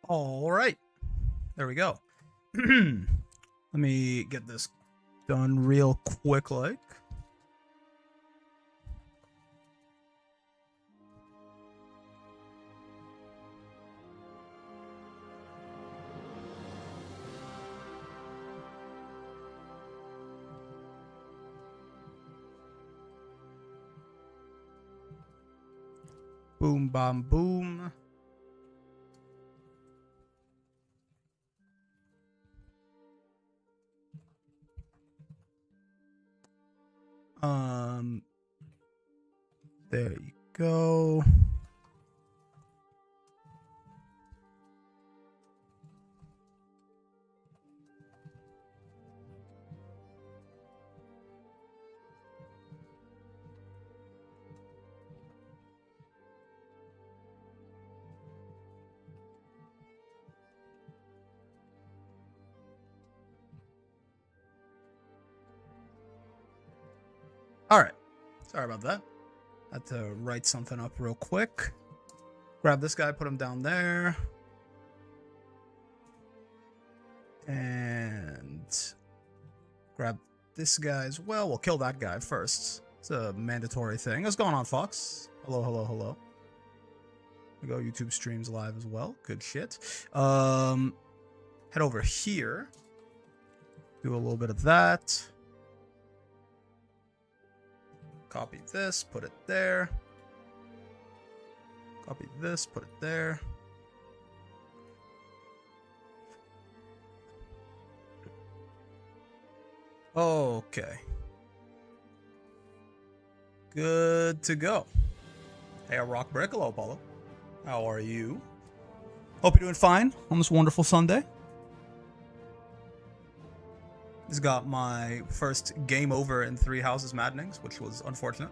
All right, there we go. Let me get this done real quick, like. Boom, bam, boom. There you go. All right. Sorry about that. I had to write something up real quick. Grab this guy, put him down there. And grab this guy as well. We'll kill that guy first. It's a mandatory thing. What's going on, Fox? Hello, hello, hello. We go. YouTube streams live as well. Good shit. Head over here. Do a little bit of that. Copy this, put it there. Copy this, put it there. Okay. Good to go. Hey, Rock Brick. Hello, Apollo. How are you? Hope you're doing fine on this wonderful Sunday. Just got my first game over in 3 Houses Maddenings, which was unfortunate.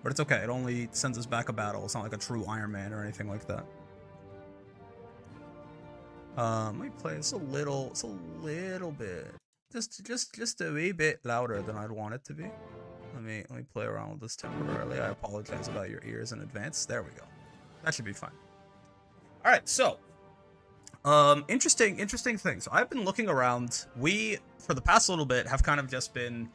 But it's okay. It only sends us back a battle. It's not like a true Iron Man or anything like that. Let me play this a little bit. Just a wee bit louder than I'd want it to be. Let me play around with this temporarily. I apologize about your ears in advance. There we go. That should be fine. All right, so interesting thing. So I've been looking around. We, for the past little bit, have kind of just been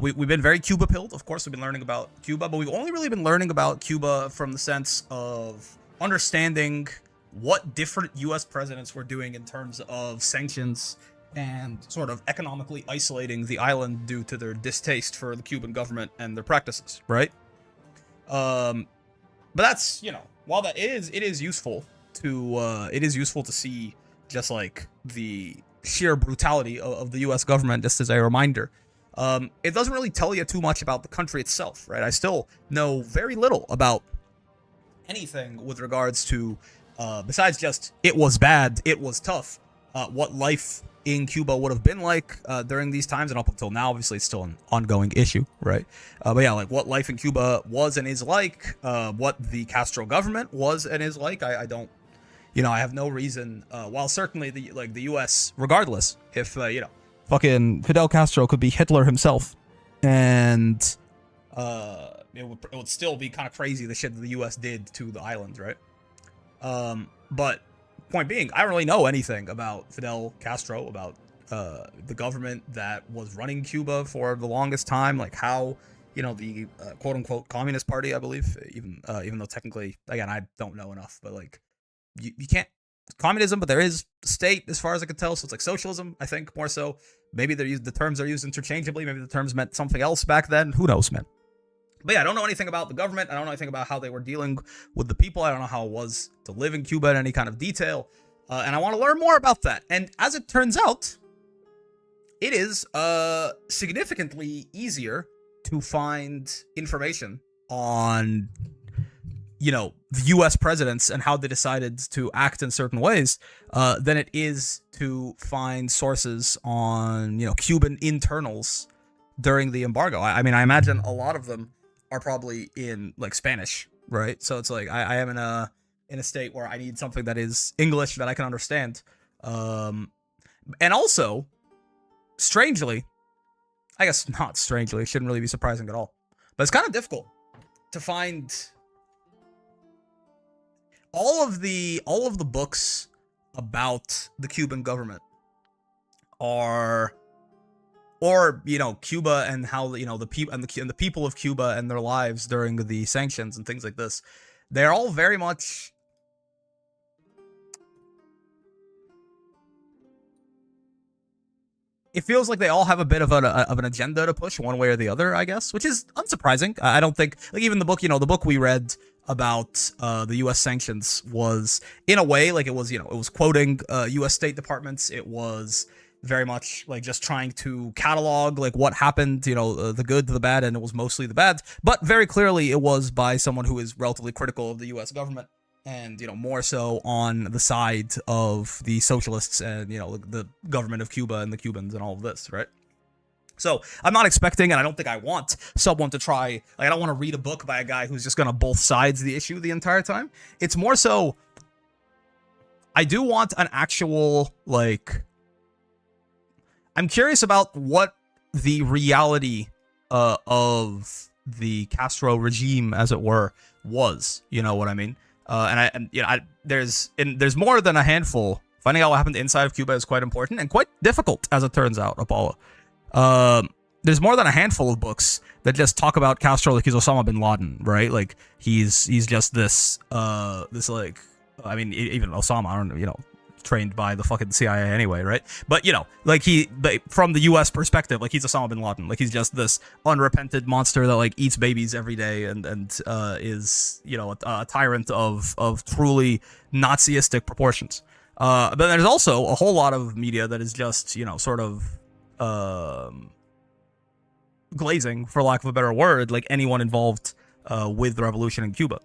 we've been very Cuba pilled. Of course, we've been learning about Cuba, but we've only really been learning about Cuba from the sense of understanding what different US presidents were doing in terms of sanctions and sort of economically isolating the island due to their distaste for the Cuban government and their practices, right? But that's, you know, while that it is useful to see just like the sheer brutality of the US government, just as a reminder. It doesn't really tell you too much about the country itself, right? I still know very little about anything with regards to, besides just it was bad, it was tough, what life in Cuba would have been like during these times, and up until now, obviously it's still an ongoing issue, right? But yeah, like what life in Cuba was and is like, what the Castro government was and is like. I don't, you know, I have no reason. While certainly the U.S., regardless, if you know, fucking Fidel Castro could be Hitler himself, and it would still be kind of crazy the shit that the U.S. did to the island, right? But point being, I don't really know anything about Fidel Castro, about the government that was running Cuba for the longest time, like how, you know, the quote-unquote Communist Party, I believe, even though technically, again, I don't know enough, but like, you can't, communism, but there is state as far as I can tell, so it's like socialism, I think, more so. Maybe the terms are used interchangeably, maybe the terms meant something else back then, who knows, man. But yeah, I don't know anything about the government. I don't know anything about how they were dealing with the people. I don't know how it was to live in Cuba in any kind of detail. And I want to learn more about that. And as it turns out, it is significantly easier to find information on, you know, the U.S. presidents and how they decided to act in certain ways than it is to find sources on, you know, Cuban internals during the embargo. I mean, I imagine a lot of them are probably in like Spanish, right? So it's like I am in a state where I need something that is English that I can understand. And also, strangely, I guess not strangely, it shouldn't really be surprising at all, but it's kind of difficult to find all of the books about the Cuban government are, or Cuba and how the people and the people of Cuba and their lives during the sanctions and things like this, they're all very much, it feels like they all have a bit of an agenda to push one way or the other, I guess, which is unsurprising. I don't think, like, even the book, the book we read about the US sanctions was, in a way, like, it was quoting US State departments. It was very much like just trying to catalog like what happened, the good, the bad, and it was mostly the bad. But very clearly it was by someone who is relatively critical of the US government, and more so on the side of the socialists and the government of Cuba and the Cubans and all of this, right? So I'm not expecting, and I don't think I want someone to try, like, I don't want to read a book by a guy who's just gonna both sides the issue the entire time. It's more so, I do want an actual, like, I'm curious about what the reality of the Castro regime, as it were, was. You know what I mean? There's more than a handful. Finding out what happened inside of Cuba is quite important and quite difficult, as it turns out, Apollo. There's more than a handful of books that just talk about Castro like he's Osama bin Laden, right? Like he's just this like, I mean, even Osama, I don't know, trained by the fucking CIA anyway, right? But like from the US perspective, like he's Osama bin Laden, like he's just this unrepented monster that like eats babies every day and is a tyrant of truly Naziistic proportions. But there's also a whole lot of media that is just sort of glazing, for lack of a better word, like anyone involved with the revolution in Cuba.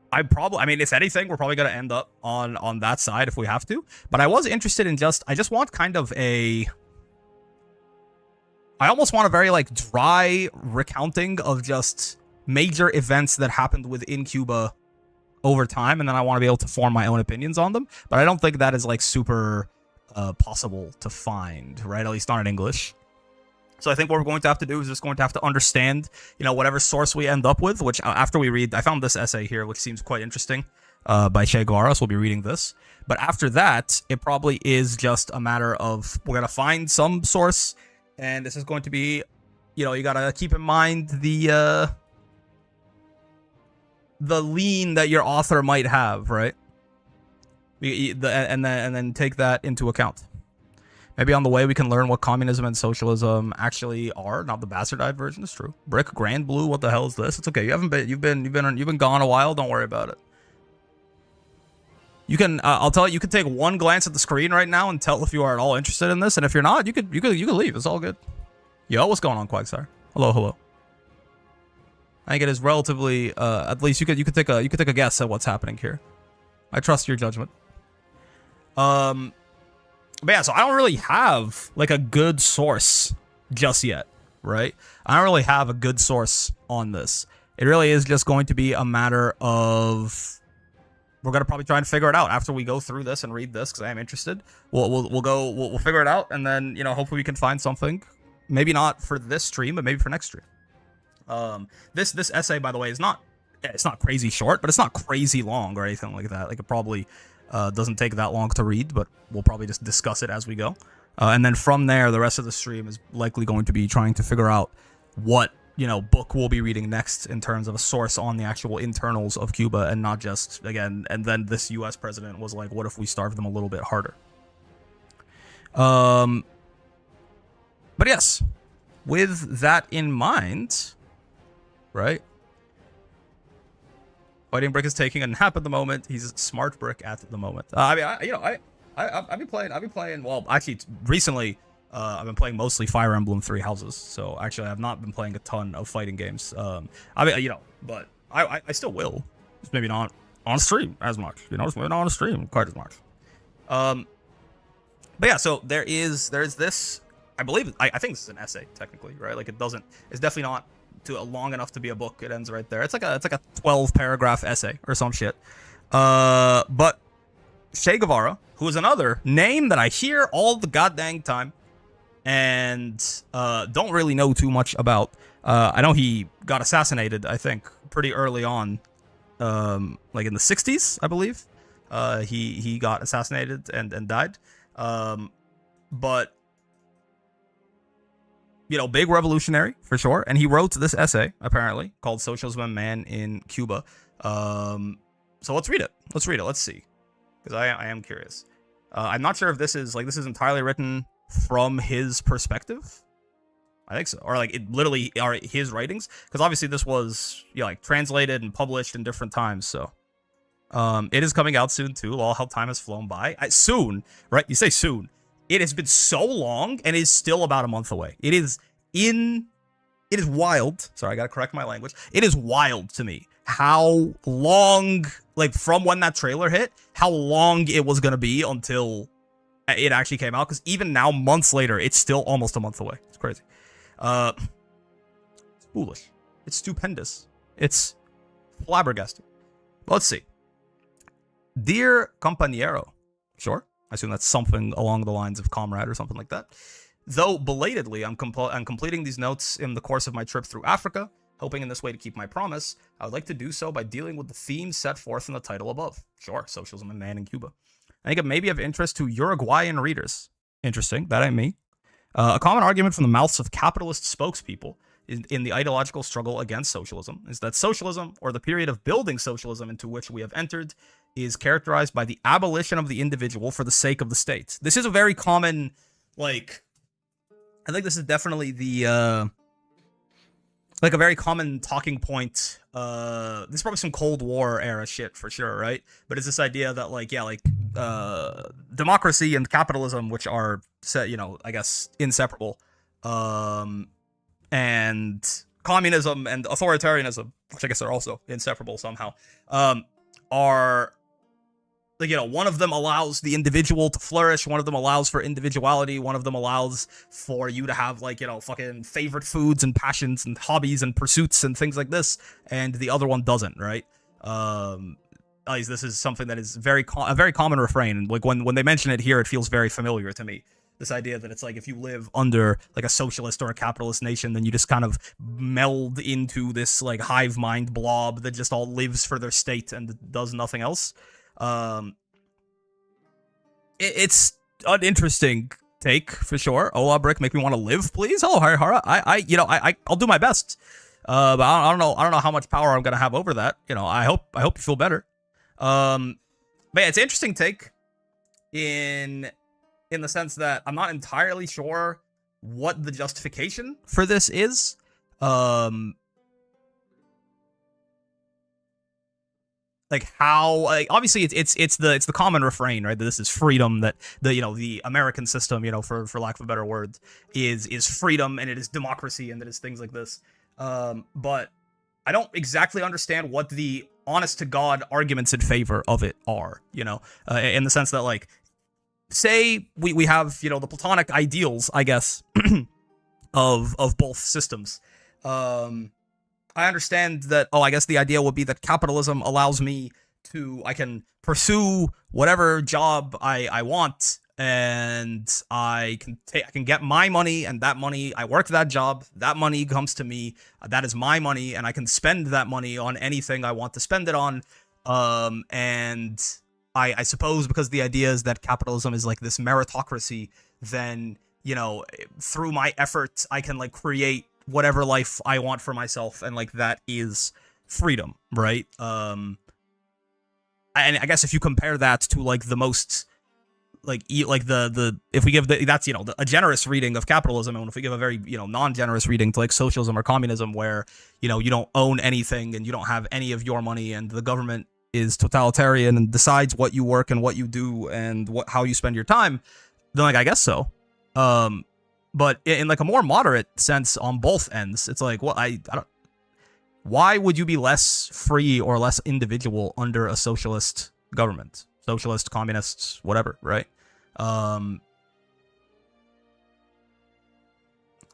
I mean, if anything, we're probably going to end up on that side if we have to. But I was interested in I just want kind of I almost want a very, like, dry recounting of just major events that happened within Cuba over time. And then I want to be able to form my own opinions on them. But I don't think that is, like, super possible to find, right? At least not in English. So I think what we're going to have to do is just going to have to understand, whatever source we end up with, which after we read, I found this essay here, which seems quite interesting, by Che Guevara, so we'll be reading this. But after that, it probably is just a matter of, we're going to find some source, and this is going to be, you got to keep in mind the lean that your author might have, right? And then take that into account. Maybe on the way we can learn what communism and socialism actually are, not the bastardized version. It's true. Brick, Grand Blue, what the hell is this? It's okay. You've been gone a while. Don't worry about it. You can I'll tell you. You can take one glance at the screen right now and tell if you are at all interested in this. And if you're not, you could leave. It's all good. Yo, what's going on, Quagsire? Hello. I think it is relatively. At least you could take a guess at what's happening here. I trust your judgment. But yeah, so I don't really have, like, a good source just yet, right? I don't really have a good source on this. It really is just going to be a matter of, we're going to probably try and figure it out after we go through this and read this, because I am interested. We'll figure it out, and then, hopefully we can find something. Maybe not for this stream, but maybe for next stream. This essay, by the way, it's not crazy short, but it's not crazy long or anything like that. Like, it probably doesn't take that long to read, but we'll probably just discuss it as we go. And then from there, the rest of the stream is likely going to be trying to figure out what, book we'll be reading next in terms of a source on the actual internals of Cuba, and not just, again, and then this US president was like, what if we starve them a little bit harder? But yes, with that in mind, right? Fighting Brick is taking a nap at the moment. He's a smart brick at the moment. I've been playing. Well, actually, recently, I've been playing mostly Fire Emblem Three Houses. So actually, I have not been playing a ton of fighting games. But I still will. Just maybe not on stream as much. Just maybe not on stream quite as much. But yeah, so there's this. I believe I think this is an essay technically, right? Like it's definitely not long enough to be a book. It ends right there. It's like a 12 paragraph essay or some shit. But Che Guevara, who is another name that I hear all the goddamn time and don't really know too much about. I know he got assassinated, I think, pretty early on, like in the 60s, I believe. He got assassinated and died. But, you know, big revolutionary, for sure. And he wrote this essay, apparently, called Socialism and Man in Cuba. So let's read it. Let's see. Because I am curious. I'm not sure if this is entirely written from his perspective. I think so. Or like it literally are his writings. Because obviously this was, you know, like translated and published in different times. So it is coming out soon too. Lol, how time has flown by. Soon, right? You say soon. It has been so long and is still about a month away. It is wild. Sorry, I gotta correct my language. It is wild to me how long, like from when that trailer hit, how long it was gonna be until it actually came out. Because even now, months later, it's still almost a month away. It's crazy. It's foolish. It's stupendous. It's flabbergasting. Let's see. Dear compañero. Sure. I assume that's something along the lines of comrade or something like that. Though belatedly, I'm completing these notes in the course of my trip through Africa, hoping in this way to keep my promise. I would like to do so by dealing with the themes set forth in the title above. Sure, Socialism and Man in Cuba. I think it may be of interest to Uruguayan readers. Interesting, that ain't me. A common argument from the mouths of capitalist spokespeople in the ideological struggle against socialism is that socialism, or the period of building socialism into which we have entered, is characterized by the abolition of the individual for the sake of the state. This is a very common, like, I think this is definitely the, like a very common talking point. This is probably some Cold War era shit for sure, right? But it's this idea that, like, yeah, like, democracy and capitalism, which are, you know, I guess, inseparable, and communism and authoritarianism, which I guess are also inseparable somehow, are, like, you know, one of them allows the individual to flourish, one of them allows for individuality, one of them allows for you to have, like, you know, fucking favorite foods and passions and hobbies and pursuits and things like this, and the other one doesn't, right? At least this is something that is a very common refrain, and like when they mention it here, it feels very familiar to me. This idea that it's like if you live under like a socialist or a capitalist nation, then you just kind of meld into this like hive mind blob that just all lives for their state and does nothing else. It's an interesting take for sure. Ola Brick, make me want to live, please. Hello, Harihara. I'll do my best. But I don't know how much power I'm gonna have over that. You know, I hope you feel better. But yeah, it's an interesting take in the sense that I'm not entirely sure what the justification for this is. Like how, like, obviously it's the common refrain, right? That this is freedom, that the American system, for lack of a better word, is freedom, and it is democracy, and that is things like this. But I don't exactly understand what the honest to God arguments in favor of it are, in the sense that, like, say we have, the Platonic ideals, I guess, of both systems. I understand that, I guess the idea would be that capitalism allows me to, I can pursue whatever job I want, and I can get my money, and that money, I work that job, that money comes to me, that is my money, and I can spend that money on anything I want to spend it on. And I suppose because the idea is that capitalism is like this meritocracy, then, through my efforts, I can, like, create whatever life I want for myself, and, like, that is freedom, right? And I guess if you compare that to, like, the most, like the if we give that's a generous reading of capitalism, and if we give a very non-generous reading to, like, socialism or communism, where you don't own anything and you don't have any of your money, and the government is totalitarian and decides what you work and what you do and how you spend your time, then, like, I guess so. But in, like, a more moderate sense on both ends, it's like, well, I don't. Why would you be less free or less individual under a socialist government? Socialist, communists, whatever, right? Like,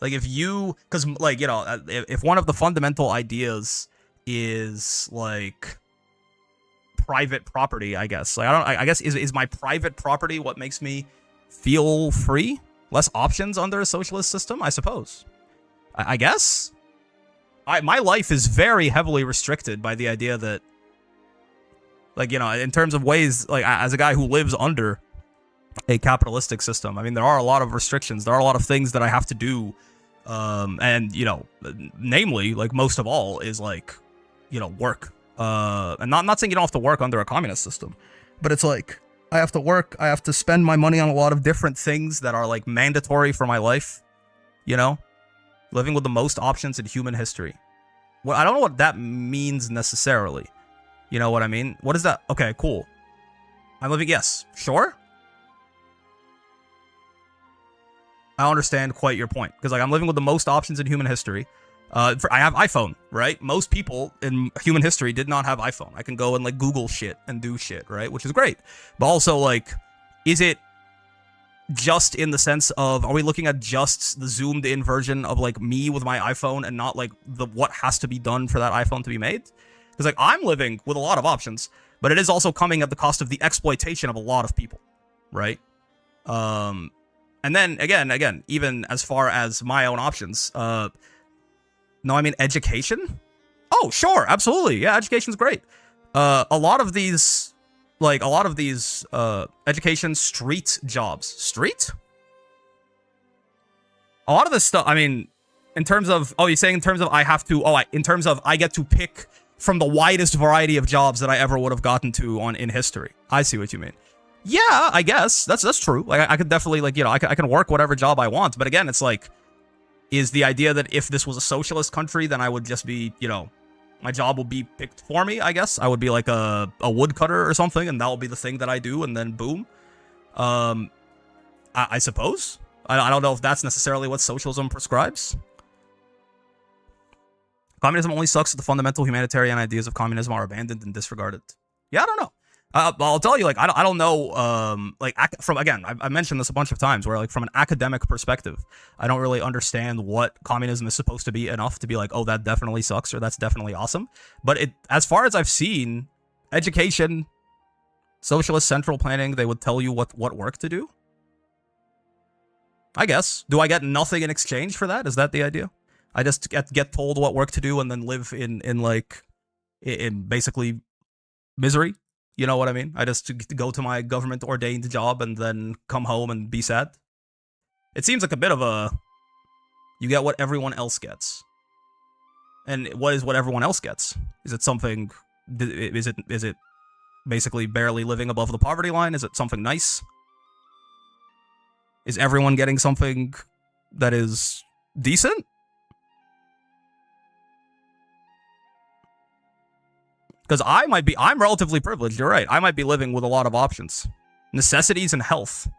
if you, because, like, if one of the fundamental ideas is, like, private property, I guess. Like, I guess is my private property what makes me feel free? Less options under a socialist system, I suppose. I guess. my life is very heavily restricted by the idea that, like, you know, in terms of ways, like, as a guy who lives under a capitalistic system, I mean, there are a lot of restrictions. There are a lot of things that I have to do. And, you know, namely, like, most of all is, like, you know, work. And not saying you don't have to work under a communist system, but it's like, I have to work. I have to spend my money on a lot of different things that are, like, mandatory for my life, you know? Living with the most options in human history. Well, I don't know what that means necessarily. You know what I mean? What is that? Okay, cool. I'm living, yes, sure. I understand quite your point. Because, like, I'm living with the most options in human history. I have iPhone, right? Most people in human history did not have iPhone. I can go and, like, Google shit and do shit, right? Which is great. But also, like, is it just in the sense of, are we looking at just the zoomed in version of, like, me with my iPhone and not, like, the what has to be done for that iPhone to be made? Because, like, I'm living with a lot of options, but it is also coming at the cost of the exploitation of a lot of people, right? And then, again, even as far as my own options, no, I mean, education? Oh, sure, absolutely, yeah, education's great. A lot of these education street jobs. Street? A lot of this stuff, I mean, in terms of, oh, you're saying in terms of in terms of I get to pick from the widest variety of jobs that I ever would have gotten to in history. I see what you mean. Yeah, I guess. That's true. Like, I could definitely, like, you know, I can work whatever job I want. But again, it's like, is the idea that if this was a socialist country, then I would just be, you know, my job will be picked for me, I guess. I would be like a woodcutter or something, and that will be the thing that I do, and then boom. I suppose. I don't know if that's necessarily what socialism prescribes. Communism only sucks if the fundamental humanitarian ideas of communism are abandoned and disregarded. Yeah, I don't know. I'll tell you, like, I don't know, like, from, again, I mentioned this a bunch of times, where, like, from an academic perspective, I don't really understand what communism is supposed to be enough to be like, oh, that definitely sucks, or that's definitely awesome. But as far as I've seen, education, socialist central planning, they would tell you what work to do. I guess. Do I get nothing in exchange for that? Is that the idea? I just get told what work to do and then live in basically misery? You know what I mean? I just go to my government-ordained job and then come home and be sad. It seems like a bit of a, you get what everyone else gets. And what is what everyone else gets? Is it something, is it basically barely living above the poverty line? Is it something nice? Is everyone getting something that is decent? Because I'm relatively privileged, you're right. I might be living with a lot of options. Necessities and health.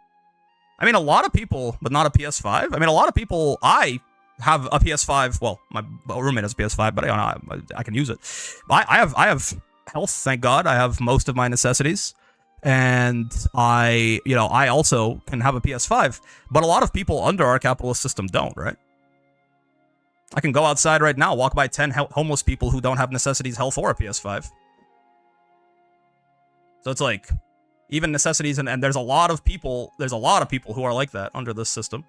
I mean, a lot of people, but not a PS5. I mean, a lot of people, I have a PS5. Well, my roommate has a PS5, but I can use it. I have health, thank God. I have most of my necessities. And I also can have a PS5. But a lot of people under our capitalist system don't, right? I can go outside right now, walk by 10 homeless people who don't have necessities, health, or a PS5. So it's like, even necessities, and there's a lot of people who are like that under this system.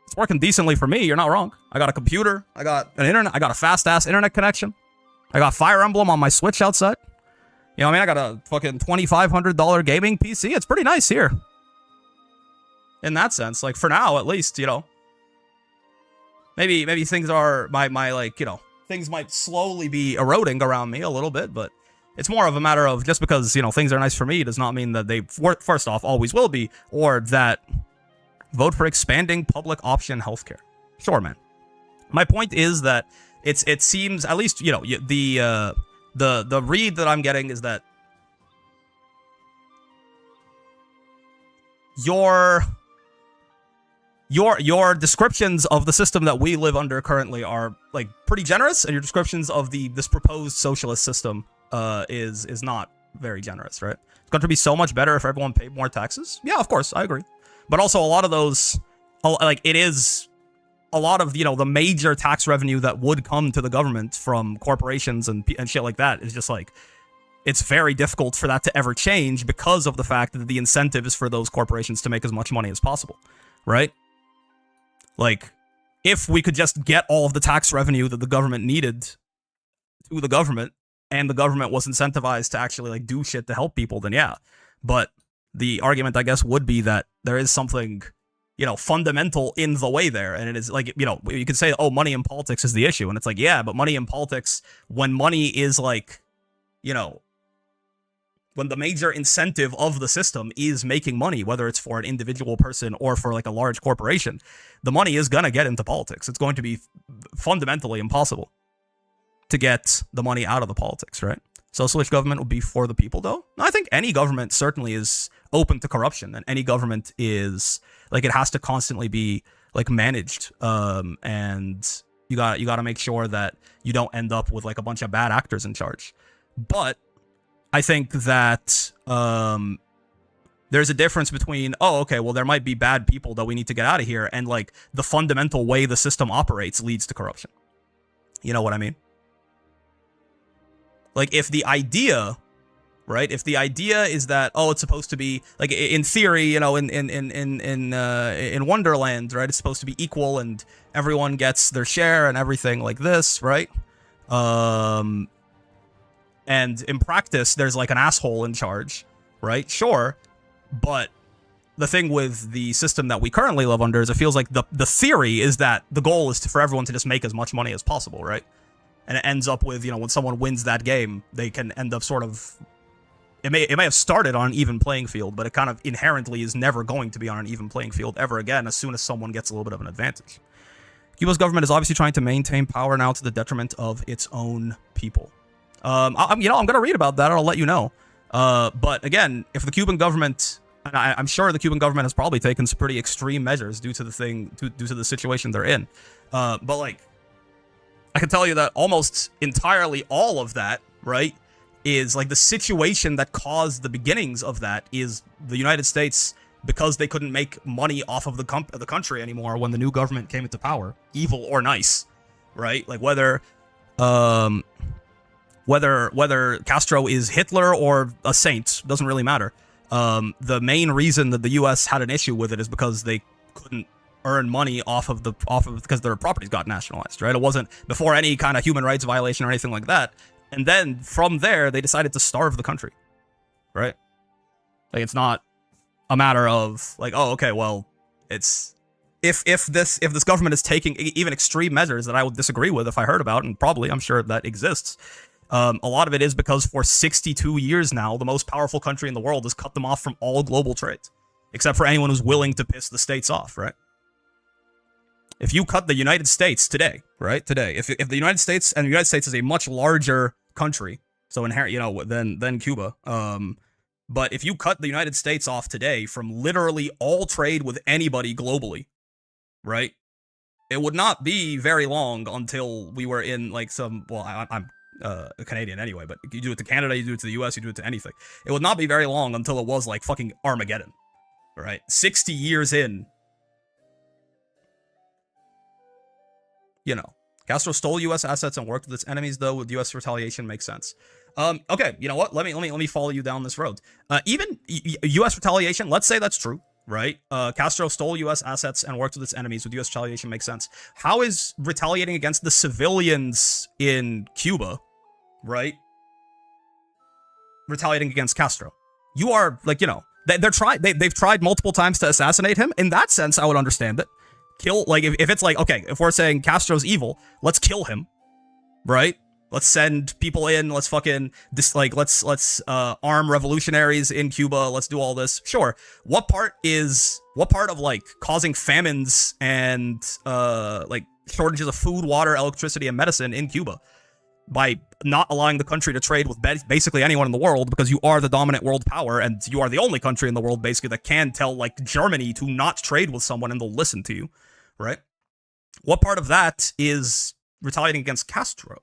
It's working decently for me, you're not wrong. I got a computer, I got an internet, I got a fast-ass internet connection. I got Fire Emblem on my Switch outside. You know what I mean? I got a fucking $2,500 gaming PC. It's pretty nice here. In that sense, like, for now, at least, you know. Maybe things are, my like, you know, things might slowly be eroding around me a little bit, but it's more of a matter of, just because, you know, things are nice for me does not mean that they, first off, always will be, or that vote for expanding public option healthcare. Sure, man. My point is that it seems, at least, you know, the read that I'm getting is that your descriptions of the system that we live under currently are, like, pretty generous, and your descriptions of this proposed socialist system is not very generous, right? It's going to be so much better if everyone paid more taxes. Yeah, of course, I agree. But also, a lot of those, like, it is a lot of, you know, the major tax revenue that would come to the government from corporations and shit like that is just like, it's very difficult for that to ever change because of the fact that the incentive is for those corporations to make as much money as possible, right? Like, if we could just get all of the tax revenue that the government needed to the government, and the government was incentivized to actually like do shit to help people, then yeah. But the argument, I guess, would be that there is something, you know, fundamental in the way there. And it is like, you know, you could say, oh, money in politics is the issue. And it's like, yeah, but money in politics, when money is like, you know, when the major incentive of the system is making money, whether it's for an individual person or for like a large corporation, the money is going to get into politics. It's going to be fundamentally impossible to get the money out of the politics, right? Socialist government would be for the people, though. I think any government certainly is open to corruption, and any government is like, it has to constantly be like managed, and you got to make sure that you don't end up with like a bunch of bad actors in charge. But I think that there's a difference between, oh, okay, well, there might be bad people that we need to get out of here, and like the fundamental way the system operates leads to corruption. You know what I mean? Like, if the idea, right? If the idea is that, oh, it's supposed to be like, in theory, you know, in Wonderland, right? It's supposed to be equal and everyone gets their share and everything like this, right? And in practice, there's like an asshole in charge, right? Sure, but the thing with the system that we currently live under is it feels like the theory is that the goal is for everyone to just make as much money as possible, right? And it ends up with, you know, when someone wins that game, they can end up sort of, it may have started on an even playing field, but it kind of inherently is never going to be on an even playing field ever again as soon as someone gets a little bit of an advantage. Cuba's government is obviously trying to maintain power now to the detriment of its own people. I'm going to read about that, and I'll let you know. But again, if the Cuban government, and I'm sure the Cuban government has probably taken some pretty extreme measures due to the situation they're in. But like, I can tell you that almost entirely all of that, right, is like the situation that caused the beginnings of that is the United States, because they couldn't make money off of the country anymore when the new government came into power, evil or nice, right? Like whether Castro is Hitler or a saint, doesn't really matter. The main reason that the U.S. had an issue with it is because they couldn't earn money off of because their properties got nationalized, right? It wasn't before any kind of human rights violation or anything like that. And then from there, they decided to starve the country, right? Like, it's not a matter of like, oh, okay, well, it's if this government is taking even extreme measures that I would disagree with if I heard about, and probably I'm sure that exists. A lot of it is because for 62 years now, the most powerful country in the world has cut them off from all global trade, except for anyone who's willing to piss the states off, right? If you cut the United States today, right? Today, if the United States, and the United States is a much larger country, so inherent, you know, than Cuba. But if you cut the United States off today from literally all trade with anybody globally, right? It would not be very long until we were in like some, well, I'm a Canadian anyway, but you do it to Canada, you do it to the US, you do it to anything. It would not be very long until it was like fucking Armageddon, right? 60 years in, you know, Castro stole U.S. assets and worked with its enemies, though. With U.S. retaliation makes sense. Okay, you know what? Let me follow you down this road. Even U.S. retaliation, let's say that's true, right? Castro stole U.S. assets and worked with its enemies. With U.S. retaliation makes sense. How is retaliating against the civilians in Cuba, right? Retaliating against Castro. You are like, you know, they've tried multiple times to assassinate him. In that sense, I would understand it. Kill, like, if it's like, okay, if we're saying Castro's evil, let's kill him, right? Let's send people in, let's fucking, let's arm revolutionaries in Cuba, let's do all this. Sure. What part of, like, causing famines and, like, shortages of food, water, electricity, and medicine in Cuba by not allowing the country to trade with basically anyone in the world because you are the dominant world power and you are the only country in the world, basically, that can tell, like, Germany to not trade with someone and they'll listen to you. Right? What part of that is retaliating against Castro?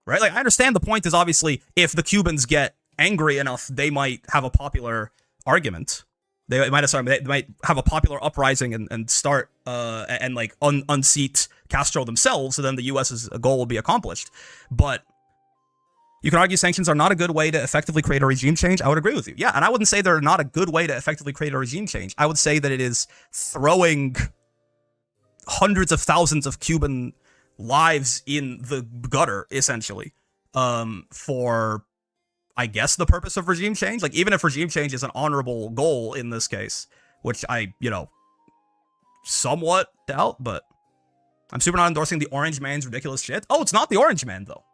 Right? Like, I understand the point is obviously if the Cubans get angry enough, they might have a popular argument. They might have a popular uprising and start and like unseat Castro themselves, so then the US's goal will be accomplished. But you can argue sanctions are not a good way to effectively create a regime change. I would agree with you. Yeah, and I wouldn't say they're not a good way to effectively create a regime change. I would say that it is throwing hundreds of thousands of Cuban lives in the gutter, essentially, for, I guess, the purpose of regime change. Like, even if regime change is an honorable goal in this case, which I, somewhat doubt, but I'm super not endorsing the Orange Man's ridiculous shit. Oh, it's not the Orange Man, though.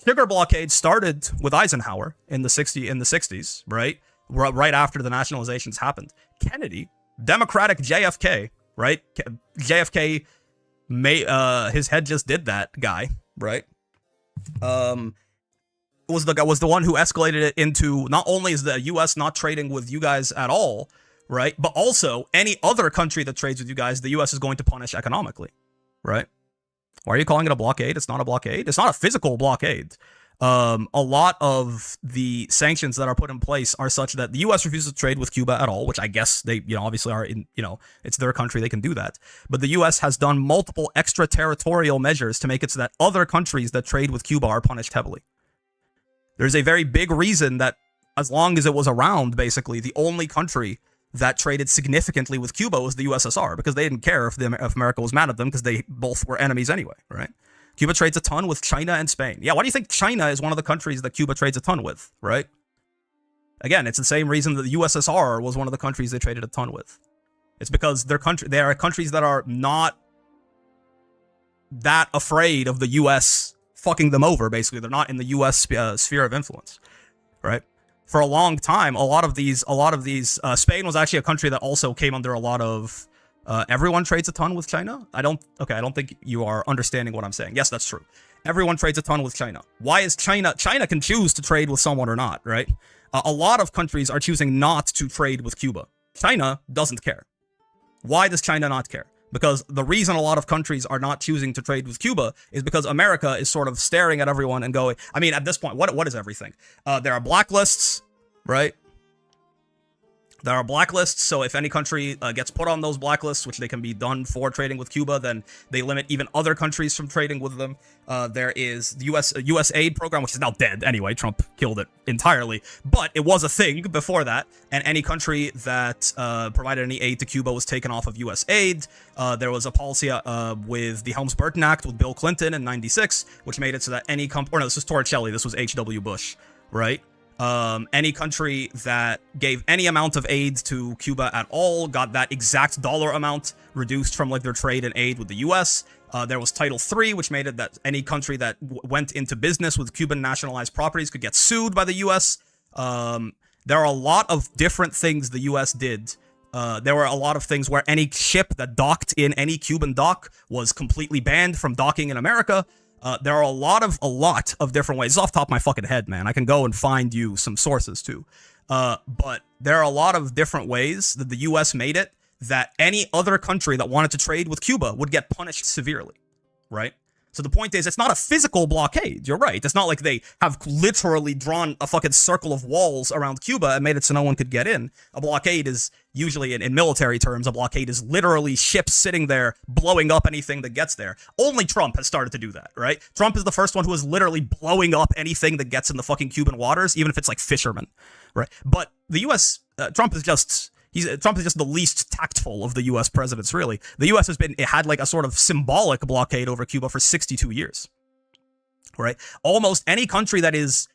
Sugar blockade started with Eisenhower in the 60s, right? Right after the nationalizations happened. Kennedy, Democratic JFK, right? JFK his head just did that guy, right? Was the one who escalated it into, not only is the US not trading with you guys at all, right? But also any other country that trades with you guys, the US is going to punish economically, right? Why are you calling it a blockade? It's not a blockade. It's not a physical blockade. A lot of the sanctions that are put in place are such that the U.S. refuses to trade with Cuba at all, which I guess they, obviously are in, it's their country, they can do that. But the U.S. has done multiple extraterritorial measures to make it so that other countries that trade with Cuba are punished heavily. There's a very big reason that as long as it was around, basically, the only country that traded significantly with Cuba was the USSR, because they didn't care if America was mad at them, because they both were enemies anyway, right? Cuba trades a ton with China and Spain. Yeah, why do you think China is one of the countries that Cuba trades a ton with, right? Again, it's the same reason that the USSR was one of the countries they traded a ton with. It's because they are countries that are not that afraid of the US fucking them over, basically. They're not in the US sphere of influence, right? For a long time, a lot of these, Spain was actually a country that also came under a lot of, everyone trades a ton with China. I don't think you are understanding what I'm saying. Yes, that's true. Everyone trades a ton with China. Why is China can choose to trade with someone or not, right? A lot of countries are choosing not to trade with Cuba. China doesn't care. Why does China not care? Because the reason a lot of countries are not choosing to trade with Cuba is because America is sort of staring at everyone and going, I mean, at this point, what is everything? There are blacklists, right? There are blacklists, so if any country gets put on those blacklists, which they can be done for trading with Cuba, then they limit even other countries from trading with them. There is the US aid program, which is now dead anyway. Trump killed it entirely, but it was a thing before that, and any country that provided any aid to Cuba was taken off of US aid. There was a policy with the Helms-Burton Act with Bill Clinton in '96, which made it so that any this was Torricelli, this was H.W. Bush, right? Any country that gave any amount of aid to Cuba at all got that exact dollar amount reduced from like their trade and aid with the US. There was Title III, which made it that any country that went into business with Cuban nationalized properties could get sued by the US. There are a lot of different things the US did. There were a lot of things where any ship that docked in any Cuban dock was completely banned from docking in America. There are a lot of different ways. It's off the top of my fucking head, man. I can go and find you some sources too. But there are a lot of different ways that the US made it that any other country that wanted to trade with Cuba would get punished severely, right? So the point is, it's not a physical blockade. You're right. It's not like they have literally drawn a fucking circle of walls around Cuba and made it so no one could get in. A blockade is usually, in military terms, a blockade is literally ships sitting there blowing up anything that gets there. Only Trump has started to do that, right? Trump is the first one who is literally blowing up anything that gets in the fucking Cuban waters, even if it's like fishermen, right? But the U.S., Trump is just the least tactful of the U.S. presidents, really. The U.S. had like a sort of symbolic blockade over Cuba for 62 years, right? Almost any country that is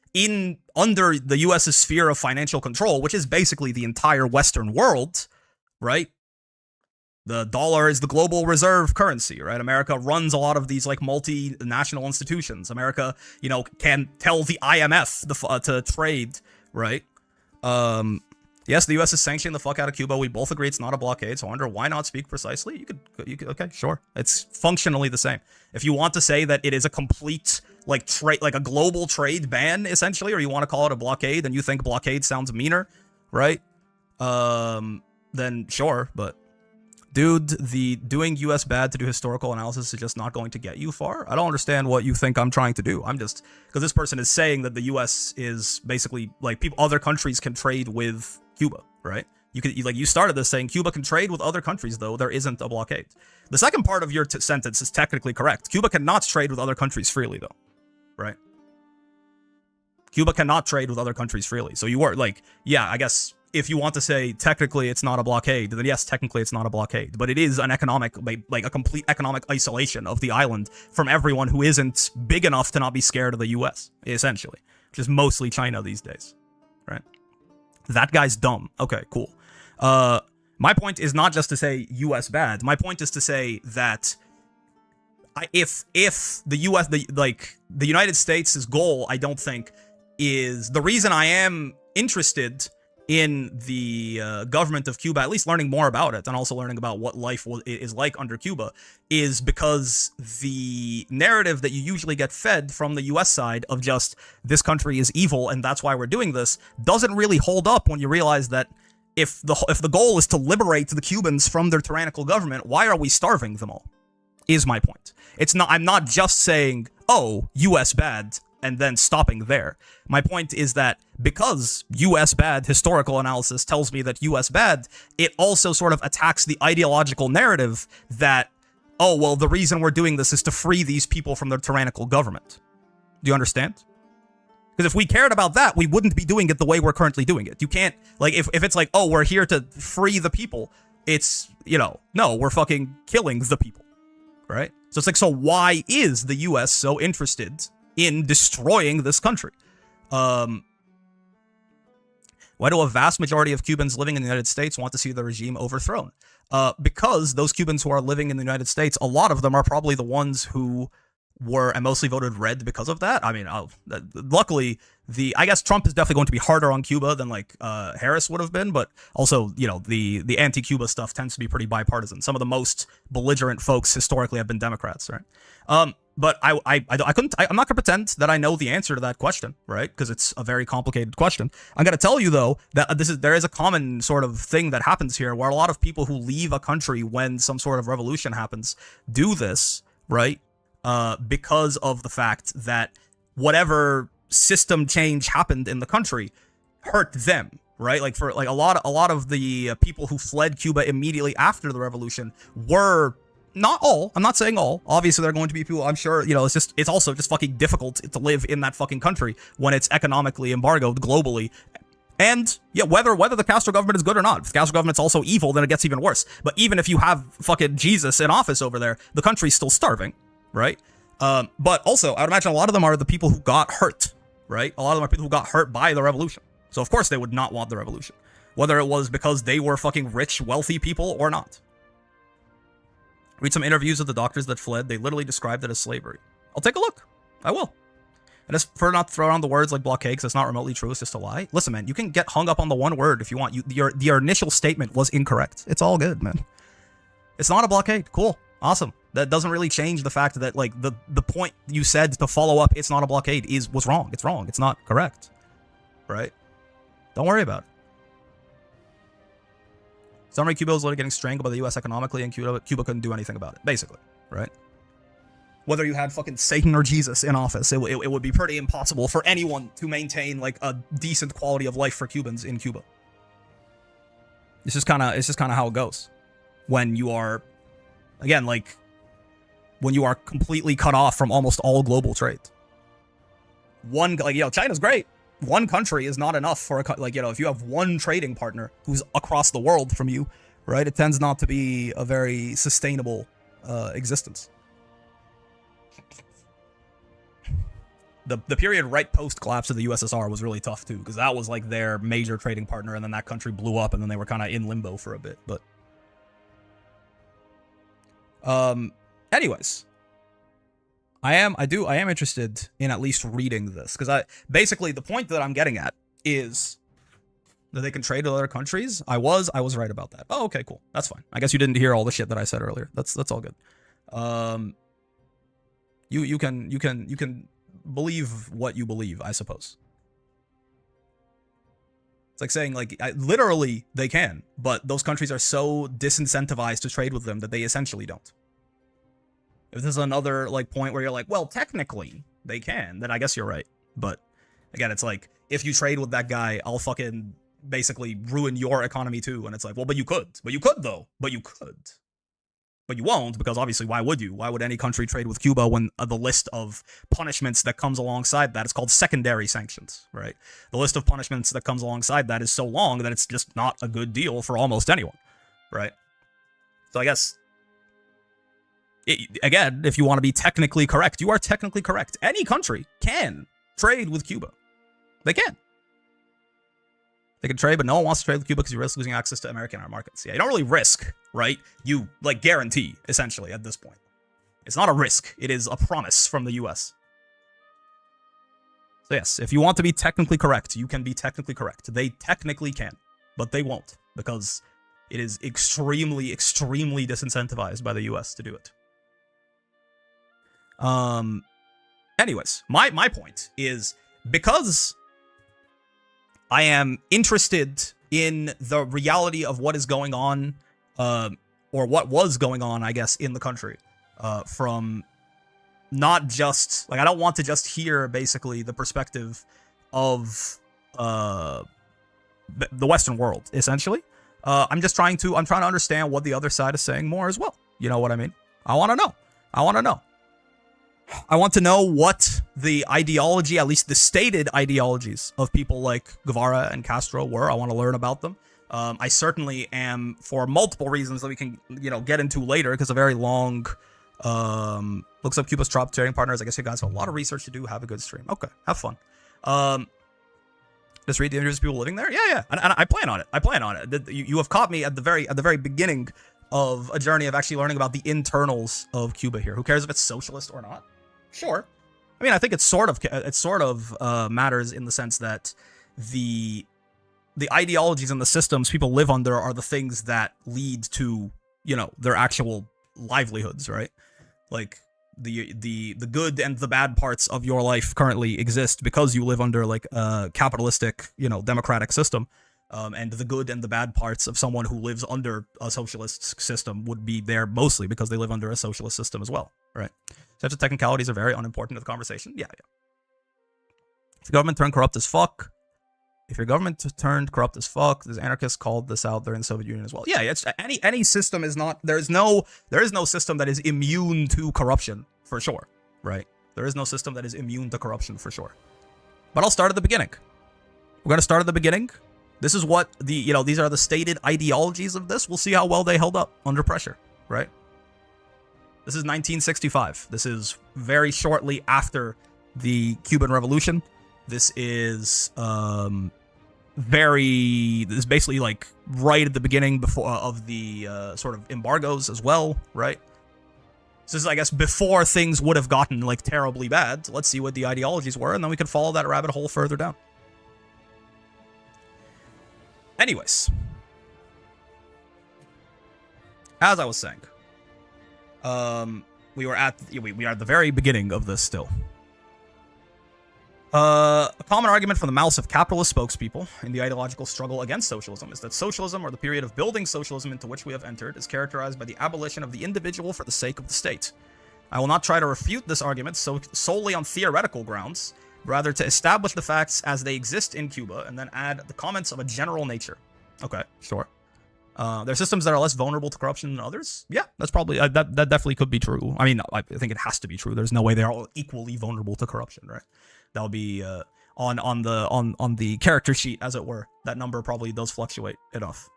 under the U.S.'s sphere of financial control, which is basically the entire Western world, right? The dollar is the global reserve currency, right? America runs a lot of these like multinational institutions. America, can tell the IMF to trade, right? Yes, the U.S. is sanctioning the fuck out of Cuba. We both agree it's not a blockade, so I wonder why not speak precisely? You could, okay, sure. It's functionally the same. If you want to say that it is a complete, like a global trade ban, essentially, or you want to call it a blockade, and you think blockade sounds meaner, right? Then sure, but dude, the doing U.S. bad to do historical analysis is just not going to get you far. I don't understand what you think I'm trying to do. I'm just, because this person is saying that the U.S. is basically, like, other countries can trade with Cuba, right? You started this saying Cuba can trade with other countries, though there isn't a blockade. The second part of your sentence is technically correct. Cuba cannot trade with other countries freely, though, right? Cuba cannot trade with other countries freely. So you were like, yeah, I guess if you want to say technically it's not a blockade, then yes, technically it's not a blockade, but it is an economic, like a complete economic isolation of the island from everyone who isn't big enough to not be scared of the US, essentially, which is mostly China these days, right? That guy's dumb. Okay, cool. My point is not just to say US bad. My point is to say that if the US, the United States' goal, I don't think, is the reason I am interested in the government of Cuba, at least learning more about it and also learning about what life is like under Cuba, is because the narrative that you usually get fed from the US side of just this country is evil and that's why we're doing this doesn't really hold up when you realize that if the goal is to liberate the Cubans from their tyrannical government, why are we starving them all? Is my point. I'm not just saying, oh, US bad, and then stopping there. My point is that because US bad historical analysis tells me that US bad, it also sort of attacks the ideological narrative that, oh, well, the reason we're doing this is to free these people from their tyrannical government. Do you understand? Because if we cared about that, we wouldn't be doing it the way we're currently doing it. You can't, like, if it's like, oh, we're here to free the people, it's, no, we're fucking killing the people, right? So it's like, so why is the US so interested in destroying this country? Why do a vast majority of Cubans living in the United States want to see the regime overthrown? Because those Cubans who are living in the United States, a lot of them are probably the ones who were and mostly voted red because of that. I mean, luckily, I guess Trump is definitely going to be harder on Cuba than like Harris would have been, but also, the anti-Cuba stuff tends to be pretty bipartisan. Some of the most belligerent folks historically have been Democrats, right? But I'm not gonna pretend that I know the answer to that question, right? Because it's a very complicated question. I'm gonna tell you though that there is a common sort of thing that happens here where a lot of people who leave a country when some sort of revolution happens do this, right? Because of the fact that whatever system change happened in the country hurt them, right? Like for like a lot of the people who fled Cuba immediately after the revolution were. Not all. I'm not saying all. Obviously, there are going to be people, I'm sure, it's also just fucking difficult to live in that fucking country when it's economically embargoed globally. And, yeah, whether the Castro government is good or not. If the Castro government's also evil, then it gets even worse. But even if you have fucking Jesus in office over there, the country's still starving, right? But also, I would imagine a lot of them are the people who got hurt, right? A lot of them are people who got hurt by the revolution. So, of course, they would not want the revolution. Whether it was because they were fucking rich, wealthy people or not. Read some interviews of the doctors that fled. They literally described it as slavery. I'll take a look. I will. And just for not to throw around the words like blockade, because it's not remotely true, it's just a lie. Listen, man, you can get hung up on the one word if you want. Your initial statement was incorrect. It's all good, man. It's not a blockade. Cool. Awesome. That doesn't really change the fact that, like, the point you said to follow up, it's not a blockade, was wrong. It's wrong. It's not correct. Right? Don't worry about it. Summary, Cuba was literally getting strangled by the US economically, and Cuba couldn't do anything about it, basically, right? Whether you had fucking Satan or Jesus in office, it would be pretty impossible for anyone to maintain, like, a decent quality of life for Cubans in Cuba. It's just kind of how it goes. When you are, again, like, when you are completely cut off from almost all global trade. China's great. One country is not enough for if you have one trading partner who's across the world from you, right? It tends not to be a very sustainable existence. The period right post collapse of the USSR was really tough too, because that was like their major trading partner, and then that country blew up, and then they were kind of in limbo for a bit. But, anyways. I am interested in at least reading this, because basically the point that I'm getting at is that they can trade with other countries. I was right about that. Oh, okay, cool. That's fine. I guess you didn't hear all the shit that I said earlier. That's all good. You can believe what you believe, I suppose. It's like saying, like, literally they can, but those countries are so disincentivized to trade with them that they essentially don't. If this is another, like, point where you're like, well, technically they can, then I guess you're right. But again, it's like, if you trade with that guy, I'll fucking basically ruin your economy too. And it's like, well, but you could though. But you could. But you won't, because obviously, why would you? Why would any country trade with Cuba when the list of punishments that comes alongside that is called secondary sanctions, right? The list of punishments that comes alongside that is so long that it's just not a good deal for almost anyone, right? So I guess, again, if you want to be technically correct, you are technically correct. Any country can trade with Cuba. They can. They can trade, but no one wants to trade with Cuba because you risk losing access to American art markets. Yeah, you don't really risk, right? You, like, guarantee, essentially, at this point. It's not a risk. It is a promise from the US. So yes, if you want to be technically correct, you can be technically correct. They technically can, but they won't, because it is extremely, extremely disincentivized by the US to do it. Anyways, my point is, because I am interested in the reality of what is going on, or what was going on, I guess, in the country, from not just, like, I don't want to just hear, basically, the perspective of the Western world, essentially. I'm trying to understand what the other side is saying more as well. You know what I mean? I want to know. I want to know what the ideology, at least the stated ideologies of people like Guevara and Castro were. I want to learn about them. I certainly am, for multiple reasons that we can, get into later, because a very long, looks up Cuba's top trading partners. I guess you guys have a lot of research to do. Have a good stream. Okay, have fun. Just read the interviews of people living there. Yeah. And I plan on it. You have caught me at the very beginning of a journey of actually learning about the internals of Cuba here. Who cares if it's socialist or not? Sure. I mean, I think it sort of matters in the sense that the ideologies and the systems people live under are the things that lead to, their actual livelihoods, right? Like, the good and the bad parts of your life currently exist because you live under, like, a capitalistic, democratic system. And the good and the bad parts of someone who lives under a socialist system would be there mostly because they live under a socialist system as well, right? Such technicalities are very unimportant to the conversation. Yeah. If your government turned corrupt as fuck, there's anarchists called this out there in the Soviet Union as well. Yeah, it's any system is not, there is no system that is immune to corruption, for sure, right? There is no system that is immune to corruption, for sure. But I'll start at the beginning. We're going to start at the beginning. This is what these are the stated ideologies of this. We'll see how well they held up under pressure, right? This is 1965. This is very shortly after the Cuban Revolution. This is basically like right at the beginning of the sort of embargoes as well, right? This is, I guess, before things would have gotten, like, terribly bad. So let's see what the ideologies were, and then we can follow that rabbit hole further down. Anyways, as I was saying, we are at the very beginning of this still. A common argument from the mouths of capitalist spokespeople in the ideological struggle against socialism is that socialism, or the period of building socialism into which we have entered, is characterized by the abolition of the individual for the sake of the state. I will not try to refute this argument solely on theoretical grounds, rather to establish the facts as they exist in Cuba, and then add the comments of a general nature. Okay, sure. There are systems that are less vulnerable to corruption than others. Yeah, that's probably that definitely could be true. I mean, I think it has to be true. There's no way they're all equally vulnerable to corruption, right? That'll be on the character sheet, as it were. That number probably does fluctuate enough.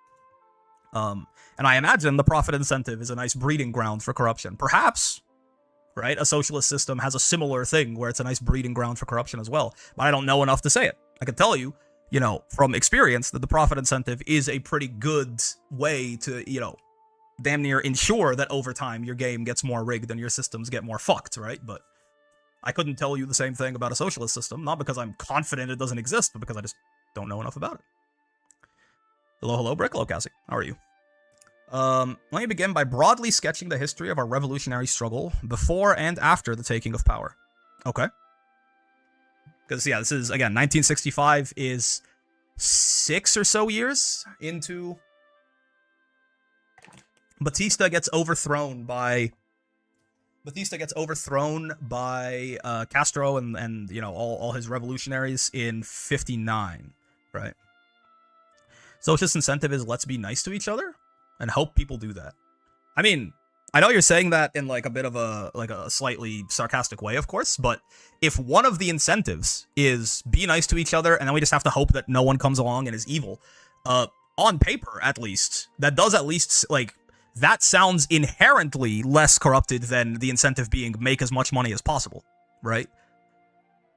And I imagine the profit incentive is a nice breeding ground for corruption. Perhaps, right? A socialist system has a similar thing where it's a nice breeding ground for corruption as well. But I don't know enough to say it. I can tell you, from experience, that the profit incentive is a pretty good way to, damn near ensure that over time your game gets more rigged and your systems get more fucked, right? But I couldn't tell you the same thing about a socialist system, not because I'm confident it doesn't exist, but because I just don't know enough about it. Hello, Brick. Hello, Cassie. How are you? Let me begin by broadly sketching the history of our revolutionary struggle before and after the taking of power. Okay. Because, yeah, this is, again, 1965 is 6 or so years into Batista gets overthrown by Castro and all his revolutionaries in 59, right? Socialist incentive is let's be nice to each other and help people do that. I mean, I know you're saying that in like a bit of a slightly sarcastic way, of course, but if one of the incentives is be nice to each other and then we just have to hope that no one comes along and is evil, on paper at least, that does at least like that sounds inherently less corrupted than the incentive being make as much money as possible, right?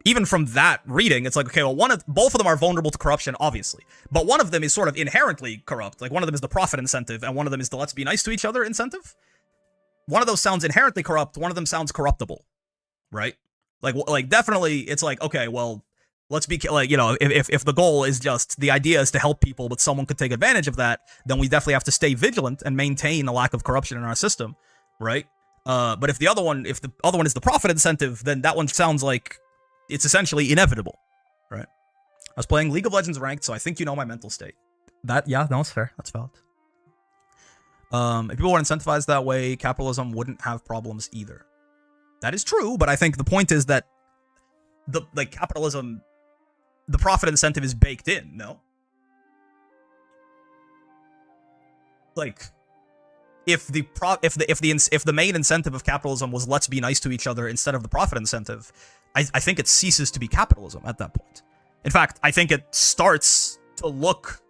Even from that reading, it's like, okay, well, both of them are vulnerable to corruption, obviously, but one of them is sort of inherently corrupt. Like one of them is the profit incentive, and one of them is the let's be nice to each other incentive. One of those sounds inherently corrupt. One of them sounds corruptible, right? Like definitely, it's like, okay, well, let's be like, you know, if the goal is just the idea is to help people, but someone could take advantage of that, then we definitely have to stay vigilant and maintain a lack of corruption in our system, right? But if the other one is the profit incentive, then that one sounds like it's essentially inevitable, right? I was playing League of Legends ranked, so I think you know my mental state. Yeah, no, it's fair. That's valid. If people were incentivized that way, capitalism wouldn't have problems either. That is true, but I think the point is that capitalism, the profit incentive is baked in, no? Like, if the main incentive of capitalism was let's be nice to each other instead of the profit incentive, I think it ceases to be capitalism at that point. In fact, I think it starts to look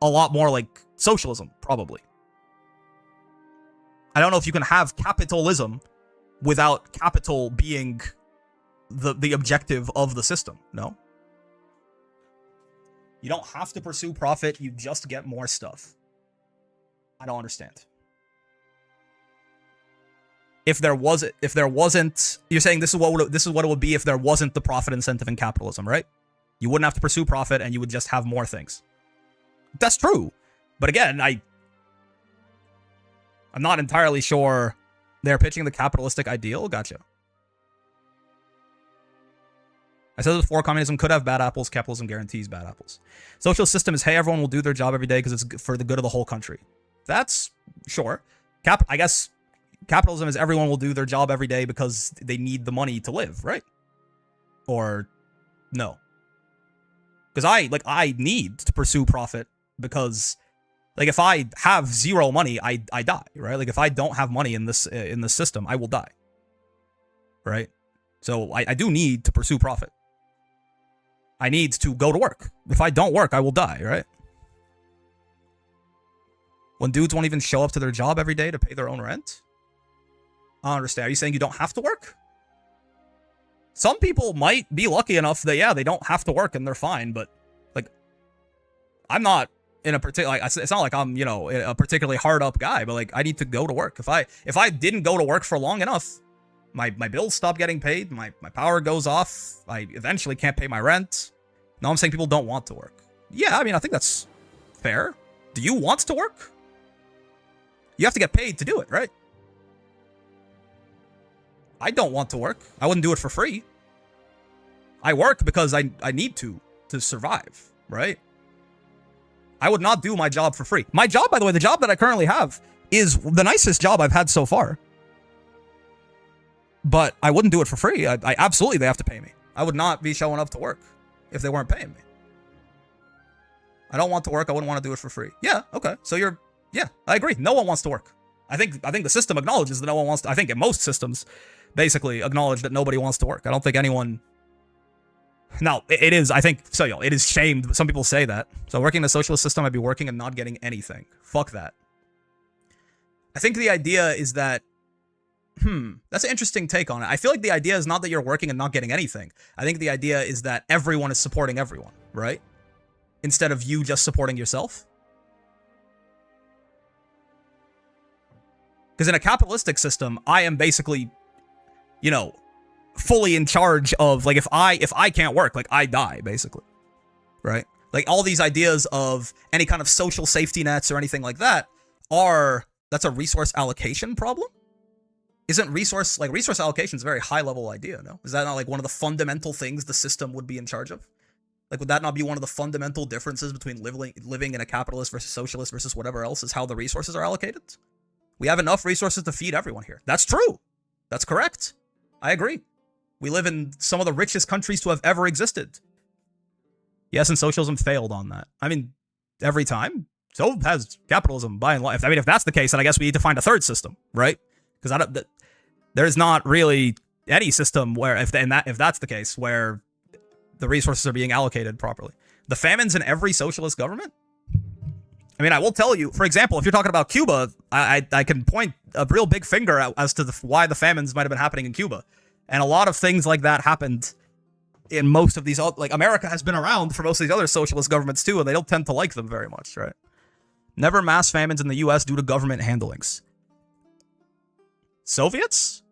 a lot more like socialism, probably. I don't know if you can have capitalism without capital being the objective of the system, no? You don't have to pursue profit, you just get more stuff. I don't understand. If there wasn't, you're saying this is what it would be if there wasn't the profit incentive in capitalism, right? You wouldn't have to pursue profit and you would just have more things. That's true. But again, I'm not entirely sure they're pitching the capitalistic ideal. Gotcha. I said before, communism could have bad apples. Capitalism guarantees bad apples. Social system is, hey, everyone will do their job every day because it's for the good of the whole country. That's sure. I guess capitalism is everyone will do their job every day because they need the money to live, right? Or no? Because I need to pursue profit because, like, if I have zero money, I die, right? Like, if I don't have money in this system, I will die, right? So I do need to pursue profit. I need to go to work. If I don't work, I will die, right? When dudes won't even show up to their job every day to pay their own rent? I don't understand. Are you saying you don't have to work? Some people might be lucky enough that, yeah, they don't have to work and they're fine, but, like, I'm not in a particular, like, it's not like I'm, you know, a particularly hard up guy, but, like, I need to go to work. If I didn't go to work for long enough, my bills stop getting paid, my power goes off, I eventually can't pay my rent. No, I'm saying people don't want to work. Yeah, I mean, I think that's fair. Do you want to work? You have to get paid to do it, right? I don't want to work. I wouldn't do it for free. I work because I need to survive, right? I would not do my job for free. My job, by the way, the job that I currently have is the nicest job I've had so far. But I wouldn't do it for free. I absolutely, they have to pay me. I would not be showing up to work if they weren't paying me. I don't want to work. I wouldn't want to do it for free. Yeah, okay. So yeah, I agree. No one wants to work. I think the system acknowledges that no one wants to. I think most systems basically acknowledge that nobody wants to work. I don't think anyone. Now, it is, I think, so, you know, it is shamed. Some people say that. So working in a socialist system, I'd be working and not getting anything. Fuck that. I think the idea is that, that's an interesting take on it. I feel like the idea is not that you're working and not getting anything. I think the idea is that everyone is supporting everyone, right? Instead of you just supporting yourself. Because in a capitalistic system, I am basically, you know, fully in charge of, like, if I can't work, like, I die, basically. Right? Like, all these ideas of any kind of social safety nets or anything like that that's a resource allocation problem? Isn't resource allocation is a very high level idea, no? Is that not like one of the fundamental things the system would be in charge of? Like, would that not be one of the fundamental differences between living in a capitalist versus socialist versus whatever else, is how the resources are allocated? We have enough resources to feed everyone here. That's true. That's correct. I agree. We live in some of the richest countries to have ever existed. Yes, and socialism failed on that. I mean, every time. So has capitalism, by and large. I mean, if that's the case, then I guess we need to find a third system, right? because there's not really any system where if that's the case where the resources are being allocated properly. The famines in every socialist government. I mean, I will tell you, for example, if you're talking about Cuba, I can point a real big finger out as to why the famines might have been happening in Cuba. And a lot of things like that happened in most of these, like America has been around for most of these other socialist governments too, and they don't tend to like them very much, right? Never mass famines in the US due to government handlings. Soviets?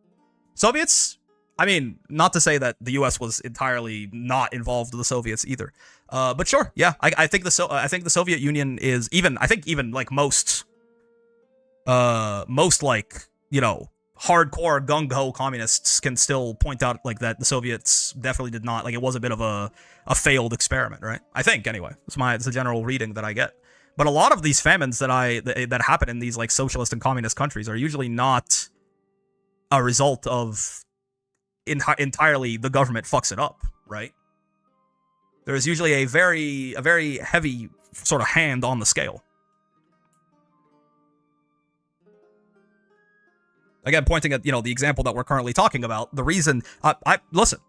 I mean, not to say that the U.S. was entirely not involved with the Soviets either, but sure, yeah. I think the Soviet Union is even like most like hardcore gung ho communists can still point out like that the Soviets definitely did not, like, it was a bit of a failed experiment, right? I think anyway. It's the general reading that I get. But a lot of these famines that happen in these like socialist and communist countries are usually not a result of entirely the government fucks it up, right? There is usually a very heavy sort of hand on the scale. Again, pointing at the example that we're currently talking about, the reason listen,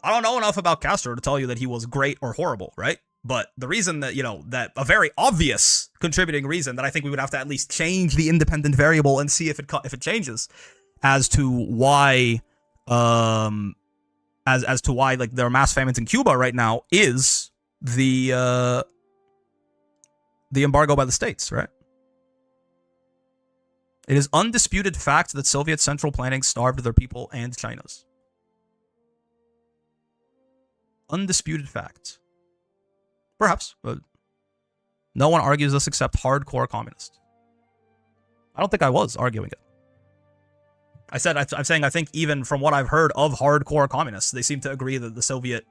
I don't know enough about Castro to tell you that he was great or horrible, right? But the reason that that a very obvious contributing reason that I think we would have to at least change the independent variable and see if it changes as to why as to why like there are mass famines in Cuba right now is the embargo by the states, right? It is undisputed fact that Soviet central planning starved their people and China's. Undisputed fact. Perhaps, but no one argues this except hardcore communists. I don't think I was arguing it. I'm saying I think even from what I've heard of hardcore communists, they seem to agree that the Soviet,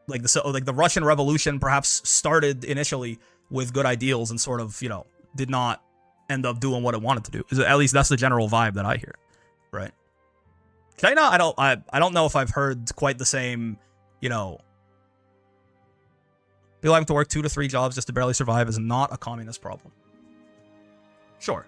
like the Russian Revolution perhaps started initially with good ideals and sort of, did not end up doing what it wanted to do. At least that's the general vibe that I hear, right? China, I don't know if I've heard quite the same, people having to work 2 to 3 jobs just to barely survive is not a communist problem. Sure.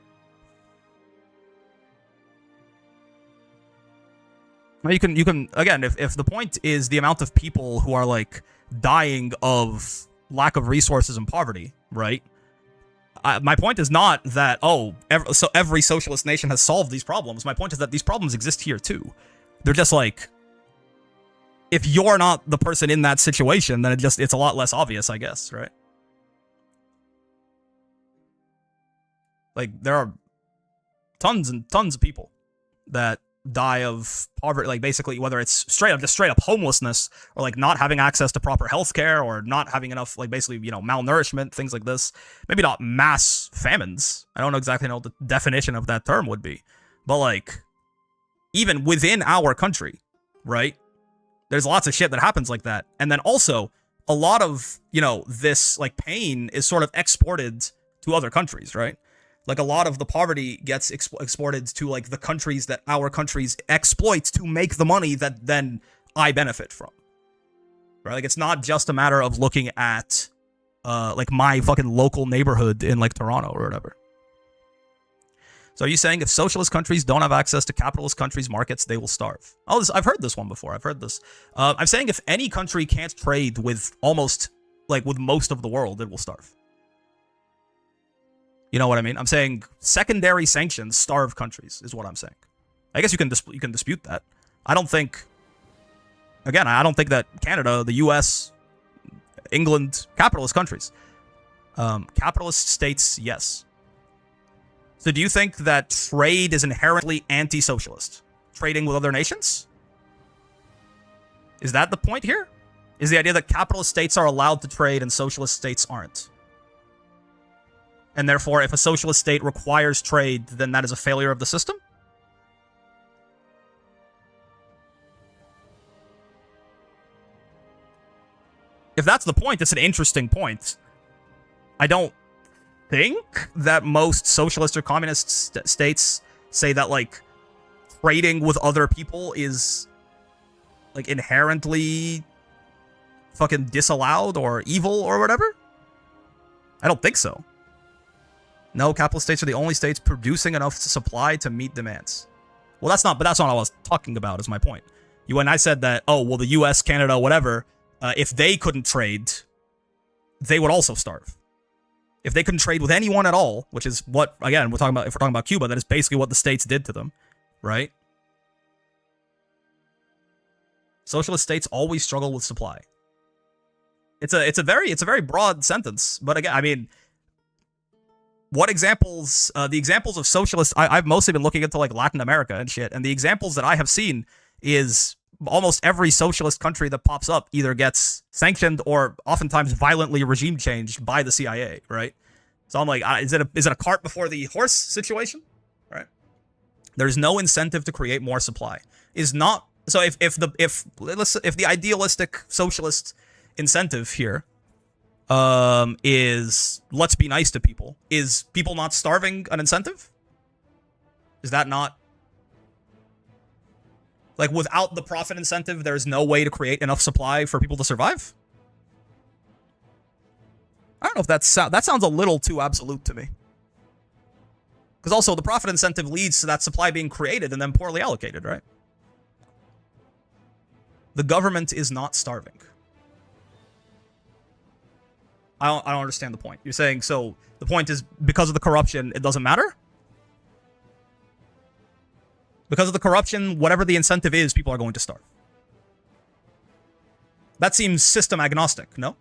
You can again, if the point is the amount of people who are like dying of lack of resources and poverty, right? My point is not that every socialist nation has solved these problems. My point is that these problems exist here too. They're just like, if you're not the person in that situation, then it's a lot less obvious, I guess, right? Like there are tons and tons of people that die of poverty, like basically whether it's straight up homelessness or like not having access to proper healthcare or not having enough, like basically malnourishment, things like this. Maybe not mass famines. I don't exactly know what the definition of that term would be, but like even within our country, right? There's lots of shit that happens like that, and then also a lot of this like pain is sort of exported to other countries, right? Like a lot of the poverty gets exported to like the countries that our countries exploit to make the money that then I benefit from, right? Like it's not just a matter of looking at like my fucking local neighborhood in like Toronto or whatever. So are you saying if socialist countries don't have access to capitalist countries' markets, they will starve? Oh, I've heard this one before. I've heard this. I'm saying if any country can't trade with with most of the world, it will starve. You know what I mean? I'm saying secondary sanctions starve countries is what I'm saying. I guess you can dispute that. I don't think that Canada, the US, England, capitalist countries. Capitalist states, yes. So do you think that trade is inherently anti-socialist? Trading with other nations? Is that the point here? Is the idea that capitalist states are allowed to trade and socialist states aren't? And therefore, if a socialist state requires trade, then that is a failure of the system? If that's the point, it's an interesting point. I don't think that most socialist or communist states say that, like, trading with other people is, like, inherently fucking disallowed or evil or whatever. I don't think so. No, capitalist states are the only states producing enough supply to meet demands. Well, that's not what I was talking about, is my point. When I said that, oh, well, the US, Canada, whatever, if they couldn't trade, they would also starve. If they couldn't trade with anyone at all, which is what, again, if we're talking about Cuba, that is basically what the states did to them, right? Socialist states always struggle with supply. It's a very broad sentence, but again, I mean, what examples? The examples of socialist, I've mostly been looking into like Latin America and shit, and the examples that I have seen is almost every socialist country that pops up either gets sanctioned or oftentimes violently regime changed by the CIA, right? So I'm like, is it a cart before the horse situation, right? There's no incentive to create more supply. Is not so if the idealistic socialist incentive here is let's be nice to people, is people not starving an incentive? Is that not, like, without the profit incentive there's no way to create enough supply for people to survive? I don't know if that sounds a little too absolute to me, because also the profit incentive leads to that supply being created and then poorly allocated, right? The government is not starving. I don't understand the point. You're saying, so the point is because of the corruption, it doesn't matter? Because of the corruption, whatever the incentive is, people are going to starve. That seems system agnostic, no?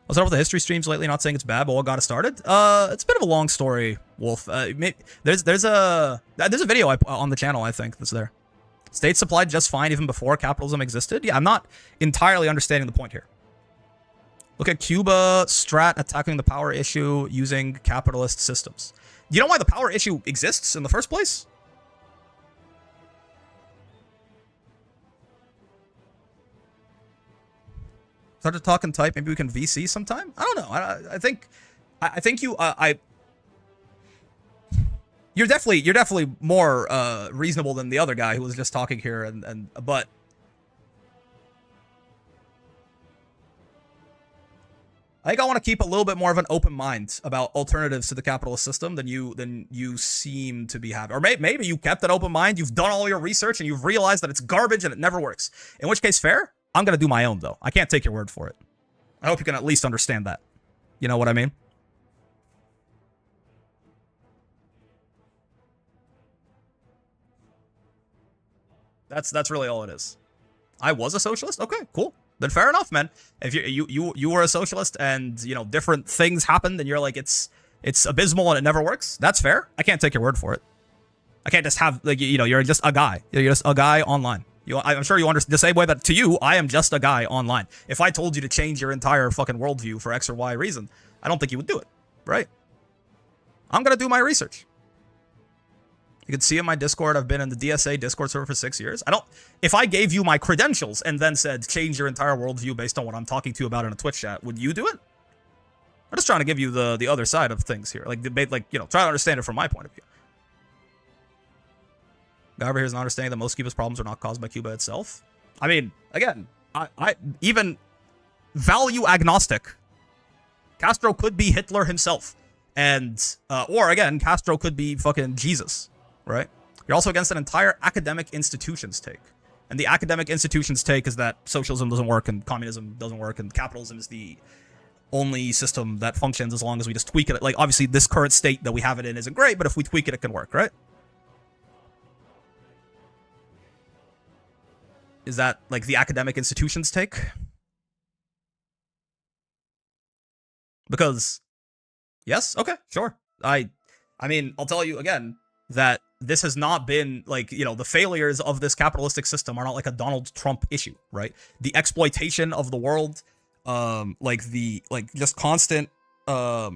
What's up with the history streams lately? Not saying it's bad, but what got it started? It's a bit of a long story, Wolf. There's a video on the channel, I think, that's there. States supplied just fine even before capitalism existed? Yeah, I'm not entirely understanding the point here. Look at Cuba strat attacking the power issue using capitalist systems. Do you know why the power issue exists in the first place? Start to talk and type. Maybe we can VC sometime. I don't know. I think you. You're definitely more reasonable than the other guy who was just talking here. But I think I want to keep a little bit more of an open mind about alternatives to the capitalist system than you seem to be having. Or maybe you kept an open mind, you've done all your research, and you've realized that it's garbage and it never works. In which case, fair. I'm going to do my own, though. I can't take your word for it. I hope you can at least understand that. You know what I mean? That's really all it is. I was a socialist? Okay, cool. Then fair enough, man. If you were a socialist and, you know, different things happened and you're like, it's abysmal and it never works, that's fair. I can't take your word for it. I can't just have, like, you know, you're just a guy. You're just a guy online. I'm sure you understand the same way that to you, I am just a guy online. If I told you to change your entire fucking worldview for X or Y reason, I don't think you would do it, right? I'm going to do my research. You can see in my Discord, I've been in the DSA Discord server for 6 years. If I gave you my credentials and then said, change your entire worldview based on what I'm talking to you about in a Twitch chat, would you do it? I'm just trying to give you the other side of things here. Like, debate, like, you know, try to understand it from my point of view. Garber here is not understanding that most Cuba's problems are not caused by Cuba itself. I mean, again, I even value agnostic. Castro could be Hitler himself. And, or again, Castro could be fucking Jesus, right? You're also against an entire academic institution's take. And the academic institution's take is that socialism doesn't work and communism doesn't work and capitalism is the only system that functions as long as we just tweak it. Like, obviously, this current state that we have it in isn't great, but if we tweak it, it can work, right? Is that, like, the academic institution's take? Because, yes? Okay, sure. I mean, I'll tell you again that this has not been, like, you know, the failures of this capitalistic system are not like a Donald Trump issue, right? The exploitation of the world, just constant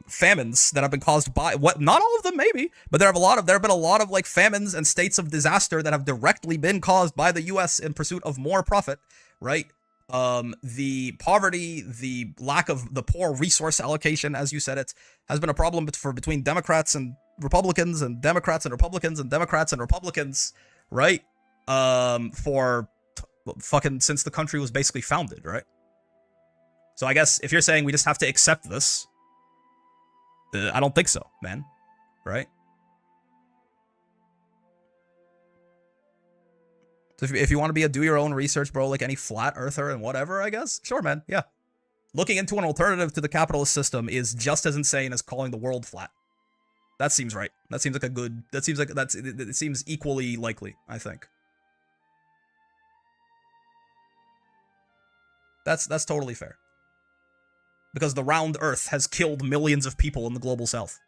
famines that have been caused by not all of them maybe, but there have been a lot of like famines and states of disaster that have directly been caused by the US in pursuit of more profit, right? The poverty, the lack of the poor resource allocation, as you said, it has been a problem between Democrats and Republicans and Democrats and Republicans and Democrats and Republicans, right? For fucking since the country was basically founded, right? So I guess if you're saying we just have to accept this, I don't think so, man. Right? So if you want to be a do your own research, bro, like any flat earther and whatever, I guess, sure, man, yeah. Looking into an alternative to the capitalist system is just as insane as calling the world flat. That seems right. That seems like a good. That seems like it seems equally likely, I think. That's totally fair. Because the round Earth has killed millions of people in the global South.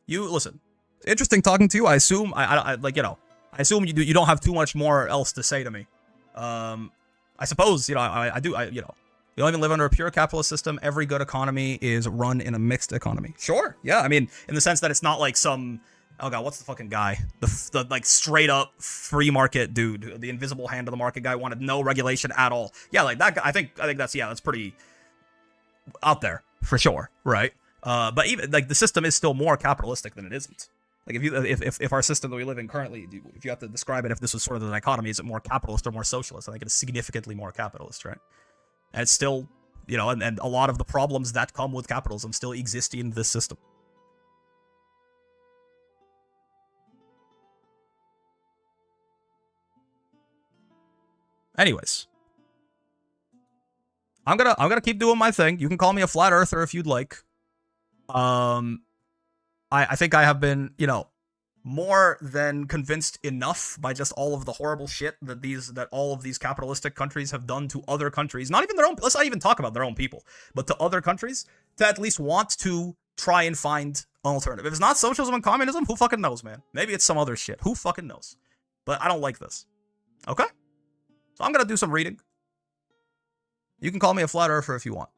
You listen. Interesting talking to you. I assume I like, you know, I assume you don't have too much more else to say to me. I suppose, you know, I do, you know, you don't even live under a pure capitalist system. Every good economy is run in a mixed economy. Sure. Yeah. I mean, in the sense that it's not like some, oh god, what's the fucking guy? The like straight up free market dude, the invisible hand of the market guy, wanted no regulation at all. Yeah, like that guy. I think that's pretty out there for sure, right? But even like the system is still more capitalistic than it isn't. Like if our system that we live in currently, if you have to describe it, if this was sort of the dichotomy, is it more capitalist or more socialist? I think it is significantly more capitalist, right? And it's still, you know, and a lot of the problems that come with capitalism still exist in this system. Anyways, I'm gonna keep doing my thing. You can call me a flat earther if you'd like. I think I have been, you know, more than convinced enough by just all of the horrible shit that all of these capitalistic countries have done to other countries. Not even their own. Let's not even talk about their own people, but to other countries, to at least want to try and find an alternative. If it's not socialism and communism, who fucking knows, man? Maybe it's some other shit. Who fucking knows? But I don't like this. Okay? So I'm gonna do some reading. You can call me a flat earther if you want.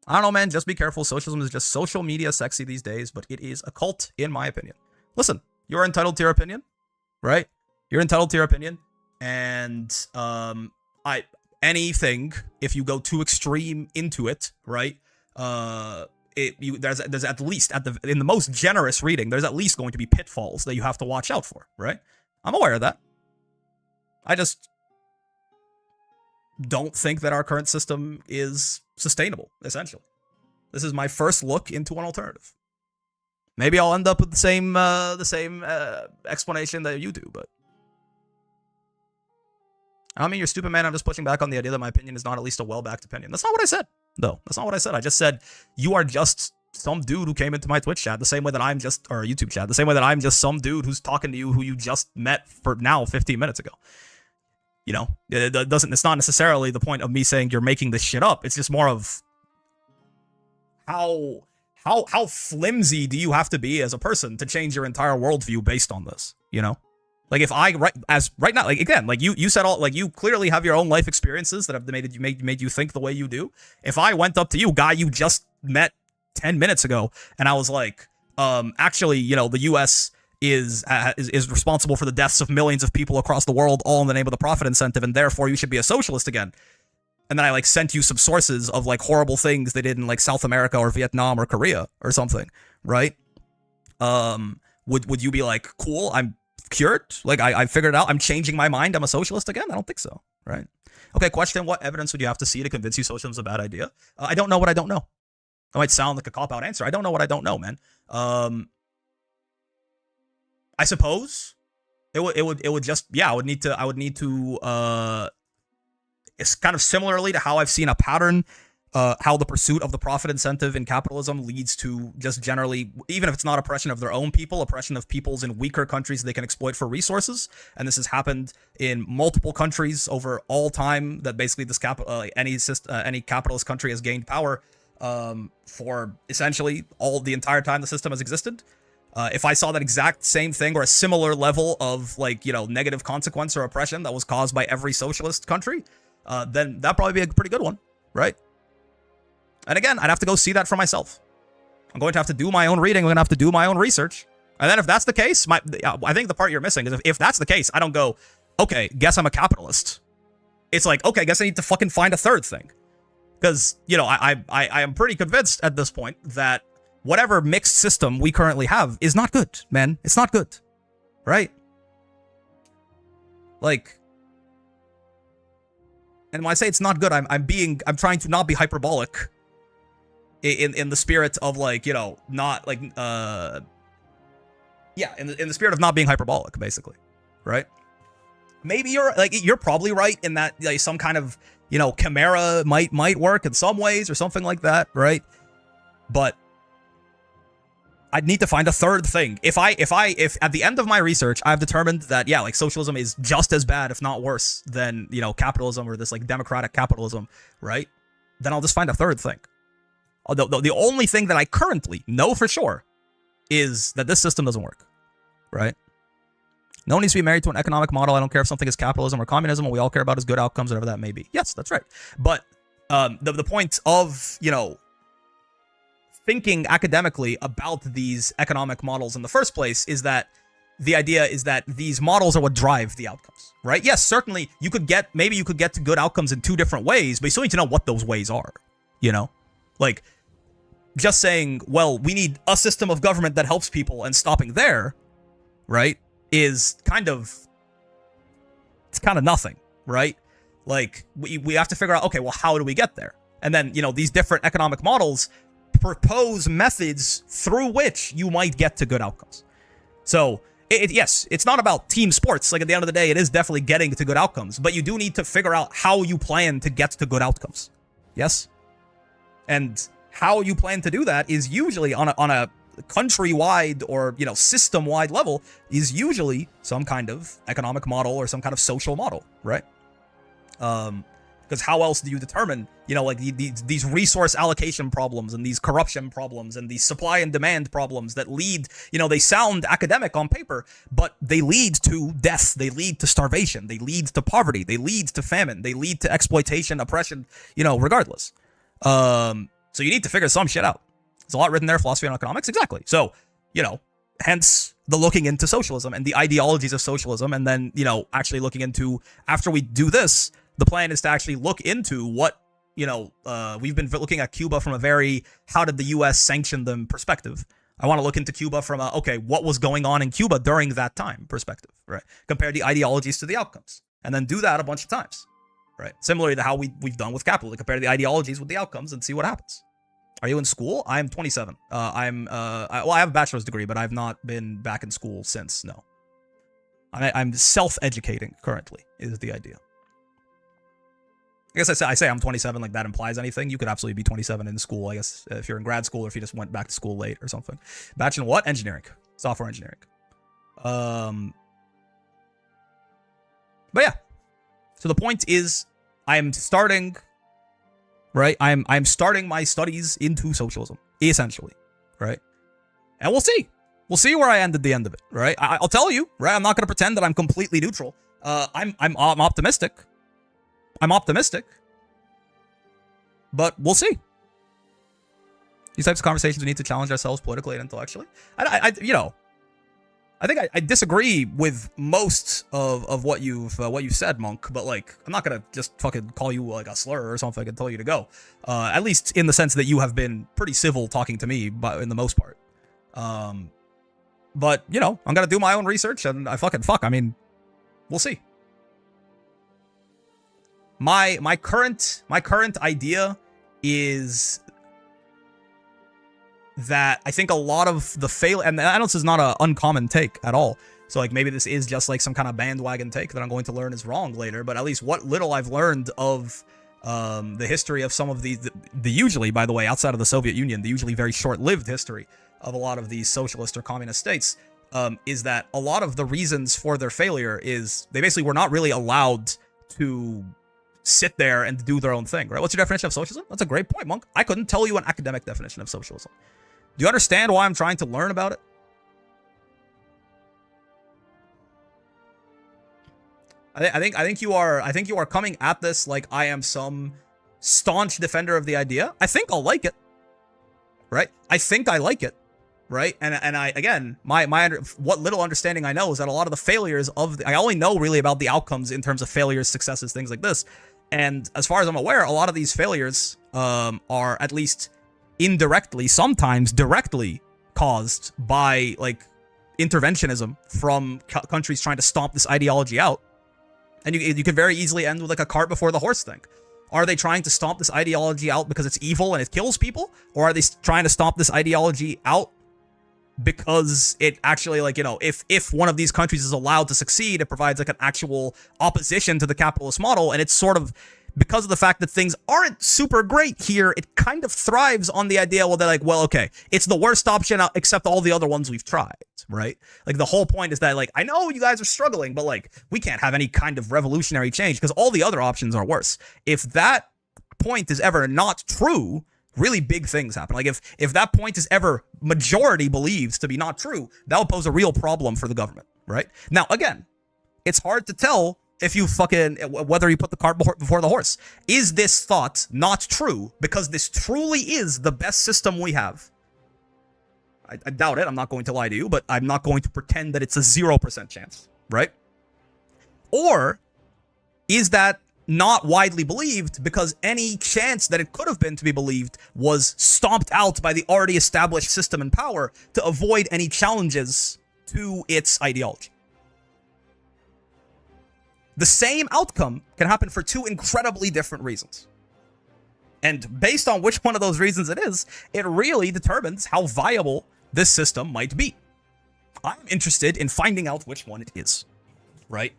I don't know, man. Just be careful. Socialism is just social media sexy these days, but it is a cult, in my opinion. Listen, you're entitled to your opinion, right? You're entitled to your opinion, and anything, if you go too extreme into it, right? There's at least in the most generous reading, there's at least going to be pitfalls that you have to watch out for, right? I'm aware of that. I just don't think that our current system is sustainable, essentially. This is my first look into an alternative. Maybe I'll end up with the same explanation that you do, but I mean, you're stupid, man. I'm just pushing back on the idea that my opinion is not at least a well-backed opinion. That's not what I said, though. That's not what I said. I just said you are just some dude who came into my Twitch chat the same way that I'm just, or YouTube chat, the same way that I'm just some dude who's talking to you who you just met for now 15 minutes ago. You know, it's not necessarily the point of me saying you're making this shit up. It's just more of how flimsy do you have to be as a person to change your entire worldview based on this, you know? Like if I right now, like again, like you said all, like you clearly have your own life experiences that have made you think the way you do. If I went up to you, guy you just met 10 minutes ago, and I was like, actually, you know, the US is responsible for the deaths of millions of people across the world, all in the name of the profit incentive, and therefore you should be a socialist again. And then I like sent you some sources of like horrible things they did in like South America or Vietnam or Korea or something, right? Would you be like, cool, I'm cured? Like I figured it out, I'm changing my mind, I'm a socialist again? I don't think so, right? Okay, question, what evidence would you have to see to convince you socialism is a bad idea? I don't know what I don't know. That might sound like a cop-out answer. I don't know what I don't know, man. I suppose it would just, yeah, I would need to it's kind of similarly to how I've seen a pattern, how the pursuit of the profit incentive in capitalism leads to just generally, even if it's not oppression of their own people, oppression of peoples in weaker countries they can exploit for resources. And this has happened in multiple countries over all time, that basically this any capitalist country has gained power for essentially the entire time the system has existed. If I saw that exact same thing or a similar level of like, you know, negative consequence or oppression that was caused by every socialist country, then that'd probably be a pretty good one, right? And again, I'd have to go see that for myself. I'm going to have to do my own reading. I'm going to have to do my own research. And then if that's the case, I think the part you're missing is if that's the case, I don't go, okay, guess I'm a capitalist. It's like, okay, guess I need to fucking find a third thing. Because, you know, I am pretty convinced at this point that whatever mixed system we currently have is not good, man. It's not good, right? Like, And when I say it's not good, I'm trying to not be hyperbolic in the spirit of like, you know, not like yeah, in the spirit of not being hyperbolic, basically, right? Maybe you're probably right in that like some kind of, you know, chimera might work in some ways or something like that, right? But I'd need to find a third thing. If at the end of my research I've determined that yeah, like socialism is just as bad, if not worse, than, you know, capitalism or this like democratic capitalism, right? Then I'll just find a third thing. Although the only thing that I currently know for sure is that this system doesn't work, right? No one needs to be married to an economic model. I don't care if something is capitalism or communism. What we all care about is good outcomes, whatever that may be. Yes, that's right. But the point of, you know, thinking academically about these economic models in the first place is that the idea is that these models are what drive the outcomes, right? Yes, certainly maybe you could get to good outcomes in two different ways, but you still need to know what those ways are, you know? Like, just saying, well, we need a system of government that helps people and stopping there, right, is kind of nothing, right? Like, we have to figure out, okay, well, how do we get there? And then, you know, these different economic models propose methods through which you might get to good outcomes. So, yes, it's not about team sports. Like, at the end of the day, it is definitely getting to good outcomes, but you do need to figure out how you plan to get to good outcomes. Yes? And how you plan to do that is usually on a countrywide or, you know, system-wide level is usually some kind of economic model or some kind of social model, right? Because how else do you determine, you know, like these resource allocation problems and these corruption problems and these supply and demand problems that lead, you know, they sound academic on paper, but they lead to death, they lead to starvation, they lead to poverty, they lead to famine, they lead to exploitation, oppression, you know, regardless. So you need to figure some shit out. There's a lot written there, philosophy and economics, exactly. So, you know, hence the looking into socialism and the ideologies of socialism, and then, you know, actually looking into, after we do this, the plan is to actually look into what, you know, we've been looking at Cuba from a very, how did the US sanction them perspective. I want to look into Cuba from a, okay, what was going on in Cuba during that time perspective, right? Compare the ideologies to the outcomes, and then do that a bunch of times. Right. Similarly to how we've done with capital, to compare the ideologies with the outcomes and see what happens. Are you in school? I'm 27. I have a bachelor's degree, but I've not been back in school since. No. I'm self-educating currently, is the idea. I guess I say I'm 27, like that implies anything. You could absolutely be 27 in school, I guess, if you're in grad school or if you just went back to school late or something. Bachelor in what? Engineering. Software engineering. But yeah. So the point is, I'm starting, right? I'm starting my studies into socialism, essentially, right? And we'll see. We'll see where I end at the end of it, right? I'll tell you, right? I'm not going to pretend that I'm completely neutral. I'm optimistic. I'm optimistic. But we'll see. These types of conversations, we need to challenge ourselves politically and intellectually. You know, I think I disagree with most of what you've said, Monk, but like I'm not gonna just fucking call you like a slur or something and tell you to go. At least in the sense that you have been pretty civil talking to me, but in the most part. But you know, I'm gonna do my own research and I mean, we'll see. My current idea is that I think a lot of the and I know this is not an uncommon take at all. So like maybe this is just like some kind of bandwagon take that I'm going to learn is wrong later, but at least what little I've learned of the history of some of the usually, by the way, outside of the Soviet Union, the usually very short-lived history of a lot of these socialist or communist states, is that a lot of the reasons for their failure is they basically were not really allowed to sit there and do their own thing, right? What's your definition of socialism? That's a great point, Monk. I couldn't tell you an academic definition of socialism. Do you understand why I'm trying to learn about it? I think you are coming at this like I am some staunch defender of the idea. I think I'll like it, right? I think I like it, right? And I again, what little understanding I know is that a lot of the failures of I only know really about the outcomes in terms of failures, successes, things like this. And as far as I'm aware, a lot of these failures are at least indirectly, sometimes directly caused by like interventionism from countries trying to stomp this ideology out. And you could very easily end with like a cart before the horse thing. Are they trying to stomp this ideology out because it's evil and it kills people? Or are they trying to stomp this ideology out because it actually, like, you know, if one of these countries is allowed to succeed, it provides like an actual opposition to the capitalist model, and it's sort of, because of the fact that things aren't super great here, it kind of thrives on the idea, well, they're like, well, okay, it's the worst option except all the other ones we've tried, right? Like, the whole point is that, like, I know you guys are struggling, but, like, we can't have any kind of revolutionary change because all the other options are worse. If that point is ever not true, really big things happen. Like, if that point is ever majority believes to be not true, that will pose a real problem for the government, right? Now, again, it's hard to tell if you whether you put the cart before the horse. Is this thought not true because this truly is the best system we have? I doubt it. I'm not going to lie to you, but I'm not going to pretend that it's a 0% chance, right? Or is that not widely believed because any chance that it could have been to be believed was stomped out by the already established system in power to avoid any challenges to its ideology? The same outcome can happen for two incredibly different reasons. And based on which one of those reasons it is, it really determines how viable this system might be. I'm interested in finding out which one it is, right?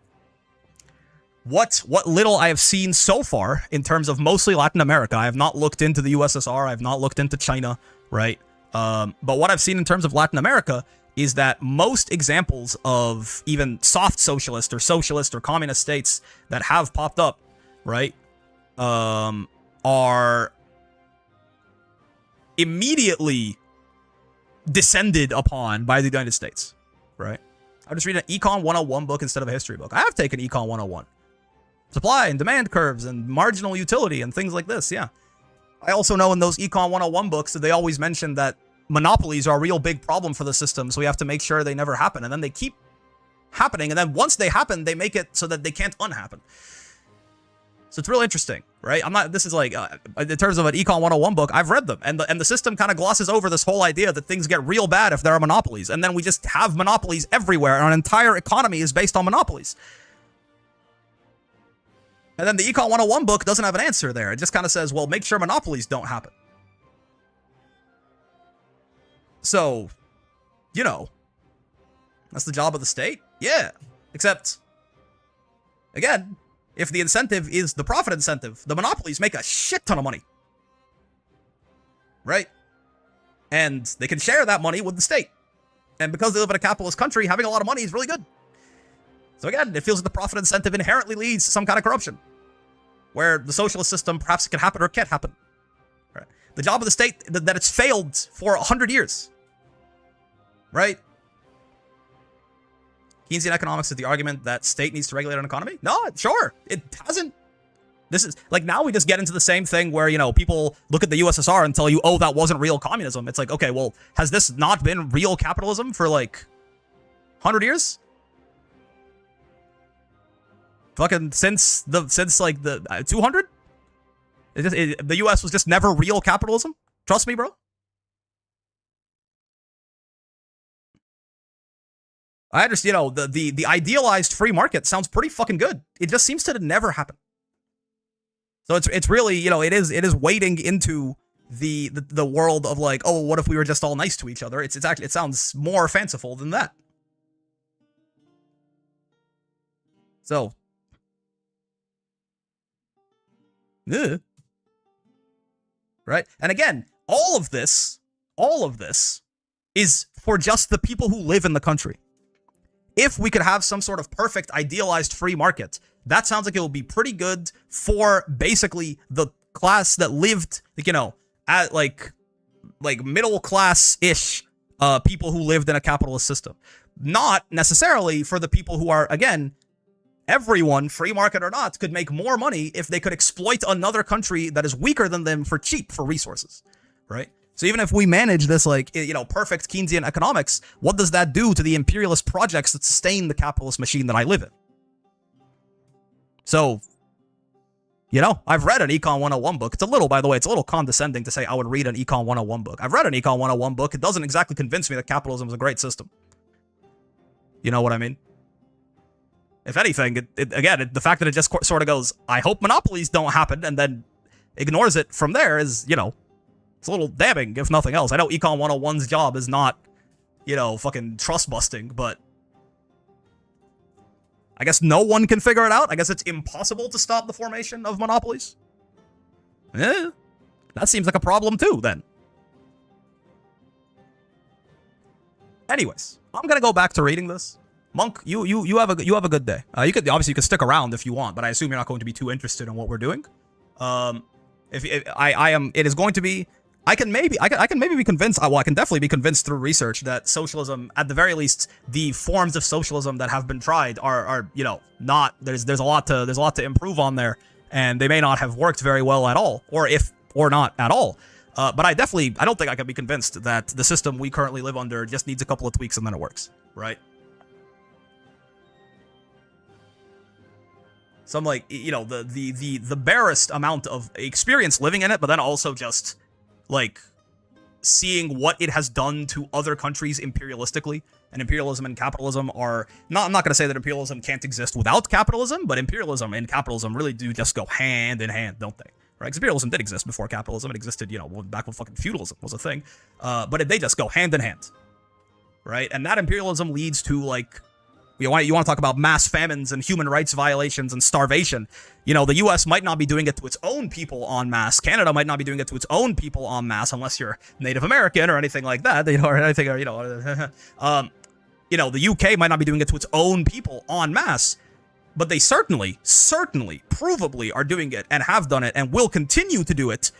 What little I have seen so far in terms of mostly Latin America, I have not looked into the USSR, I have not looked into China, right? But what I've seen in terms of Latin America is that most examples of even soft socialist or communist states that have popped up, right, are immediately descended upon by the United States, right? I just read an Econ 101 book instead of a history book. I have taken Econ 101. Supply and demand curves and marginal utility and things like this, yeah. I also know in those Econ 101 books that they always mention that monopolies are a real big problem for the system, so we have to make sure they never happen. And then they keep happening, and then once they happen, they make it so that they can't unhappen. So it's real interesting, right? This is like, in terms of an Econ 101 book, I've read them, and the system kind of glosses over this whole idea that things get real bad if there are monopolies, and then we just have monopolies everywhere, and our entire economy is based on monopolies. And then the Econ 101 book doesn't have an answer there. It just kind of says, well, make sure monopolies don't happen. So, you know, that's the job of the state? Yeah. Except, again, if the incentive is the profit incentive, the monopolies make a shit ton of money. Right? And they can share that money with the state. And because they live in a capitalist country, having a lot of money is really good. So again, it feels like the profit incentive inherently leads to some kind of corruption, where the socialist system, perhaps it can happen or it can't happen. Right? The job of the state, that it's failed for 100 years. Right? Keynesian economics is the argument that state needs to regulate an economy? No, sure. It hasn't. This is, like, now we just get into the same thing where, you know, people look at the USSR and tell you, oh, that wasn't real communism. It's like, okay, well, has this not been real capitalism for, like, 100 years? Fucking since like the 200? The US was just never real capitalism? Trust me, bro. I understand, you know, the idealized free market sounds pretty fucking good. It just seems to never happen. So it's really, you know, it is wading into the world of, like, oh, what if we were just all nice to each other? It's actually, it sounds more fanciful than that. So, right? And again, all of this is for just the people who live in the country. If we could have some sort of perfect idealized free market, that sounds like it would be pretty good for basically the class that lived, like, you know, at like middle class-ish people who lived in a capitalist system. Not necessarily for the people who are, again, everyone, free market or not, could make more money if they could exploit another country that is weaker than them for cheap for resources, right? So even if we manage this, like, you know, perfect Keynesian economics, what does that do to the imperialist projects that sustain the capitalist machine that I live in? So, you know, I've read an Econ 101 book. It's a little, by the way, it's a little condescending to say I would read an Econ 101 book. I've read an Econ 101 book. It doesn't exactly convince me that capitalism is a great system. You know what I mean? If anything, the fact that it just sort of goes, I hope monopolies don't happen, and then ignores it from there is, it's a little damning, if nothing else. I know Econ 101's job is not, fucking trust busting, but I guess no one can figure it out. I guess it's impossible to stop the formation of monopolies. That seems like a problem too, then. Anyways, I'm gonna go back to reading this. Monk, you have a good day. You could stick around if you want, but I assume you're not going to be too interested in what we're doing. It is going to be. I can maybe be convinced. Well, I can definitely be convinced through research that socialism, at the very least, the forms of socialism that have been tried are not. There's a lot to improve on there, and they may not have worked very well at all, or not at all. But I don't think I can be convinced that the system we currently live under just needs a couple of tweaks and then it works, right? So I'm like, the barest amount of experience living in it, but then also just like seeing what it has done to other countries imperialistically. And imperialism and capitalism are not. I'm not going to say that imperialism can't exist without capitalism, but imperialism and capitalism really do just go hand in hand, don't they? Right? Because imperialism did exist before capitalism. It existed, back when fucking feudalism was a thing. But they just go hand in hand, right? And that imperialism leads to like. You want to talk about mass famines and human rights violations and starvation. The U.S. might not be doing it to its own people en masse. Canada might not be doing it to its own people en masse, unless you're Native American or anything like that. Or anything, the UK might not be doing it to its own people en masse, but they certainly, provably are doing it and have done it and will continue to do it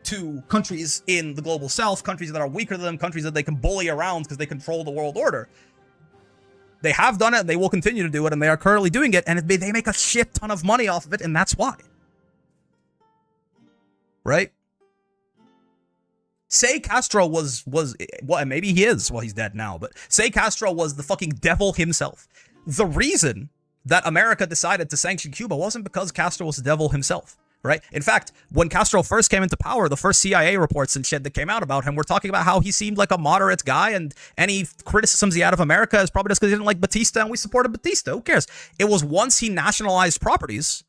to countries in the global south, countries that are weaker than them, countries that they can bully around because they control the world order. They have done it, and they will continue to do it, and they are currently doing it, and they make a shit ton of money off of it, and that's why. Right? Say Castro was well, maybe he is, well, he's dead now, but say Castro was the fucking devil himself. The reason that America decided to sanction Cuba wasn't because Castro was the devil himself. Right? In fact, when Castro first came into power, the first CIA reports and shit that came out about him were talking about how he seemed like a moderate guy, and any criticisms he had of America is probably just because he didn't like Batista, and we supported Batista. Who cares? It was once he nationalized properties,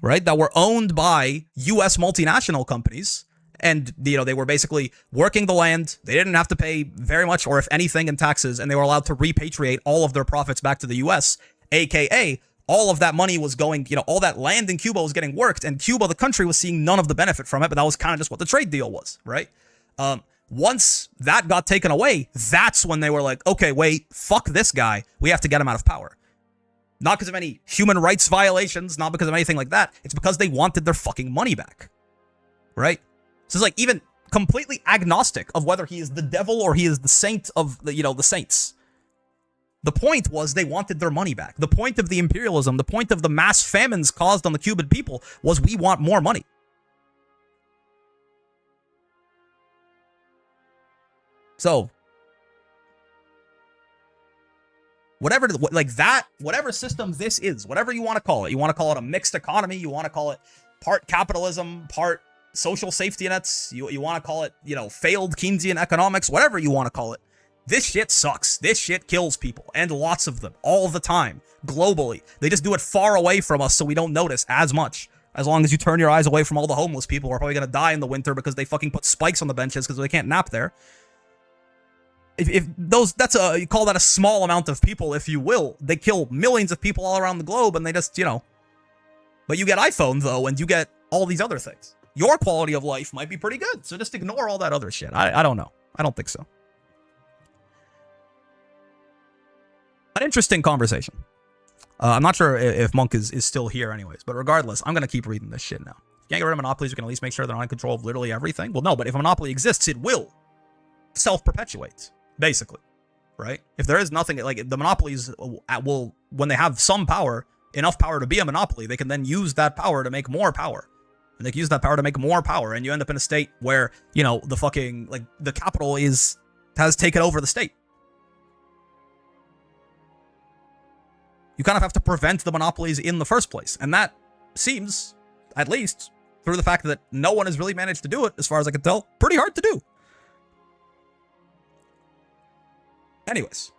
right, that were owned by U.S. multinational companies, and they were basically working the land. They didn't have to pay very much, or if anything, in taxes, and they were allowed to repatriate all of their profits back to the U.S., aka all of that money was going, all that land in Cuba was getting worked, and Cuba, the country, was seeing none of the benefit from it, but that was kind of just what the trade deal was, right? Once that got taken away, that's when they were like, okay, wait, fuck this guy. We have to get him out of power. Not because of any human rights violations, not because of anything like that. It's because they wanted their fucking money back, right? So it's like even completely agnostic of whether he is the devil or he is the saint of the saints. The point was they wanted their money back. The point of the imperialism, the point of the mass famines caused on the Cuban people was we want more money. So, whatever system this is, whatever you want to call it a mixed economy, you want to call it part capitalism, part social safety nets, you want to call it, failed Keynesian economics, whatever you want to call it. This shit sucks. This shit kills people, and lots of them, all the time, globally. They just do it far away from us so we don't notice as much. As long as you turn your eyes away from all the homeless people who are probably going to die in the winter because they fucking put spikes on the benches because they can't nap there. You call that a small amount of people, if you will. They kill millions of people all around the globe, and they just, But you get iPhone, though, and you get all these other things. Your quality of life might be pretty good, so just ignore all that other shit. I don't know. I don't think so. An interesting conversation. I'm not sure if Monk is still here anyways, but regardless, I'm going to keep reading this shit now. If you can't get rid of monopolies, you can at least make sure they're not in control of literally everything. Well, no, but if a monopoly exists, it will self-perpetuate, basically, right? If there is nothing, like the monopolies will, when they have some power, enough power to be a monopoly, they can then use that power to make more power. And they can use that power to make more power, and you end up in a state where, the fucking, the capital has taken over the state. You kind of have to prevent the monopolies in the first place. And that seems, at least, through the fact that no one has really managed to do it, as far as I can tell, pretty hard to do. Anyways.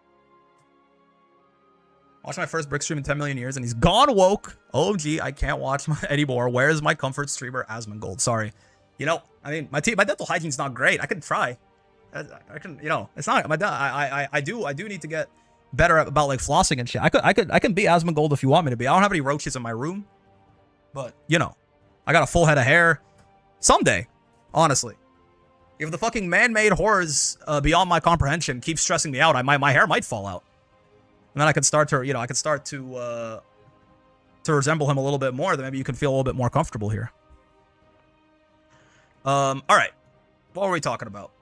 Watched my first brick stream in 10 million years, and he's gone woke. OMG, I can't watch anymore. Where's my comfort streamer, Asmongold? Sorry. You know, I mean, my dental hygiene's not great. I can try. I can, you know, it's not. I do need to get better about like flossing and shit. I can be Asmongold if you want me to be. I don't have any roaches in my room, but you know, I got a full head of hair. Someday, honestly. If the fucking man-made horrors beyond my comprehension keep stressing me out, my hair might fall out. And then I can start to, you know, to resemble him a little bit more. Then maybe you can feel a little bit more comfortable here. All right. What were we talking about?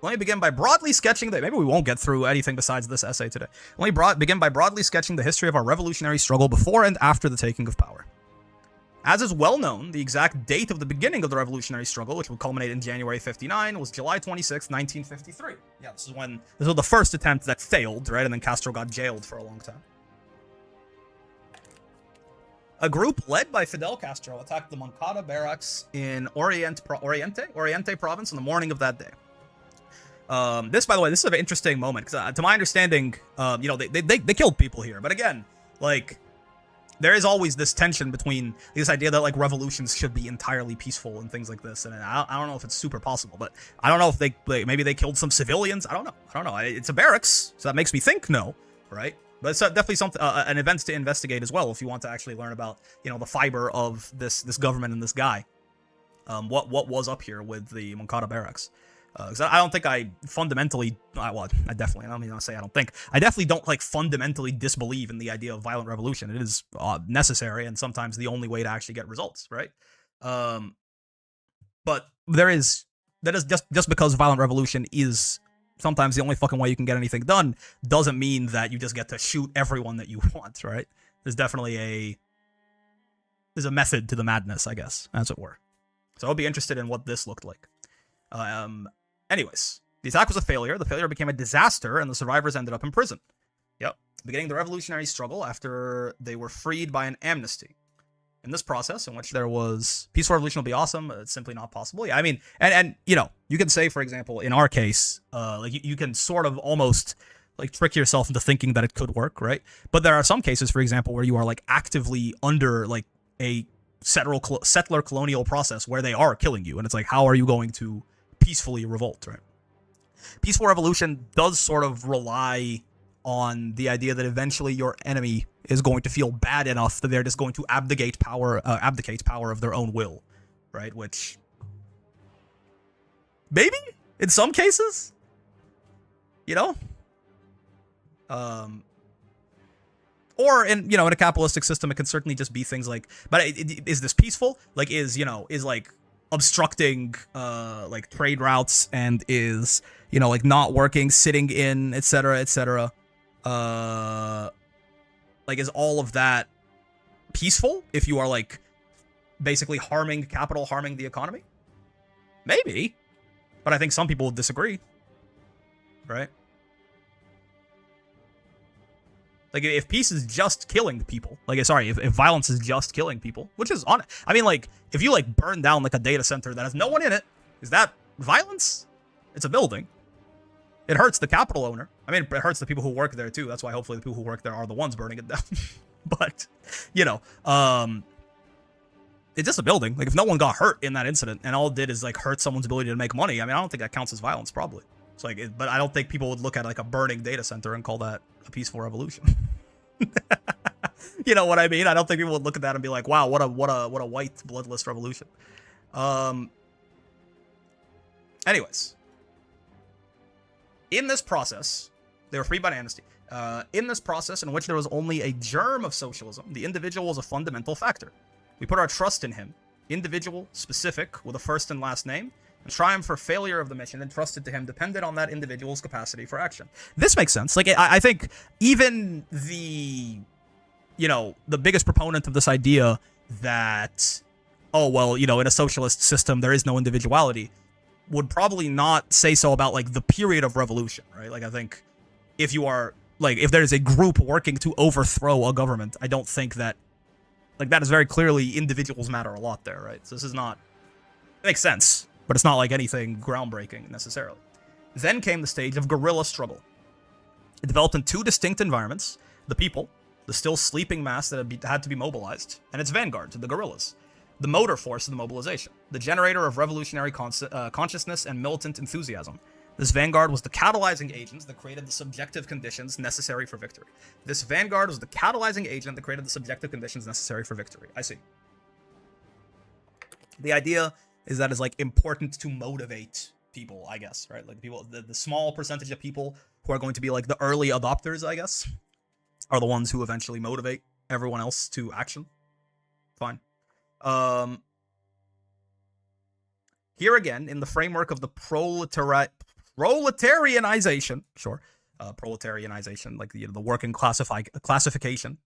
Let me begin by broadly sketching the... Maybe we won't get through anything besides this essay today. Let me begin by broadly sketching the history of our revolutionary struggle before and after the taking of power. As is well known, the exact date of the beginning of the revolutionary struggle, which would culminate in January 59, was July 26, 1953. Yeah, this was the first attempt that failed, right? And then Castro got jailed for a long time. A group led by Fidel Castro attacked the Moncada barracks in Oriente province on the morning of that day. This, by the way, this is an interesting moment, because to my understanding, you know, they killed people here. But again, like... there is always this tension between this idea that like revolutions should be entirely peaceful and things like this, and I don't know if it's super possible, but I don't know if maybe they killed some civilians. I don't know. It's a barracks, so that makes me think no, right? But it's definitely something, an event to investigate as well if you want to actually learn about, you know, the fiber of this government and this guy. What was up here with the Moncada barracks? Because I don't think I fundamentally, well, I definitely, I don't mean to say I don't think, I definitely don't like fundamentally disbelieve in the idea of violent revolution. It is necessary and sometimes the only way to actually get results, right? But that is just because violent revolution is sometimes the only fucking way you can get anything done, doesn't mean that you just get to shoot everyone that you want, right? There's definitely there's a method to the madness, I guess, as it were. So I'll be interested in what this looked like. Anyways, the attack was a failure. The failure became a disaster, and the survivors ended up in prison. Yep. Beginning the revolutionary struggle after they were freed by an amnesty. In this process, in which there was peaceful revolution will be awesome, it's simply not possible. Yeah, I mean, and you know, you can say, for example, in our case, like you can sort of almost like trick yourself into thinking that it could work, right? But there are some cases, for example, where you are like actively under like a settler colonial process where they are killing you, and it's like, how are you going to peacefully revolt, right? Peaceful revolution does sort of rely on the idea that eventually your enemy is going to feel bad enough that they're just going to abdicate power of their own will, right? Which maybe in some cases, you know, or in, you know, in a capitalistic system, it can certainly just be things like, but is this peaceful? Like, is like obstructing like trade routes, and is, you know, like not working, sitting in, etc., etc. Like, is all of that peaceful if you are like basically harming capital, harming the economy? Maybe, but I think some people would disagree, right? Like, if peace is just killing people, like, sorry, if violence is just killing people, which is on, I mean, like, if you like burn down like a data center that has no one in it, is that violence? It's a building. It hurts the capital owner. I mean, it hurts the people who work there too. That's why hopefully the people who work there are the ones burning it down. But, you know, it's just a building. Like, if no one got hurt in that incident and all it did is like hurt someone's ability to make money, I mean, I don't think that counts as violence, probably. It's like, but I don't think people would look at like a burning data center and call that a peaceful revolution. You know what I mean? I don't think people would look at that and be like, wow, what a white bloodless revolution. Anyways, in this process, they were freed by an amnesty. In this process, in which there was only a germ of socialism, the individual was a fundamental factor. We put our trust in him, individual, specific, with a first and last name. The triumph or failure of the mission entrusted to him depended on that individual's capacity for action. This makes sense. Like, I think even the, you know, the biggest proponent of this idea that, oh, well, you know, in a socialist system, there is no individuality, would probably not say so about, like, the period of revolution, right? Like, I think if you are, like, if there's a group working to overthrow a government, I don't think that, like, that is very clearly individuals matter a lot there, right? So this is not, it makes sense. But it's not like anything groundbreaking, necessarily. Then came the stage of guerrilla struggle. It developed in two distinct environments: the people, the still sleeping mass that had to be mobilized, and its vanguard, the guerrillas, the motor force of the mobilization, the generator of revolutionary consciousness and militant enthusiasm. This vanguard was the catalyzing agent that created the subjective conditions necessary for victory. This vanguard was the catalyzing agent that created the subjective conditions necessary for victory. I see. The idea is that it's like important to motivate people, I guess, right? Like people, the small percentage of people who are going to be like the early adopters, I guess, are the ones who eventually motivate everyone else to action. Fine. Here again, in the framework of the proletarianization, proletarianization, like the working classification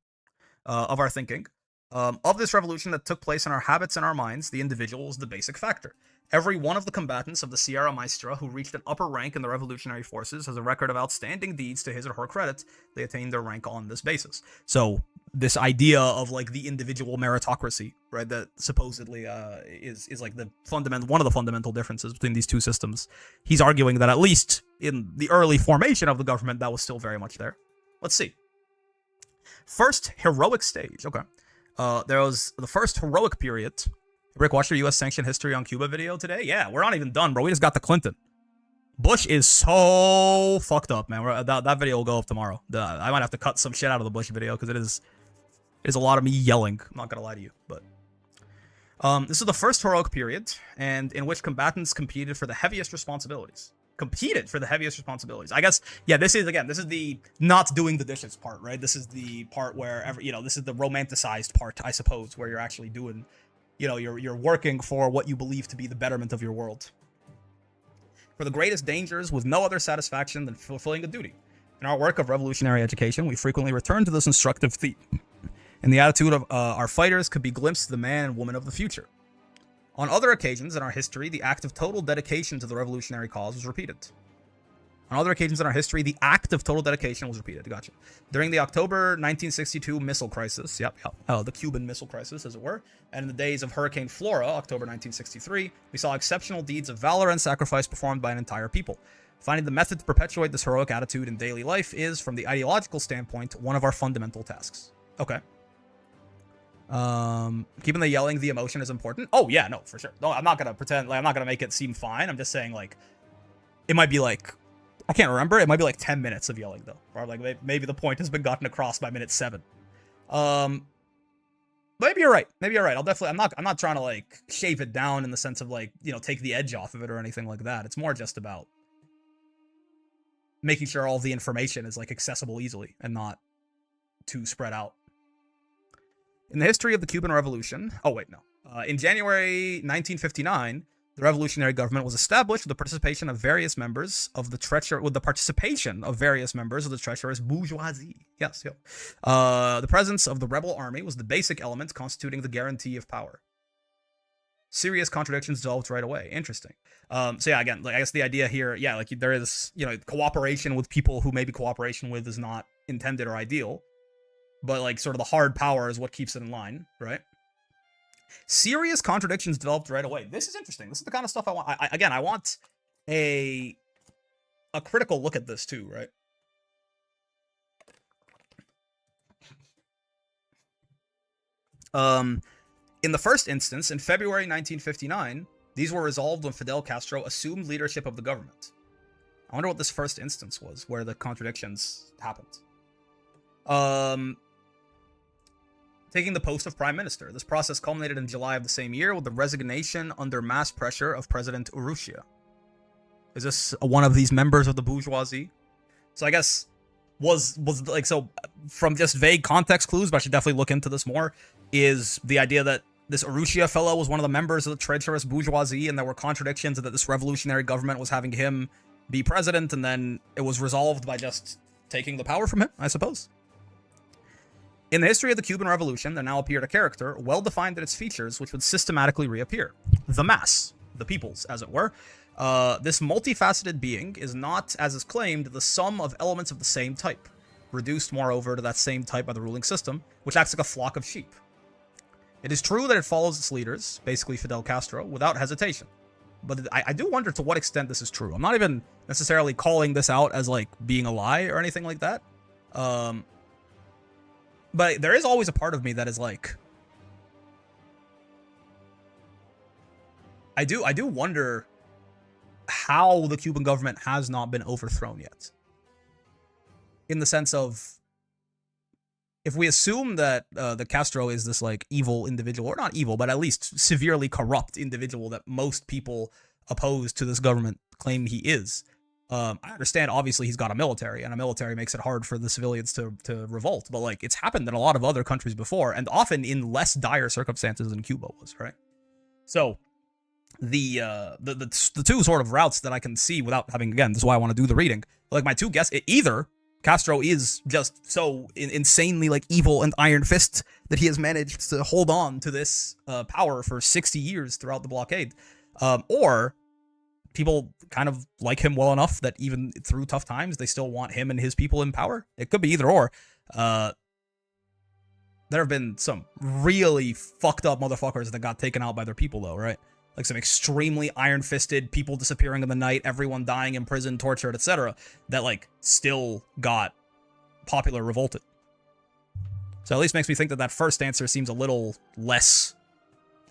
of our thinking, of this revolution that took place in our habits and our minds, the individual was the basic factor. Every one of the combatants of the Sierra Maestra who reached an upper rank in the revolutionary forces has a record of outstanding deeds to his or her credit. They attained their rank on this basis. So this idea of like the individual meritocracy, right, that supposedly is like the one of the fundamental differences between these two systems. He's arguing that at least in the early formation of the government, that was still very much there. Let's see. First heroic stage. Okay. There was the first heroic period. Rick, watched your US Sanction History on Cuba video today? Yeah, we're not even done, bro. We just got to Clinton. Bush is so fucked up, man. That video will go up tomorrow. I might have to cut some shit out of the Bush video because it is a lot of me yelling. I'm not gonna lie to you, but this is the first heroic period, and in which combatants competed for the heaviest responsibilities. I guess, yeah, this is the not doing the dishes part, right? This is the part where, this is the romanticized part, I suppose, where you're actually doing, you're working for what you believe to be the betterment of your world. For the greatest dangers with no other satisfaction than fulfilling a duty. In our work of revolutionary education, we frequently return to this instructive theme. And the attitude of our fighters could be glimpsed of the man and woman of the future. On other occasions in our history, the act of total dedication to the revolutionary cause was repeated. Gotcha. During the October 1962 missile crisis, the Cuban Missile Crisis, as it were, and in the days of Hurricane Flora, October 1963, we saw exceptional deeds of valor and sacrifice performed by an entire people. Finding the method to perpetuate this heroic attitude in daily life is, from the ideological standpoint, one of our fundamental tasks. Okay. Keeping the yelling, the emotion is important. Oh yeah, no, for sure. No, I'm not gonna pretend, I'm not gonna make it seem fine. I'm just saying, it might be I can't remember. It might be 10 minutes of yelling though, or maybe the point has been gotten across by minute 7. Maybe you're right. I'm not trying to shave it down in the sense of take the edge off of it or anything like that. It's more just about making sure all the information is accessible easily and not too spread out. In the history of the Cuban Revolution, in January 1959, the revolutionary government was established with the participation of various members of the treacherous bourgeoisie. Yes. The presence of the rebel army was the basic element constituting the guarantee of power. Serious contradictions developed right away. Interesting. So yeah, again, I guess the idea here, there is, cooperation with people who maybe cooperation with is not intended or ideal. But sort of the hard power is what keeps it in line, right? Serious contradictions developed right away. This is interesting. This is the kind of stuff I want. I want a critical look at this too, right? In the first instance, in February 1959, these were resolved when Fidel Castro assumed leadership of the government. I wonder what this first instance was, where the contradictions happened. Taking the post of prime minister. This process culminated in July of the same year with the resignation under mass pressure of President Urrutia. Is this one of these members of the bourgeoisie? So I guess so from just vague context clues, but I should definitely look into this more, is the idea that this Urrutia fellow was one of the members of the treacherous bourgeoisie and there were contradictions and that this revolutionary government was having him be president, and then it was resolved by just taking the power from him, I suppose. In the history of the Cuban Revolution, there now appeared a character, well-defined in its features, which would systematically reappear. The mass. The peoples, as it were. This multifaceted being is not, as is claimed, the sum of elements of the same type, reduced, moreover, to that same type by the ruling system, which acts like a flock of sheep. It is true that it follows its leaders, basically Fidel Castro, without hesitation. But I do wonder to what extent this is true. I'm not even necessarily calling this out as like being a lie or anything like that. But there is always a part of me that is like, I do wonder how the Cuban government has not been overthrown yet. In the sense of, if we assume that the Castro is this like evil individual, or not evil, but at least severely corrupt individual that most people opposed to this government claim he is, I understand obviously he's got a military, and a military makes it hard for the civilians to revolt, but like it's happened in a lot of other countries before, and often in less dire circumstances than Cuba was, right? So the two sort of routes that I can see without having, again, this is why I want to do the reading, like my two guess, either Castro is just so insanely like evil and iron fist that he has managed to hold on to this power for 60 years throughout the blockade, or people kind of like him well enough that even through tough times they still want him and his people in power. It could be either or. There have been some really fucked up motherfuckers that got taken out by their people though, right? Like some extremely iron-fisted people disappearing in the night, everyone dying in prison, tortured, etc. that like still got popular revolted. So at least makes me think that that first answer seems a little less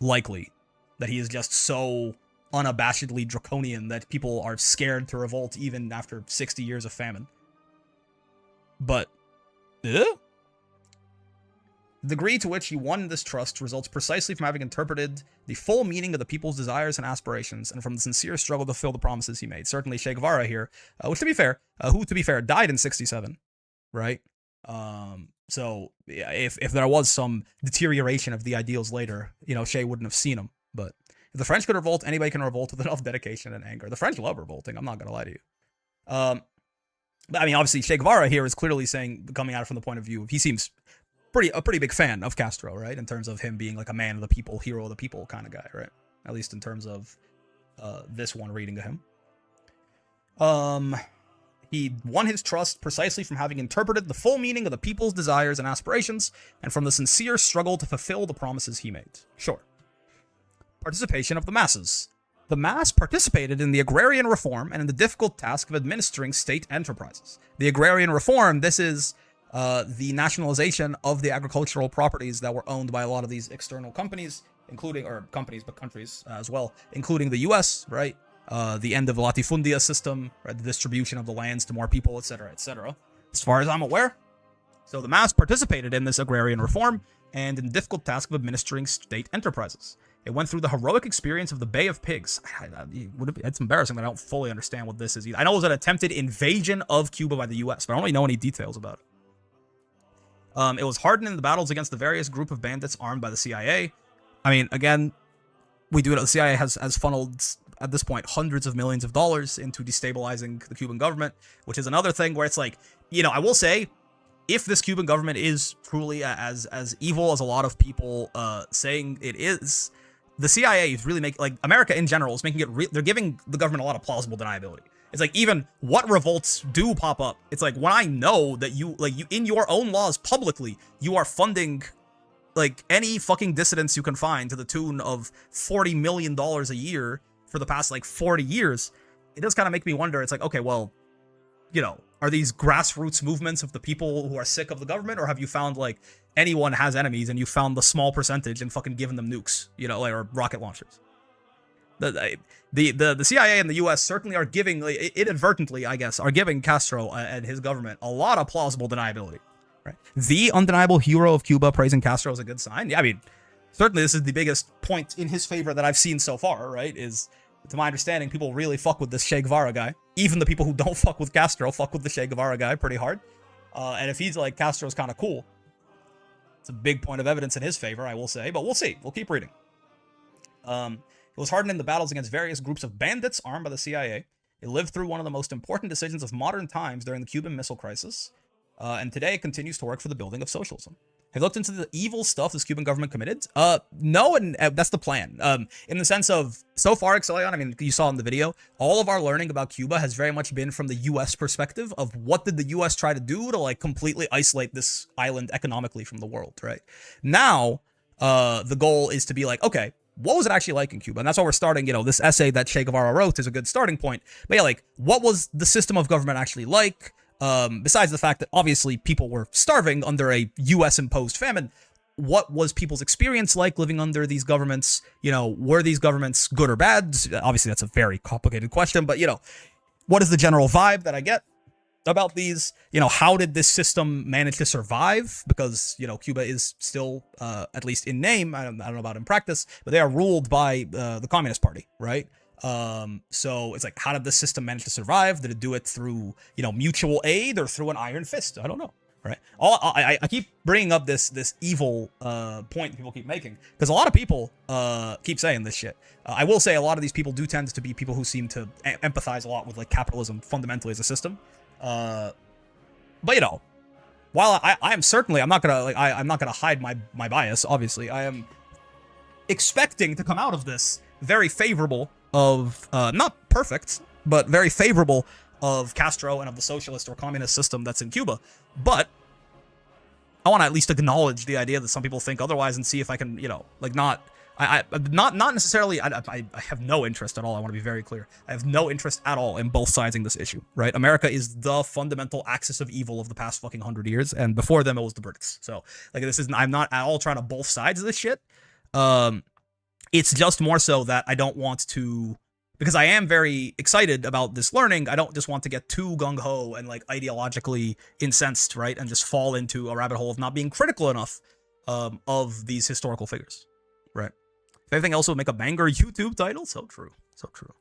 likely, that he is just so unabashedly draconian that people are scared to revolt even after 60 years of famine. But the degree to which he won this trust results precisely from having interpreted the full meaning of the people's desires and aspirations, and from the sincere struggle to fulfill the promises he made. Certainly Che Guevara here, which to be fair, died in 67, right? So yeah, if there was some deterioration of the ideals later, you know, Che wouldn't have seen him. But if the French could revolt, anybody can revolt with enough dedication and anger. The French love revolting, I'm not gonna lie to you. But I mean, obviously Che Guevara here is clearly saying, coming at it from the point of view of, he seems a pretty big fan of Castro, right? In terms of him being like a man of the people, hero of the people kind of guy, right? At least in terms of this one reading to him. He won his trust precisely from having interpreted the full meaning of the people's desires and aspirations, and from the sincere struggle to fulfill the promises he made. Sure. Participation of the masses. The mass participated in the agrarian reform and in the difficult task of administering state enterprises. The agrarian reform, this is the nationalization of the agricultural properties that were owned by a lot of these external companies, countries as well, including the US, right? The end of the latifundia system, right? The distribution of the lands to more people, etc., etc. As far as I'm aware. So the mass participated in this agrarian reform and in the difficult task of administering state enterprises. It went through the heroic experience of the Bay of Pigs. It's embarrassing that I don't fully understand what this is either. I know it was an attempted invasion of Cuba by the US, but I don't really know any details about it. It was hardened in the battles against the various group of bandits armed by the CIA. I mean, again, we do know the CIA has funneled, at this point, hundreds of millions of dollars into destabilizing the Cuban government, which is another thing where it's like, you know, I will say, if this Cuban government is truly as evil as a lot of people saying it is, the CIA is really making, like, America in general is making it, they're giving the government a lot of plausible deniability. It's like, even what revolts do pop up, it's like, when I know that you in your own laws publicly, you are funding like any fucking dissidents you can find to the tune of $40 million a year for the past like 40 years, it does kind of make me wonder. It's like, okay, well, you know, are these grassroots movements of the people who are sick of the government, or have you found like anyone has enemies and you found the small percentage and fucking given them nukes, you know, like, or rocket launchers? The CIA and the US certainly are giving, like, inadvertently, I guess, are giving Castro and his government a lot of plausible deniability. Right? The undeniable hero of Cuba praising Castro is a good sign. Yeah, I mean, certainly this is the biggest point in his favor that I've seen so far, right? Is, to my understanding, people really fuck with this Che Guevara guy. Even the people who don't fuck with Castro fuck with the Che Guevara guy pretty hard. And if he's like, Castro's kind of cool, it's a big point of evidence in his favor, I will say. But we'll see. We'll keep reading. It was hardened in the battles against various groups of bandits armed by the CIA. It lived through one of the most important decisions of modern times during the Cuban Missile Crisis. And today it continues to work for the building of socialism. Have you looked into the evil stuff this Cuban government committed? No, and that's the plan. In the sense of, so far, Exilion, I mean, you saw in the video, all of our learning about Cuba has very much been from the US perspective of what did the US try to do to, like, completely isolate this island economically from the world, right? Now, the goal is to be like, okay, what was it actually like in Cuba? And that's why we're starting, this essay that Che Guevara wrote is a good starting point. But yeah, like, what was the system of government actually like? Besides the fact that obviously people were starving under a US imposed famine, what was people's experience like living under these governments? Were these governments good or bad? Obviously, that's a very complicated question, but what is the general vibe that I get about these? How did this system manage to survive? Because, Cuba is still, at least in name, I don't know about in practice, but they are ruled by the Communist Party, right? So it's like, how did this system manage to survive? Did it do it through, mutual aid or through an iron fist? I don't know. Right. I keep bringing up this evil point people keep making because a lot of people keep saying this shit. I will say a lot of these people do tend to be people who seem to empathize a lot with like capitalism fundamentally as a system. But while I am certainly I'm not gonna hide my bias. Obviously, I am expecting to come out of this very favorable of not perfect, but very favorable of Castro and of the socialist or communist system that's in Cuba. But I want to at least acknowledge the idea that some people think otherwise and see if I can, not necessarily, I have no interest at all. I want to be very clear. I have no interest at all in both siding this issue, right? America is the fundamental axis of evil of the past fucking 100 years. And before them, it was the Brits. So like I'm not at all trying to both sides of this shit. It's just more so that I don't want to, because I am very excited about this learning, I don't just want to get too gung-ho and like ideologically incensed, right? And just fall into a rabbit hole of not being critical enough of these historical figures, right? If anything else would make a banger YouTube title, so true, so true.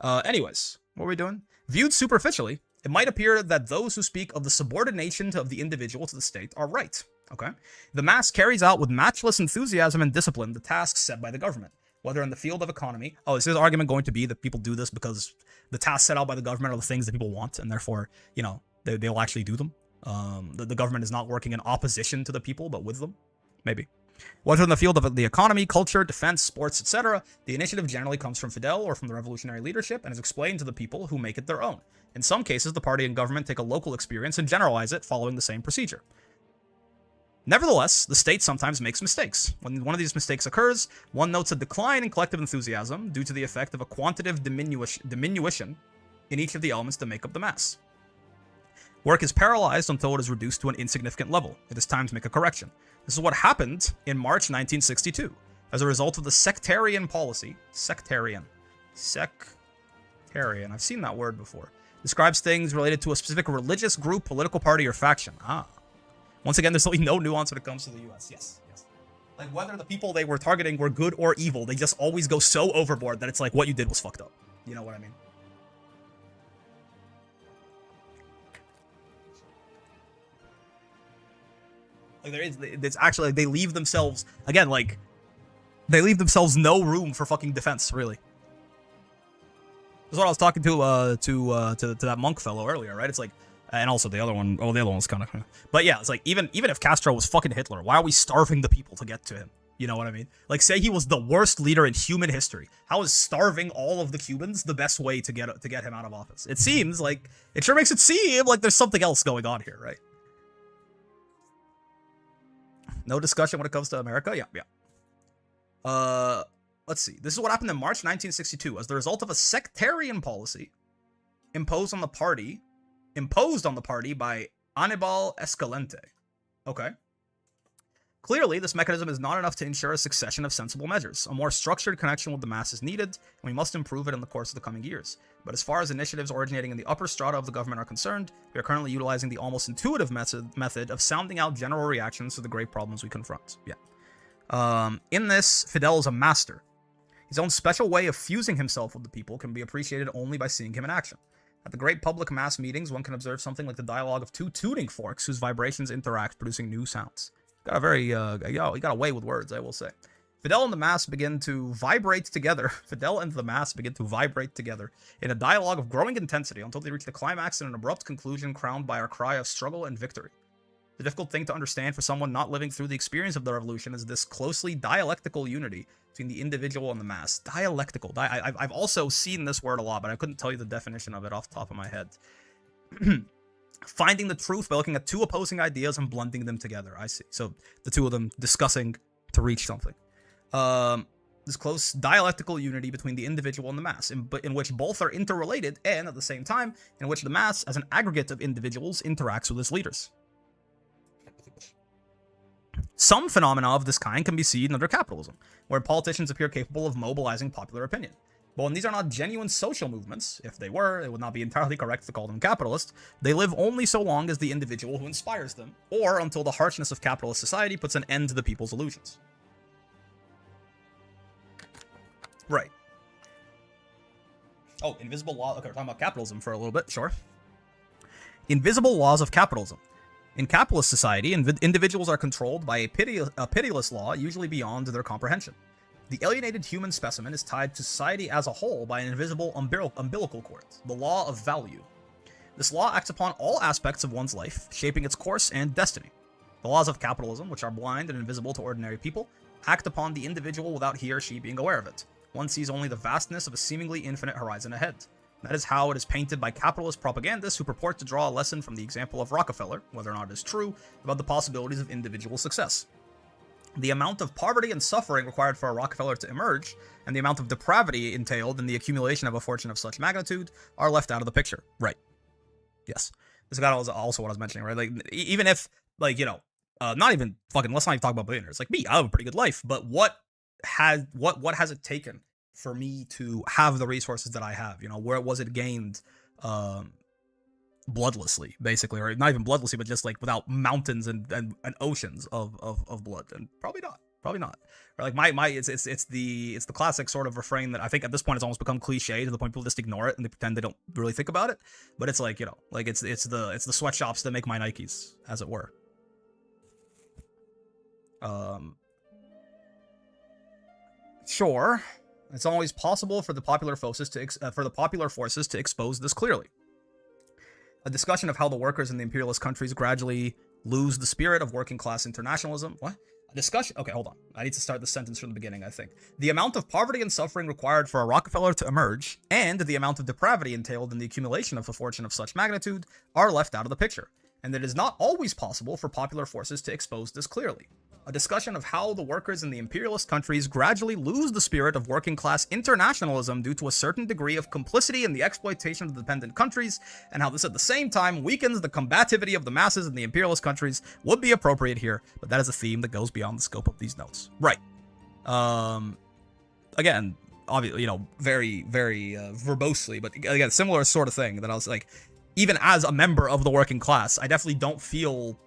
Anyways, what are we doing? Viewed superficially, it might appear that those who speak of the subordination of the individual to the state are right, okay? The mass carries out with matchless enthusiasm and discipline the tasks set by the government. Whether in the field of economy, is his argument going to be that people do this because the tasks set out by the government are the things that people want, and therefore, they'll actually do them? The government is not working in opposition to the people, but with them? Maybe. Whether in the field of the economy, culture, defense, sports, etc., the initiative generally comes from Fidel or from the revolutionary leadership and is explained to the people who make it their own. In some cases, the party and government take a local experience and generalize it following the same procedure. Nevertheless, the state sometimes makes mistakes. When one of these mistakes occurs, one notes a decline in collective enthusiasm due to the effect of a quantitative diminution in each of the elements that make up the mass. Work is paralyzed until it is reduced to an insignificant level. It is time to make a correction. This is what happened in March 1962. As a result of the sectarian policy, sectarian, I've seen that word before, describes things related to a specific religious group, political party, or faction. Once again, there's really no nuance when it comes to the US. Yes. Like, whether the people they were targeting were good or evil, they just always go so overboard that it's like, what you did was fucked up. You know what I mean? Like, it's actually, like, they leave themselves, again, like, they leave themselves no room for fucking defense, really. This is what I was talking to that monk fellow earlier, right? It's like, and also the other one, the other one was kind of, but yeah, it's like, even if Castro was fucking Hitler, why are we starving the people to get to him? You know what I mean? Like, say he was the worst leader in human history. How is starving all of the Cubans the best way to get him out of office? It seems like, it sure makes it seem like there's something else going on here, right? No discussion when it comes to America? Yeah. Let's see. This is what happened in March 1962 as the result of a sectarian policy imposed on the party by Aníbal Escalante. Okay. Clearly, this mechanism is not enough to ensure a succession of sensible measures. A more structured connection with the mass is needed, and we must improve it in the course of the coming years. But as far as initiatives originating in the upper strata of the government are concerned, we are currently utilizing the almost intuitive method of sounding out general reactions to the great problems we confront. Yeah. In this, Fidel is a master. His own special way of fusing himself with the people can be appreciated only by seeing him in action. At the great public mass meetings, one can observe something like the dialogue of two tuning forks whose vibrations interact, producing new sounds. Got a very, he got away with words, I will say. Fidel and the mass begin to vibrate together. Fidel and the mass begin to vibrate together in a dialogue of growing intensity until they reach the climax and an abrupt conclusion crowned by our cry of struggle and victory. The difficult thing to understand for someone not living through the experience of the revolution is this closely dialectical unity between the individual and the mass. Dialectical. I've also seen this word a lot, but I couldn't tell you the definition of it off the top of my head. Finding the truth by looking at two opposing ideas and blending them together. I see. So the two of them discussing to reach something. The this close dialectical unity between the individual and the mass, in which both are interrelated, and at the same time, in which the mass, as an aggregate of individuals, interacts with its leaders. Some phenomena of this kind can be seen under capitalism, where politicians appear capable of mobilizing popular opinion. But when these are not genuine social movements, if they were, it would not be entirely correct to call them capitalist. They live only so long as the individual who inspires them, or until the harshness of capitalist society puts an end to the people's illusions. Right. Oh, invisible law. Okay, we're talking about capitalism for a little bit, sure. Invisible laws of capitalism. In capitalist society, individuals are controlled by a pitiless law, usually beyond their comprehension. The alienated human specimen is tied to society as a whole by an invisible umbilical cord, the law of value. This law acts upon all aspects of one's life, shaping its course and destiny. The laws of capitalism, which are blind and invisible to ordinary people, act upon the individual without he or she being aware of it. One sees only the vastness of a seemingly infinite horizon ahead. That is how it is painted by capitalist propagandists who purport to draw a lesson from the example of Rockefeller, whether or not it is true, about the possibilities of individual success. The amount of poverty and suffering required for a Rockefeller to emerge, and the amount of depravity entailed in the accumulation of a fortune of such magnitude, are left out of the picture. Right. Yes. This is also what I was mentioning, right? Like, even if, like, you know, not even fucking, let's not even talk about billionaires. Like me, I have a pretty good life, but what has it taken for me to have the resources that I have? You know, where was it gained bloodlessly, basically, or not even bloodlessly, but just like without mountains and oceans of blood? And probably not. Or like it's the classic sort of refrain that I think at this point it's almost become cliche to the point people just ignore it and they pretend they don't really think about it. But it's like, you know, like it's the sweatshops that make my Nikes, as it were. Sure, it's always possible for the popular forces to expose this clearly. A discussion of how the workers in the imperialist countries gradually lose the spirit of working class internationalism. What? A discussion? Okay, hold on. I need to start the sentence from the beginning, I think. The amount of poverty and suffering required for a Rockefeller to emerge, and the amount of depravity entailed in the accumulation of a fortune of such magnitude, are left out of the picture. And it is not always possible for popular forces to expose this clearly. A discussion of how the workers in the imperialist countries gradually lose the spirit of working class internationalism due to a certain degree of complicity in the exploitation of the dependent countries, and how this at the same time weakens the combativity of the masses in the imperialist countries, would be appropriate here, but that is a theme that goes beyond the scope of these notes. Right. Again, obviously, you know, very, very verbosely, but again, similar sort of thing that I was like, even as a member of the working class, I definitely don't feel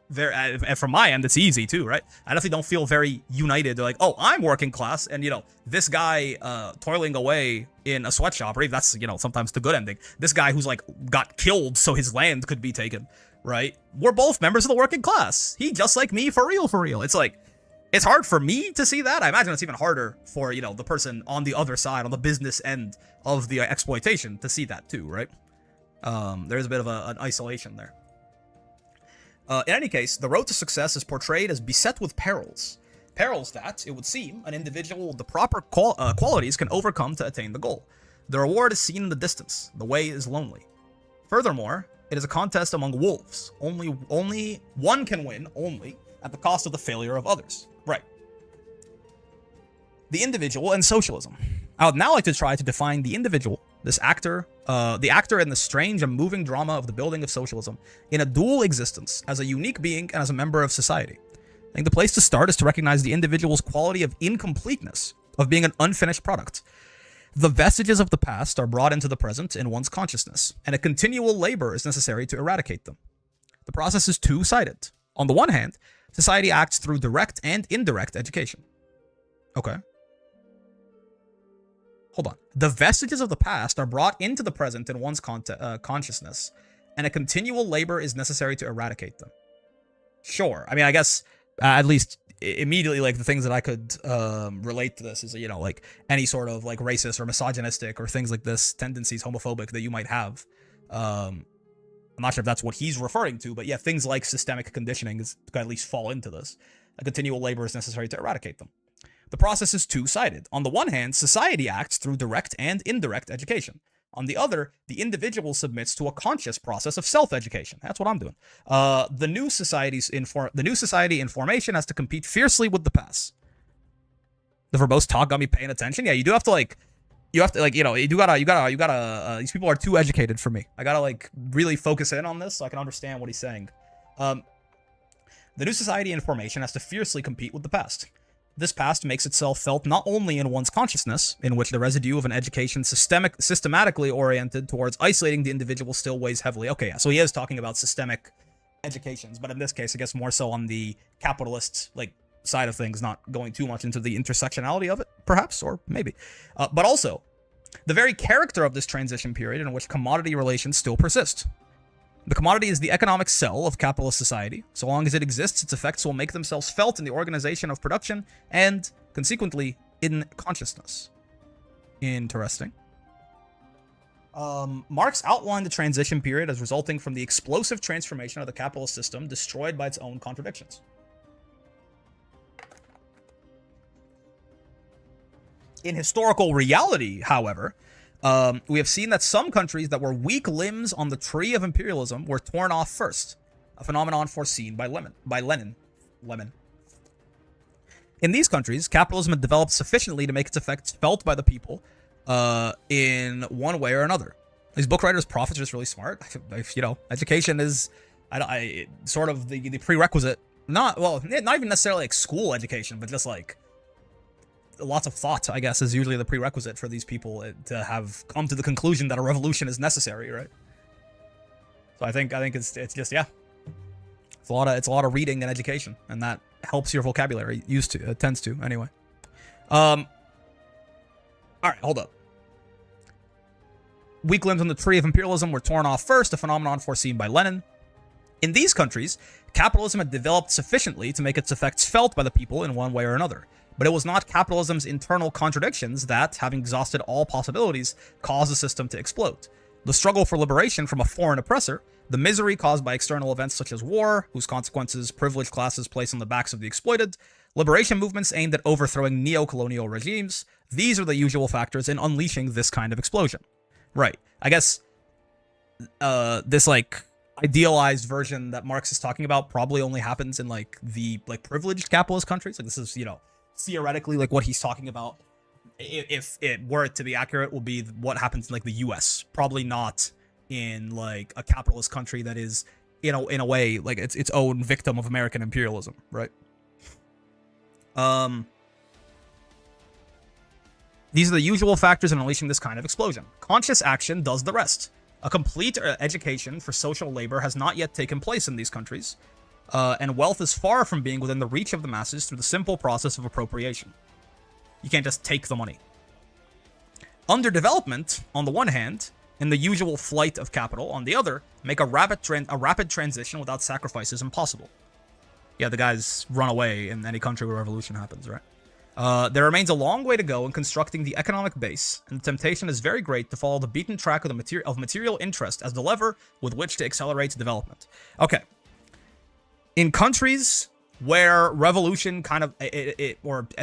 very, and from my end, it's easy too, right? I definitely don't feel very united. They're like, oh, I'm working class, and, you know, this guy toiling away in a sweatshop, right? That's, you know, sometimes the good ending. This guy who's, like, got killed so his land could be taken, right? We're both members of the working class. He just like me, for real, for real. It's like, it's hard for me to see that. I imagine it's even harder for, you know, the person on the other side, on the business end of the exploitation, to see that too, right? There's a bit of an isolation there. In any case, the road to success is portrayed as beset with perils. Perils that, it would seem, an individual with the proper qualities can overcome to attain the goal. The reward is seen in the distance. The way is lonely. Furthermore, it is a contest among wolves. Only one can win, only, at the cost of the failure of others. Right. The individual and socialism. I would now like to try to define the individual, the actor in the strange and moving drama of the building of socialism, in a dual existence, as a unique being and as a member of society. I think the place to start is to recognize the individual's quality of incompleteness, of being an unfinished product. The vestiges of the past are brought into the present in one's consciousness, and a continual labor is necessary to eradicate them. The process is two-sided. On the one hand, society acts through direct and indirect education. Okay. Hold on. The vestiges of the past are brought into the present in one's consciousness, and a continual labor is necessary to eradicate them. Sure. I mean, I guess, at least immediately, like, the things that I could relate to this is, you know, like, any sort of, like, racist or misogynistic or things like this, tendencies, homophobic, that you might have. I'm not sure if that's what he's referring to, but yeah, things like systemic conditioning could at least fall into this. A continual labor is necessary to eradicate them. The process is two-sided. On the one hand, society acts through direct and indirect education. On the other, the individual submits to a conscious process of self-education. That's what I'm doing. The new society in formation has to compete fiercely with the past. The verbose talk got me paying attention. Yeah, you do have to like, you know, these people are too educated for me. I gotta like really focus in on this so I can understand what he's saying. The new society in formation has to fiercely compete with the past. This past makes itself felt not only in one's consciousness, in which the residue of an education systematically oriented towards isolating the individual still weighs heavily. Okay, yeah, so he is talking about systemic educations, but in this case, I guess more so on the capitalist, like, side of things, not going too much into the intersectionality of it, perhaps, or maybe. But also, the very character of this transition period in which commodity relations still persist. The commodity is the economic cell of capitalist society. So long as it exists, its effects will make themselves felt in the organization of production and, consequently, in consciousness. Interesting. Marx outlined the transition period as resulting from the explosive transformation of the capitalist system destroyed by its own contradictions. In historical reality, however, we have seen that some countries that were weak limbs on the tree of imperialism were torn off first, a phenomenon foreseen by Lenin. In these countries, capitalism had developed sufficiently to make its effects felt by the people in one way or another. These book writers' prophets are just really smart. You know, education is sort of the prerequisite. Not even necessarily like school education, but just like lots of thought, I guess, is usually the prerequisite for these people to have come to the conclusion that a revolution is necessary, right? So I think it's just, yeah, it's a lot of reading and education, and that helps your vocabulary. It tends to anyway. All right, hold up. Weak limbs on the tree of imperialism were torn off first, a phenomenon foreseen by Lenin. In these countries, capitalism had developed sufficiently to make its effects felt by the people in one way or another. But it was not capitalism's internal contradictions that, having exhausted all possibilities, caused the system to explode. The struggle for liberation from a foreign oppressor, the misery caused by external events such as war, whose consequences privileged classes place on the backs of the exploited, liberation movements aimed at overthrowing neo-colonial regimes, these are the usual factors in unleashing this kind of explosion. Right. I guess this, like, idealized version that Marx is talking about probably only happens in, like, the, like, privileged capitalist countries. Like, this is, you know, theoretically, like, what he's talking about, if it were to be accurate, will be what happens in, like, the US. Probably not in, like, a capitalist country that is, you know, in a way, like, its own victim of American imperialism, right? These are the usual factors in unleashing this kind of explosion. Conscious action does the rest. A complete education for social labor has not yet taken place in these countries, and wealth is far from being within the reach of the masses through the simple process of appropriation. You can't just take the money. Underdevelopment, on the one hand, and the usual flight of capital, on the other, make a rapid transition without sacrifices impossible. Yeah, the guys run away in any country where revolution happens, right? There remains a long way to go in constructing the economic base, and the temptation is very great to follow the beaten track of material interest as the lever with which to accelerate development. Okay. In countries where revolution kind of,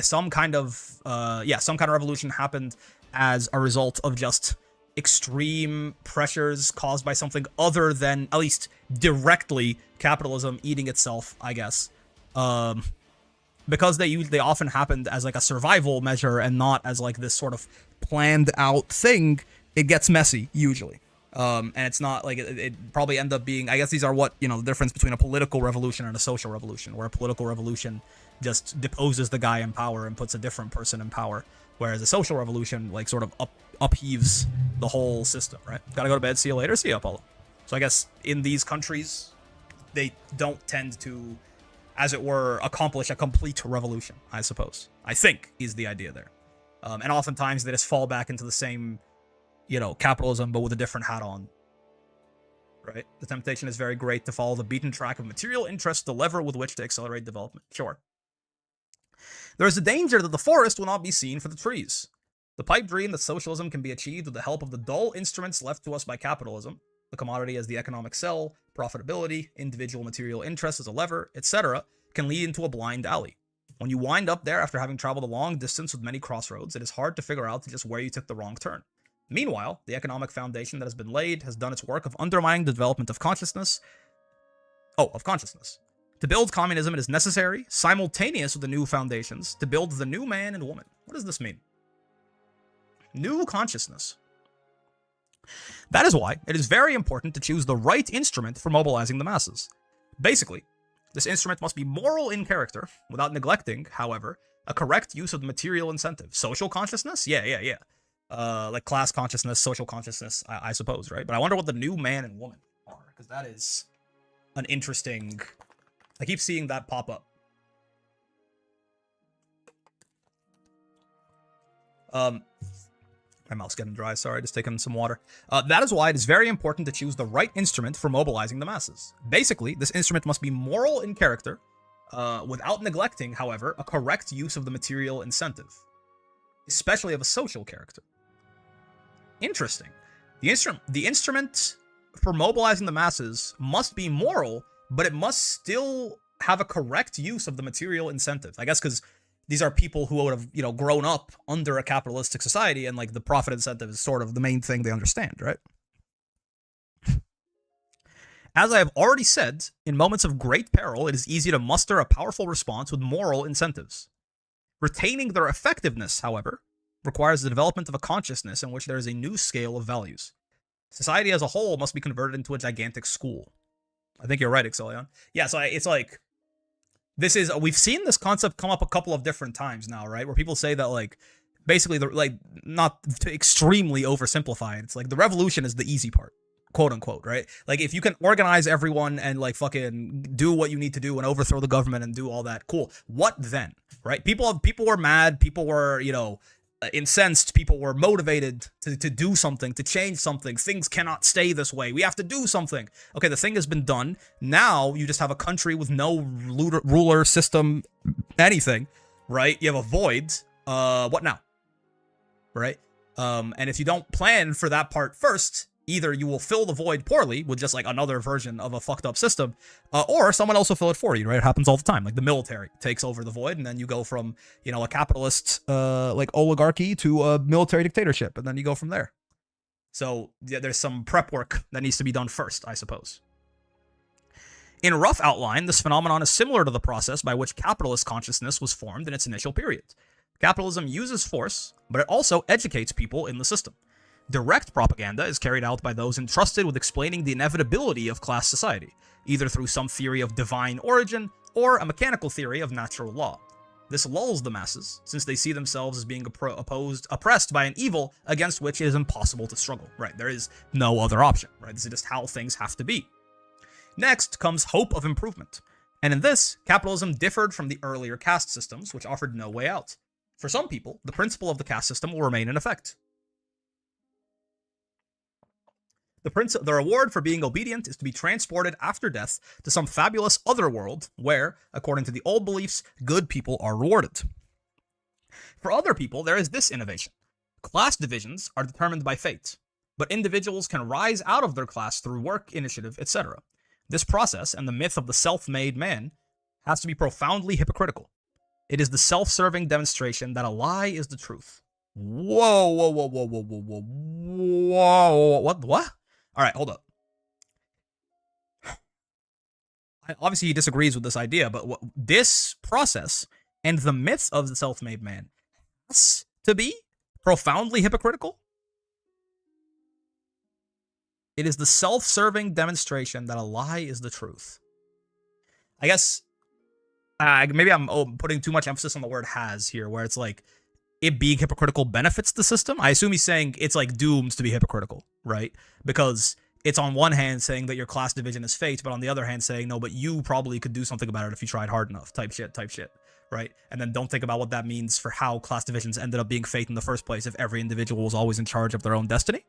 some kind of revolution happened as a result of just extreme pressures caused by something other than, at least directly, capitalism eating itself, I guess. Because they often happened as like a survival measure and not as like this sort of planned out thing, it gets messy usually. And it's not like it probably end up being, I guess these are what, you know, the difference between a political revolution and a social revolution, where a political revolution just deposes the guy in power and puts a different person in power, whereas a social revolution like sort of upheaves the whole system, right? Gotta go to bed, see you later, see you, Apollo. So I guess in these countries, they don't tend to, as it were, accomplish a complete revolution, I suppose. I think is the idea there. And oftentimes they just fall back into the same, you know, capitalism, but with a different hat on. Right? The temptation is very great to follow the beaten track of material interest, the lever with which to accelerate development. Sure. There is a danger that the forest will not be seen for the trees. The pipe dream that socialism can be achieved with the help of the dull instruments left to us by capitalism, the commodity as the economic cell, profitability, individual material interest as a lever, etc., can lead into a blind alley. When you wind up there after having traveled a long distance with many crossroads, it is hard to figure out just where you took the wrong turn. Meanwhile, the economic foundation that has been laid has done its work of undermining the development of consciousness. To build communism, it is necessary, simultaneous with the new foundations, to build the new man and woman. What does this mean? New consciousness. That is why it is very important to choose the right instrument for mobilizing the masses. Basically, this instrument must be moral in character, without neglecting, however, a correct use of the material incentive. Social consciousness? Yeah. Like class consciousness, social consciousness, I suppose, right? But I wonder what the new man and woman are, because that is an interesting... I keep seeing that pop up. My mouth's getting dry, sorry, just taking some water. That is why it is very important to choose the right instrument for mobilizing the masses. Basically, this instrument must be moral in character, without neglecting, however, a correct use of the material incentive, especially of a social character. Interesting. The instrument for mobilizing the masses must be moral, but it must still have a correct use of the material incentive. I guess because these are people who would have, grown up under a capitalistic society, and like the profit incentive is sort of the main thing they understand, right? As I have already said, in moments of great peril, it is easy to muster a powerful response with moral incentives. Retaining their effectiveness, however, requires the development of a consciousness in which there is a new scale of values. Society as a whole must be converted into a gigantic school. I think you're right, Exilion. Yeah, so it's like, we've seen this concept come up a couple of different times now, right? Where people say that, like, basically, not to extremely oversimplify it, it's like the revolution is the easy part, quote unquote, right? Like, if you can organize everyone and, like, fucking do what you need to do and overthrow the government and do all that, cool. What then, right? People were mad, people were, incensed, people were motivated to do something, to change something. Things cannot stay this way. We have to do something. Okay, the thing has been done. Now you just have a country with no ruler, system, anything, right? You have a void. What now? Right? And if you don't plan for that part first, either you will fill the void poorly with just like another version of a fucked up system, or someone else will fill it for you, right? It happens all the time. Like the military takes over the void, and then you go from, a capitalist like oligarchy to a military dictatorship, and then you go from there. So yeah, there's some prep work that needs to be done first, I suppose. In rough outline, this phenomenon is similar to the process by which capitalist consciousness was formed in its initial period. Capitalism uses force, but it also educates people in the system. Direct propaganda is carried out by those entrusted with explaining the inevitability of class society, either through some theory of divine origin or a mechanical theory of natural law. This lulls the masses, since they see themselves as being oppressed by an evil against which it is impossible to struggle, right? There is no other option, right? This is just how things have to be. Next comes hope of improvement. And in this, capitalism differed from the earlier caste systems, which offered no way out. For some people, the principle of the caste system will remain in effect. The reward for being obedient is to be transported after death to some fabulous other world where, according to the old beliefs, good people are rewarded. For other people, there is this innovation. Class divisions are determined by fate, but individuals can rise out of their class through work, initiative, etc. This process and the myth of the self-made man has to be profoundly hypocritical. It is the self-serving demonstration that a lie is the truth. Whoa. What? All right, hold up. Obviously, he disagrees with this idea, but this process and the myth of the self-made man has to be profoundly hypocritical. It is the self-serving demonstration that a lie is the truth. I guess maybe I'm putting too much emphasis on the word has here, where it's like it being hypocritical benefits the system. I assume he's saying it's like doomed to be hypocritical, right? Because it's on one hand saying that your class division is fate, but on the other hand saying, no, but you probably could do something about it if you tried hard enough, type shit, right? And then don't think about what that means for how class divisions ended up being fate in the first place if every individual was always in charge of their own destiny.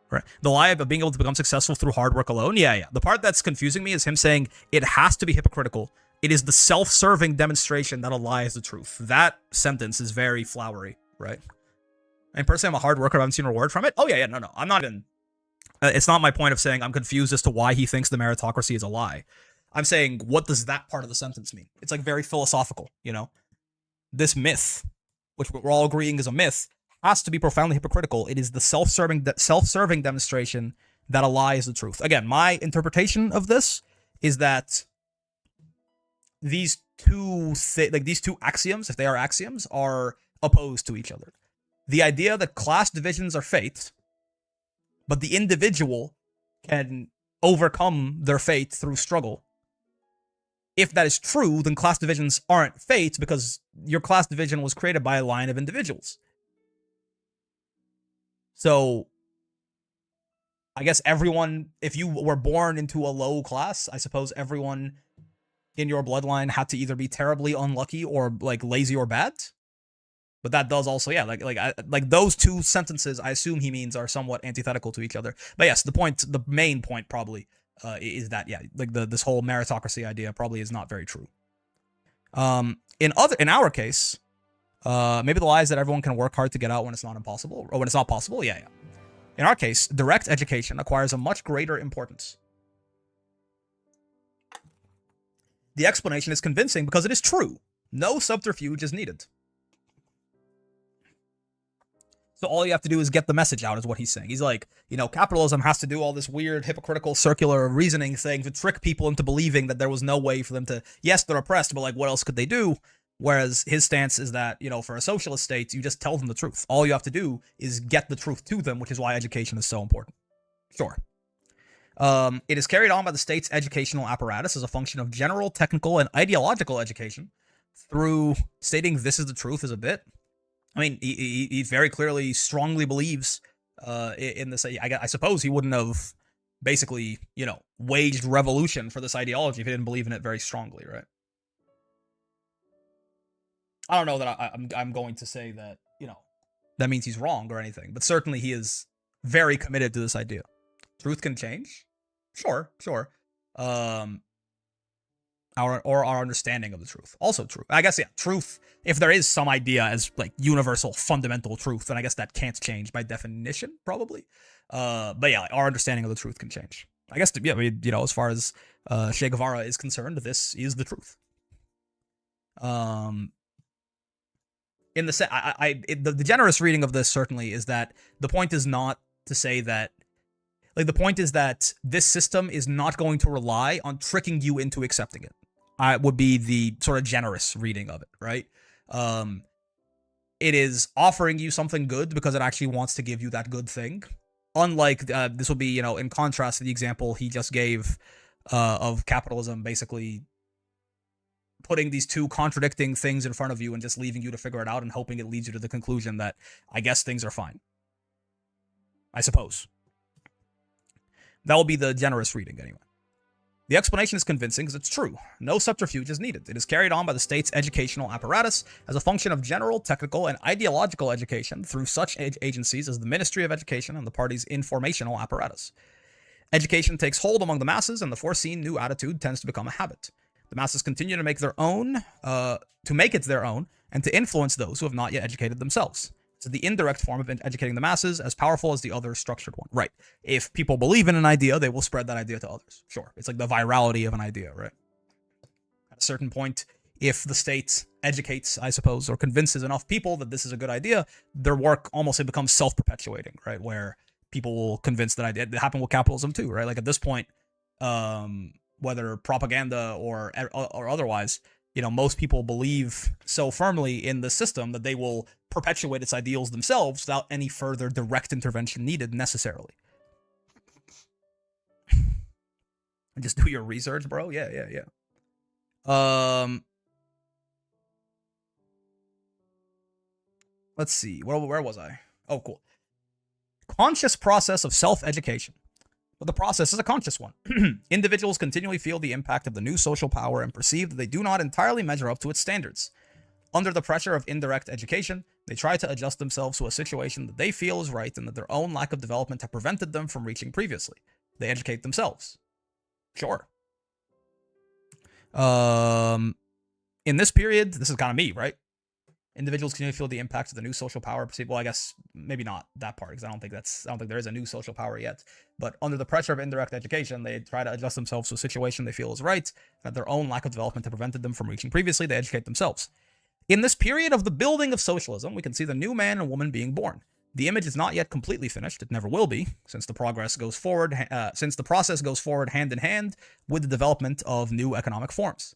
Right. The lie of being able to become successful through hard work alone. Yeah. The part that's confusing me is him saying it has to be hypocritical. It is the self-serving demonstration that a lie is the truth. That sentence is very flowery, right? And personally, I'm a hard worker. I haven't seen a reward from it. Oh, yeah. No. I'm not even... it's not my point of saying I'm confused as to why he thinks the meritocracy is a lie. I'm saying, what does that part of the sentence mean? It's like very philosophical, This myth, which we're all agreeing is a myth, has to be profoundly hypocritical. It is the self-serving demonstration that a lie is the truth. Again, my interpretation of this is that these two axioms, if they are axioms, are opposed to each other. The idea that class divisions are fate, but the individual can overcome their fate through struggle. If that is true, then class divisions aren't fate because your class division was created by a line of individuals. So, I guess everyone, if you were born into a low class, I suppose everyone in your bloodline had to either be terribly unlucky or like lazy or bad. But that does also, yeah, like those two sentences, I assume he means, are somewhat antithetical to each other. But yes, the main point probably is that, yeah, like this whole meritocracy idea probably is not very true. In our case, maybe the lie is that everyone can work hard to get out when it's not impossible, or when it's not possible. Yeah. In our case, direct education acquires a much greater importance. The explanation is convincing because it is true. No subterfuge is needed. So all you have to do is get the message out, is what he's saying. He's like, capitalism has to do all this weird, hypocritical, circular reasoning thing to trick people into believing that there was no way for them to, yes, they're oppressed, but like, what else could they do? Whereas his stance is that, for a socialist state, you just tell them the truth. All you have to do is get the truth to them, which is why education is so important. Sure. It is carried on by the state's educational apparatus as a function of general, technical, and ideological education through stating this is the truth is a bit. I mean, he very clearly, strongly believes in this. I suppose he wouldn't have basically, waged revolution for this ideology if he didn't believe in it very strongly, right? I don't know that I'm going to say that, that means he's wrong or anything, but certainly he is very committed to this idea. Truth can change. Sure. Our understanding of the truth. Also true. I guess, yeah, truth, if there is some idea as like universal fundamental truth, then I guess that can't change by definition, probably. But yeah, our understanding of the truth can change. I guess, yeah, I mean, as far as Che Guevara is concerned, this is the truth. In the generous reading of this certainly is that the point is not to say that, like, the point is that this system is not going to rely on tricking you into accepting it. Would be the sort of generous reading of it, right? It is offering you something good because it actually wants to give you that good thing. Unlike, this would be, in contrast to the example he just gave of capitalism basically putting these two contradicting things in front of you and just leaving you to figure it out and hoping it leads you to the conclusion that, I guess, things are fine. I suppose. That will be the generous reading, anyway. The explanation is convincing because it's true. No subterfuge is needed. It is carried on by the state's educational apparatus as a function of general, technical, and ideological education through such agencies as the Ministry of Education and the party's informational apparatus. Education takes hold among the masses, and the foreseen new attitude tends to become a habit. The masses continue to make it their own, and to influence those who have not yet educated themselves. So the indirect form of educating the masses, as powerful as the other structured one. Right. If people believe in an idea, they will spread that idea to others. Sure. It's like the virality of an idea, right? At a certain point, if the state educates, I suppose, or convinces enough people that this is a good idea, their work almost becomes self-perpetuating, right? Where people will convince that idea. It happened with capitalism too, right? Like at this point, whether propaganda or otherwise, most people believe so firmly in the system that they will perpetuate its ideals themselves without any further direct intervention needed necessarily. And just do your research, bro. Yeah. Let's see. Where was I? Oh, cool. Conscious process of self-education. But the process is a conscious one. Individuals continually feel the impact of the new social power and perceive that they do not entirely measure up to its standards. Under the pressure of indirect education, they try to adjust themselves to a situation that they feel is right and that their own lack of development have prevented them from reaching previously. They educate themselves. Sure. In this period, this is kind of me, right? Individuals continue to feel the impact of the new social power. Well, I guess maybe not that part, because I don't think there is a new social power yet. But under the pressure of indirect education, they try to adjust themselves to a situation they feel is right, that their own lack of development have prevented them from reaching previously. They educate themselves. In this period of the building of socialism, we can see the new man and woman being born. The image is not yet completely finished. It never will be, since the process goes forward hand in hand with the development of new economic forms.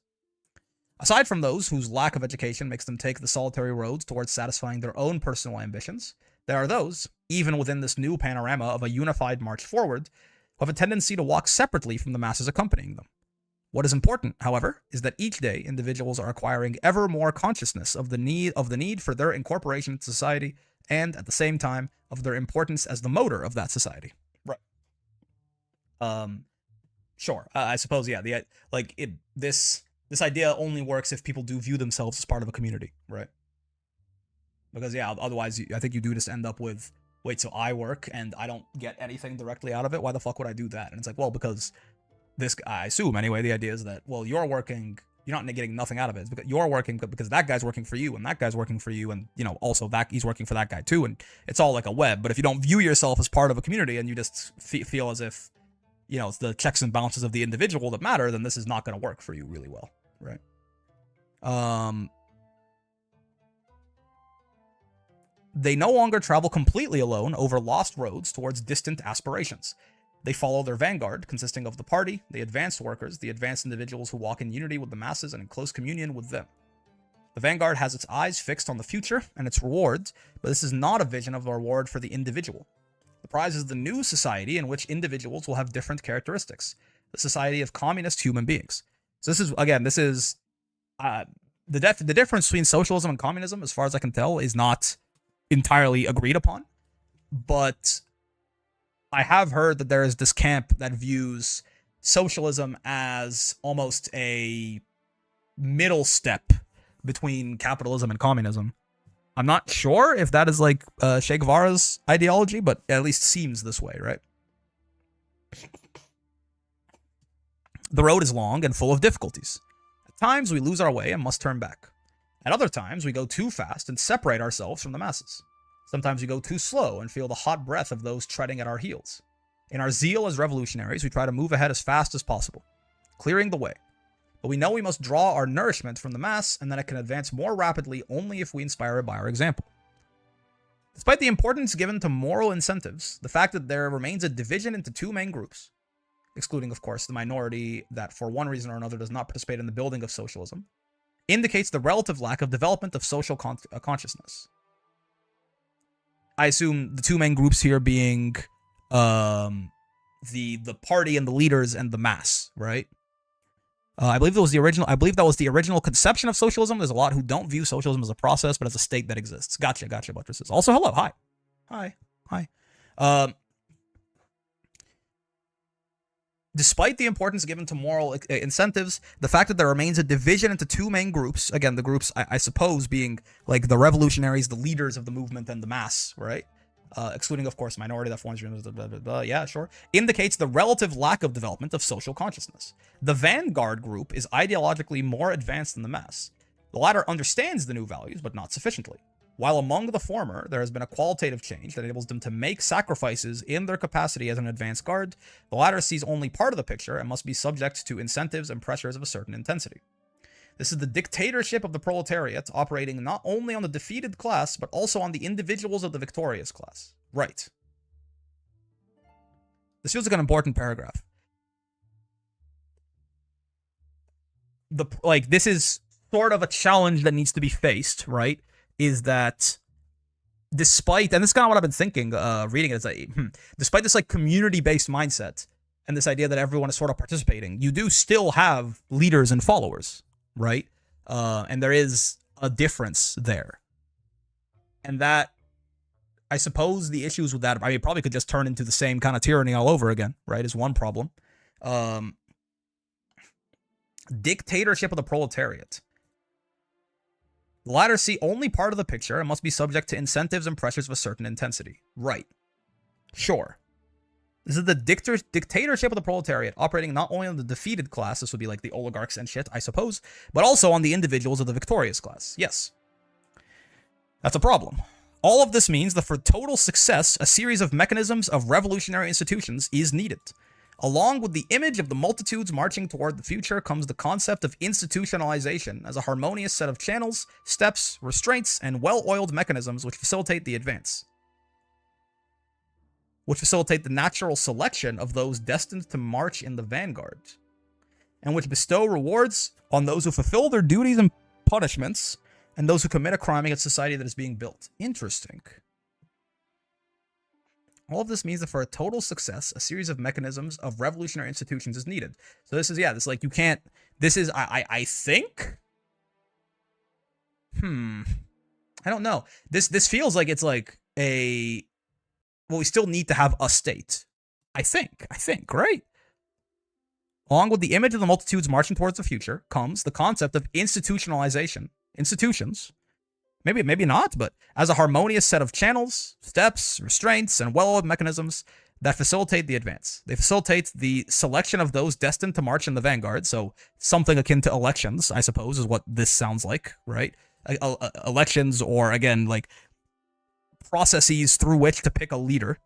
Aside from those whose lack of education makes them take the solitary roads towards satisfying their own personal ambitions, there are those, even within this new panorama of a unified march forward, who have a tendency to walk separately from the masses accompanying them. What is important, however, is that each day individuals are acquiring ever more consciousness of the need for their incorporation into society, and at the same time of their importance as the motor of that society. Right. Sure. I suppose, yeah. This idea only works if people do view themselves as part of a community, right? Because, yeah, otherwise, I think you do just end up with, wait, so I work and I don't get anything directly out of it? Why the fuck would I do that? And it's like, well, because I assume, anyway, the idea is that, well, you're working, you're not getting nothing out of it. It's because you're working because that guy's working for you, and that guy's working for you, and, you know, also that he's working for that guy too, and it's all like a web. But if you don't view yourself as part of a community and you just feel as if, you know, it's the checks and balances of the individual that matter, then this is not going to work for you really well, right? They no longer travel completely alone over lost roads towards distant aspirations. They follow their vanguard, consisting of the party, the advanced workers, the advanced individuals who walk in unity with the masses and in close communion with them. The vanguard has its eyes fixed on the future and its rewards, but this is not a vision of a reward for the individual. The prize is the new society in which individuals will have different characteristics, the society of communist human beings. So this is, again, the difference between socialism and communism, as far as I can tell, is not entirely agreed upon, but I have heard that there is this camp that views socialism as almost a middle step between capitalism and communism. I'm not sure if that is like Che Guevara's ideology, but it at least seems this way, right? The road is long and full of difficulties. At times we lose our way and must turn back. At other times we go too fast and separate ourselves from the masses. Sometimes we go too slow and feel the hot breath of those treading at our heels. In our zeal as revolutionaries, we try to move ahead as fast as possible, clearing the way. But we know we must draw our nourishment from the mass, and that it can advance more rapidly only if we inspire it by our example. Despite the importance given to moral incentives, the fact that there remains a division into two main groups, excluding, of course, the minority that for one reason or another does not participate in the building of socialism, indicates the relative lack of development of social consciousness. I assume the two main groups here being the party and the leaders and the mass, right? I believe that was the original conception of socialism. There's a lot who don't view socialism as a process, but as a state that exists. Gotcha, buttresses. Also, hello, hi. Despite the importance given to moral incentives, the fact that there remains a division into two main groups, again, the groups, I suppose, being like the revolutionaries, the leaders of the movement, and the mass, right? Excluding, of course, minority that forms, yeah, sure, indicates the relative lack of development of social consciousness. The vanguard group is ideologically more advanced than the mass. The latter understands the new values, but not sufficiently. While among the former, there has been a qualitative change that enables them to make sacrifices in their capacity as an advance guard, the latter sees only part of the picture and must be subject to incentives and pressures of a certain intensity. This is the dictatorship of the proletariat operating not only on the defeated class, but also on the individuals of the victorious class. Right. This feels like an important paragraph. This is sort of a challenge that needs to be faced, right? Is that despite, and this is kind of what I've been thinking, reading it, is like, despite this like community-based mindset and this idea that everyone is sort of participating, you do still have leaders and followers, right? And there is a difference there. And that, I suppose the issues with that, I mean, it probably could just turn into the same kind of tyranny all over again, right, is one problem. Dictatorship of the proletariat. The latter see only part of the picture and must be subject to incentives and pressures of a certain intensity. Right. Sure. This is the dictatorship of the proletariat, operating not only on the defeated class, this would be like the oligarchs and shit, I suppose, but also on the individuals of the victorious class. Yes. That's a problem. All of this means that for total success, a series of mechanisms of revolutionary institutions is needed. Along with the image of the multitudes marching toward the future comes the concept of institutionalization as a harmonious set of channels, steps, restraints, and well-oiled mechanisms which facilitate the advance. Which facilitate the natural selection of those destined to march in the vanguard. and which bestow rewards on those who fulfill their duties and punishments, and those who commit a crime against society that is being built. Interesting. All of this means that for a total success, a series of mechanisms of revolutionary institutions is needed. So this is, yeah, this like you can't, this is, I think, I don't know. This feels like it's like a, well, we still need to have a state. I think, right? Along with the image of the multitudes marching towards the future comes the concept of institutionalization. Institutions, maybe not, but as a harmonious set of channels, steps, restraints, and well-oiled mechanisms that facilitate the advance. They facilitate the selection of those destined to march in the vanguard, so something akin to elections, I suppose, is what this sounds like, right? Elections, or again, like processes through which to pick a leader,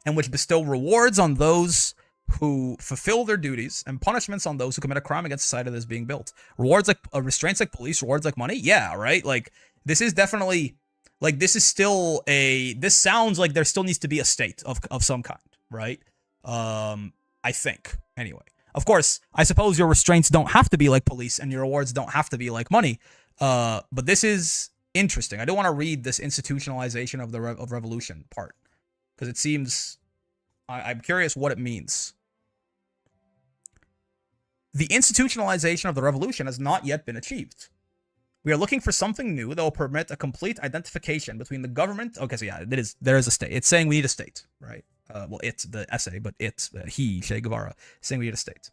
and which bestow rewards on those who fulfill their duties and punishments on those who commit a crime against society that is being built. Rewards like restraints like police, rewards like money. Yeah, right? Like, this is definitely, like, this is still a, this sounds like there still needs to be a state of some kind, right? I think, anyway. Of course, I suppose your restraints don't have to be like police and your rewards don't have to be like money. But this is interesting. I don't want to read this institutionalization of the revolution part, because it seems, I'm curious what it means. The institutionalization of the revolution has not yet been achieved. We are looking for something new that will permit a complete identification between the government. Okay, so yeah, there is a state. It's saying we need a state, right? Well, it's the essay, but he, Che Guevara, saying we need a state.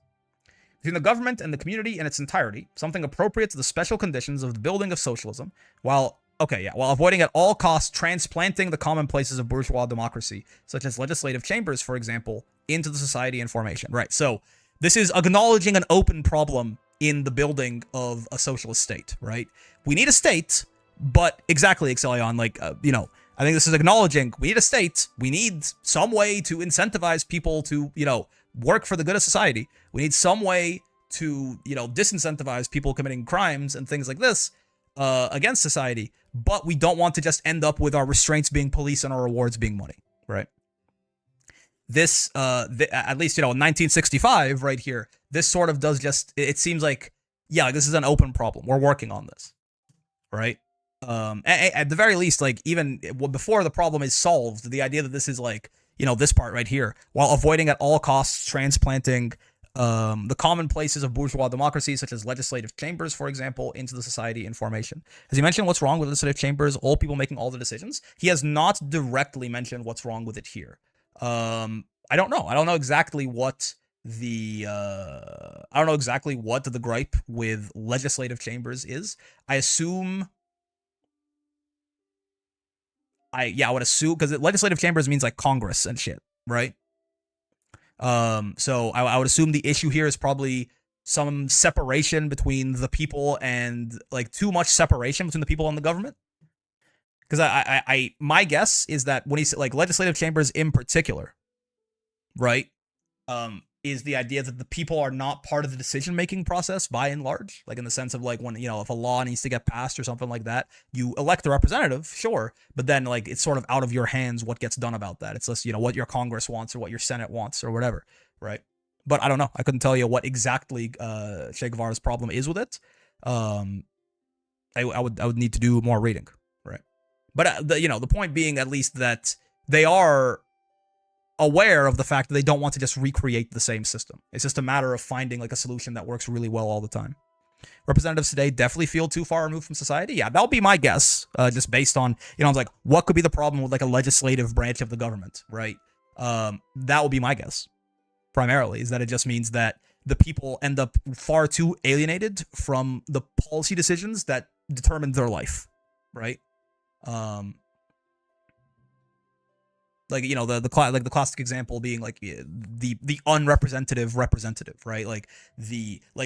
Between the government and the community in its entirety, something appropriate to the special conditions of the building of socialism, while avoiding at all costs transplanting the commonplaces of bourgeois democracy, such as legislative chambers, for example, into the society in formation. Right, so this is acknowledging an open problem in the building of a socialist state, right? We need a state, but exactly, Exelion, like, I think this is acknowledging we need a state. We need some way to incentivize people to, work for the good of society. We need some way to, disincentivize people committing crimes and things like this against society, but we don't want to just end up with our restraints being police and our rewards being money, right? This, at least, in 1965, right here, this sort of does just, it seems like, yeah, this is an open problem. We're working on this, right? At the very least, like, even before the problem is solved, the idea that this is like, this part right here, while avoiding at all costs transplanting the commonplaces of bourgeois democracy, such as legislative chambers, for example, into the society in formation. Has he mentioned what's wrong with legislative chambers, old people making all the decisions? He has not directly mentioned what's wrong with it here. I don't know. I don't know exactly what the gripe with legislative chambers is. I would assume, because legislative chambers means like Congress and shit, right? So I would assume the issue here is probably some separation between the people and, like, too much separation between the people and the government. Because my guess is that when he said, like, legislative chambers in particular, right, is the idea that the people are not part of the decision-making process by and large, like in the sense of, like, when, if a law needs to get passed or something like that, you elect a representative, sure, but then, like, it's sort of out of your hands what gets done about that. It's just, what your Congress wants or what your Senate wants or whatever, right? But I don't know. I couldn't tell you what exactly Che Guevara's problem is with it. I would need to do more reading, right? But the point being, at least, that they are aware of the fact that they don't want to just recreate the same system. It's just a matter of finding, like, a solution that works really well all the time. Representatives today definitely feel too far removed from society. Yeah, that'll be my guess, just based on, I was like, what could be the problem with, like, a legislative branch of the government, right? That will be my guess, primarily, is that it just means that the people end up far too alienated from the policy decisions that determine their life, right? Like, the classic example being, like, the unrepresentative representative, right? Like,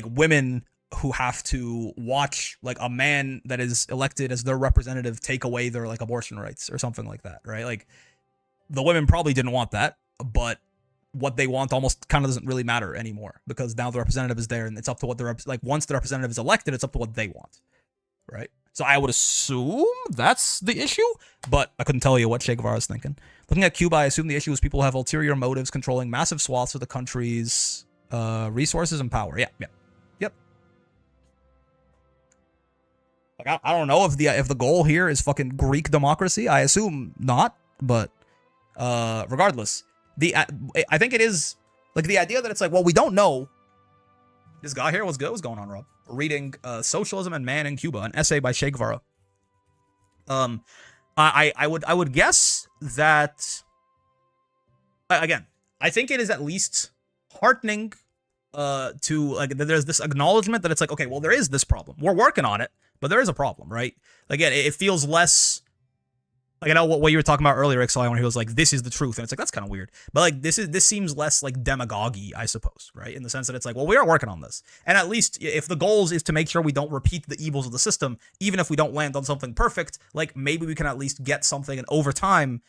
women who have to watch, like, a man that is elected as their representative take away their, like, abortion rights or something like that, right? Like, the women probably didn't want that, but what they want almost kind of doesn't really matter anymore, because now the representative is there, and it's up to what once the representative is elected, it's up to what they want, right? So I would assume that's the issue, but I couldn't tell you what Che Guevara is thinking. Looking at Cuba, I assume the issue is people have ulterior motives controlling massive swaths of the country's Resources and power. Yeah, yeah, yep. Like I don't know if the goal here is fucking Greek democracy. I assume not, but regardless, I think it is like the idea that it's like, well, we don't know. This guy here, what's good? What's going on, Rob? Reading Socialism and Man in Cuba, an essay by Che Guevara. I would guess that again, I think it is at least heartening to like there's this acknowledgement that it's like, okay, well, there is this problem. We're working on it, but there is a problem, right? Again, it feels less like I know what you were talking about earlier, XI, when he was like, this is the truth. And it's like, that's kind of weird. But like this seems less like demagogue-y, I suppose, right? In the sense that it's like, well, we are working on this. And at least if the goals is to make sure we don't repeat the evils of the system, even if we don't land on something perfect, like maybe we can at least get something, and over time,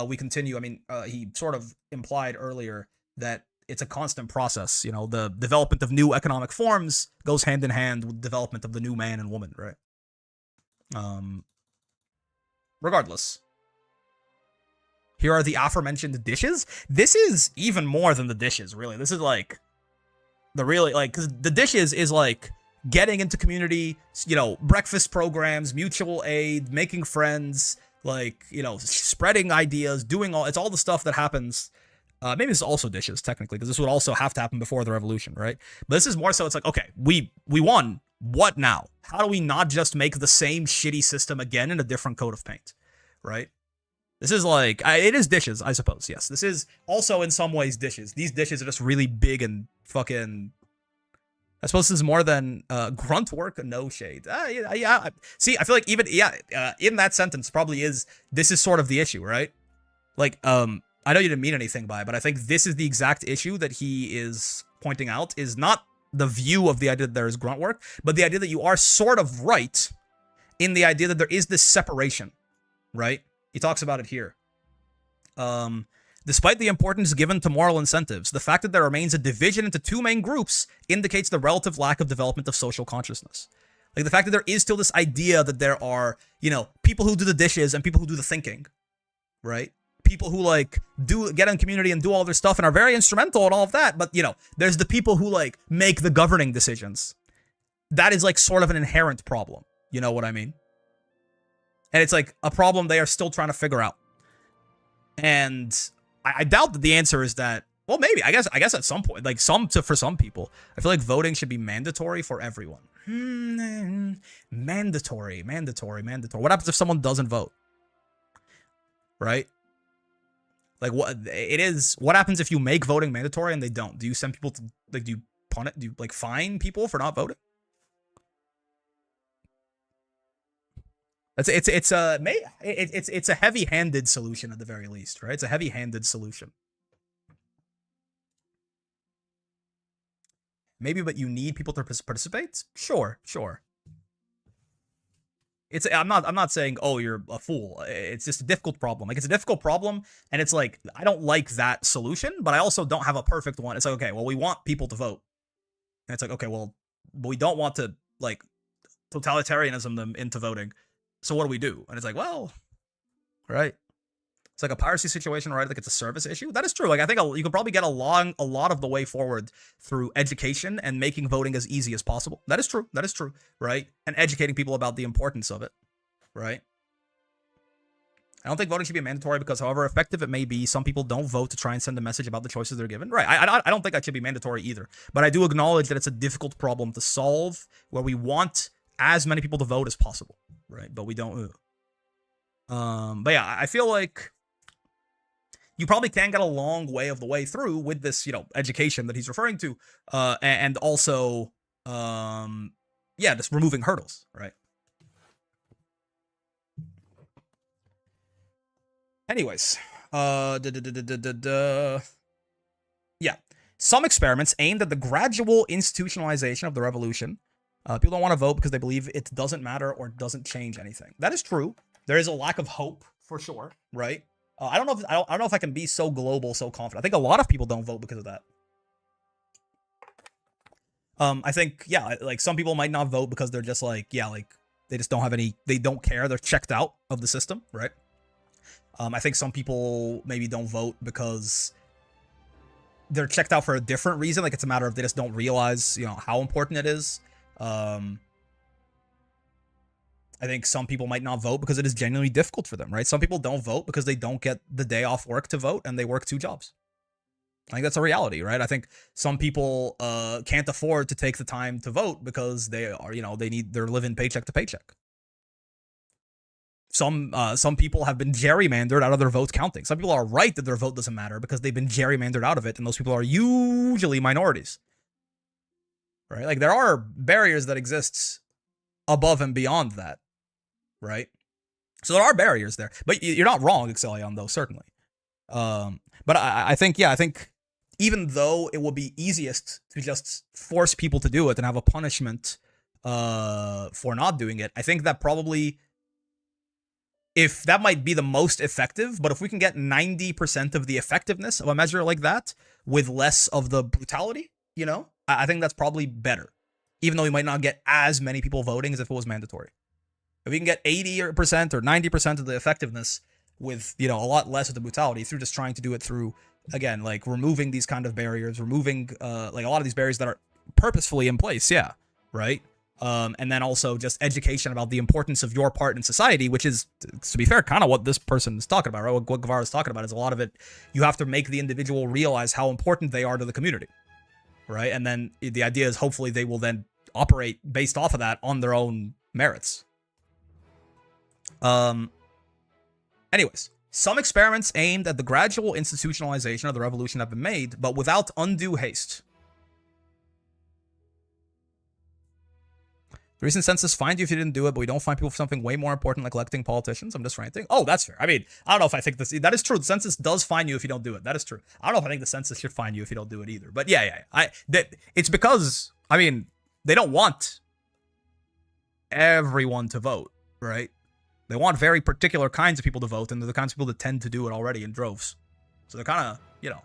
we continue. I mean, he sort of implied earlier that it's a constant process. You know, the development of new economic forms goes hand in hand with development of the new man and woman, right? Regardless, here are the aforementioned dishes. This is even more than the dishes, really. This is like the really like, because the dishes is like getting into community, you know, breakfast programs, mutual aid, making friends, like, you know, spreading ideas, doing all, it's all the stuff that happens. Maybe this is also dishes technically, because this would also have to happen before the revolution, right? But this is more so, it's like, okay, we won. What now? How do we not just make the same shitty system again in a different coat of paint, right? This is like, it is dishes, I suppose, yes. This is also in some ways dishes. These dishes are just really big and fucking, I suppose this is more than grunt work, no shade. Yeah. See, I feel like even, in that sentence probably is, this is sort of the issue, right? Like, I know you didn't mean anything by it, but I think this is the exact issue that he is pointing out, is not the view of the idea that there is grunt work, but the idea that you are sort of right in the idea that there is this separation, right? He talks about it here. Despite the importance given to moral incentives, the fact that there remains a division into two main groups indicates the relative lack of development of social consciousness. Like the fact that there is still this idea that there are, you know, people who do the dishes and people who do the thinking, right? People who like do get in community and do all their stuff and are very instrumental and all of that, but you know, there's the people who like make the governing decisions. That is like sort of an inherent problem. You know what I mean? And it's like a problem they are still trying to figure out. And I doubt that the answer is that, well, maybe, I guess at some point, like for some people, I feel like voting should be mandatory for everyone. Mandatory. What happens if someone doesn't vote? Right? Like what happens if you make voting mandatory and they don't? Do you send people to, like, do you punish, do you like fine people for not voting? It's a heavy-handed solution at the very least, right? It's a heavy-handed solution. Maybe, but you need people to participate? Sure. I'm not saying, oh, you're a fool. It's just a difficult problem. Like, it's a difficult problem, and it's like, I don't like that solution, but I also don't have a perfect one. It's like, okay, well, we want people to vote. And it's like, okay, well, but we don't want to, like, totalitarianism them into voting. So what do we do? And it's like, well, right. It's like a piracy situation, right? Like it's a service issue. That is true. Like I think you could probably get a lot of the way forward through education and making voting as easy as possible. That is true, right? And educating people about the importance of it, right? I don't think voting should be mandatory because however effective it may be, some people don't vote to try and send a message about the choices they're given. Right, I don't think that should be mandatory either. But I do acknowledge that it's a difficult problem to solve where we want as many people to vote as possible. Right, but we don't. But yeah, I feel like you probably can get a long way of the way through with this, you know, education that he's referring to, and also, yeah, just removing hurdles, right? Anyways, yeah, some experiments aimed at the gradual institutionalization of the revolution. People don't want to vote because they believe it doesn't matter or doesn't change anything. That is true. There is a lack of hope for sure, right? I don't know if I can be so global, so confident. I think a lot of people don't vote because of that. I think, yeah, like some people might not vote because they're just like, yeah, like they just don't have any, they don't care. They're checked out of the system, right? I think some people maybe don't vote because they're checked out for a different reason. Like, it's a matter of they just don't realize, you know, how important it is. I think some people might not vote because it is genuinely difficult for them, right? Some people don't vote because they don't get the day off work to vote and they work 2 jobs. I think that's a reality, right? I think some people can't afford to take the time to vote because they are, you know, they're living paycheck to paycheck. Some people have been gerrymandered out of their votes counting. Some people are right that their vote doesn't matter because they've been gerrymandered out of it, and those people are usually minorities, right? Like, there are barriers that exist above and beyond that, right? So there are barriers there, but you're not wrong, Exelion, though, certainly. But I think even though it would be easiest to just force people to do it and have a punishment for not doing it, I think that probably, if that might be the most effective, but if we can get 90% of the effectiveness of a measure like that with less of the brutality, you know, I think that's probably better, even though we might not get as many people voting as if it was mandatory. If we can get 80% or 90% of the effectiveness with, you know, a lot less of the brutality through just trying to do it through, again, like removing these kind of barriers, removing like a lot of these barriers that are purposefully in place, yeah, right? And then also just education about the importance of your part in society, which is, to be fair, kind of what this person is talking about, right? What Guevara is talking about is a lot of it, you have to make the individual realize how important they are to the community, right? And then the idea is hopefully they will then operate based off of that on their own merits. Anyways, some experiments aimed at the gradual institutionalization of the revolution have been made, but without undue haste. The recent census fined you if you didn't do it, but we don't find people for something way more important like electing politicians. I'm just ranting. Oh, that's fair. I mean, I don't know if I think this... That is true. The census does fine you if you don't do it. That is true. I don't know if I think the census should fine you if you don't do it either. But yeah. It's because, I mean, they don't want everyone to vote, right? They want very particular kinds of people to vote, and they're the kinds of people that tend to do it already in droves. So they're kind of, you know...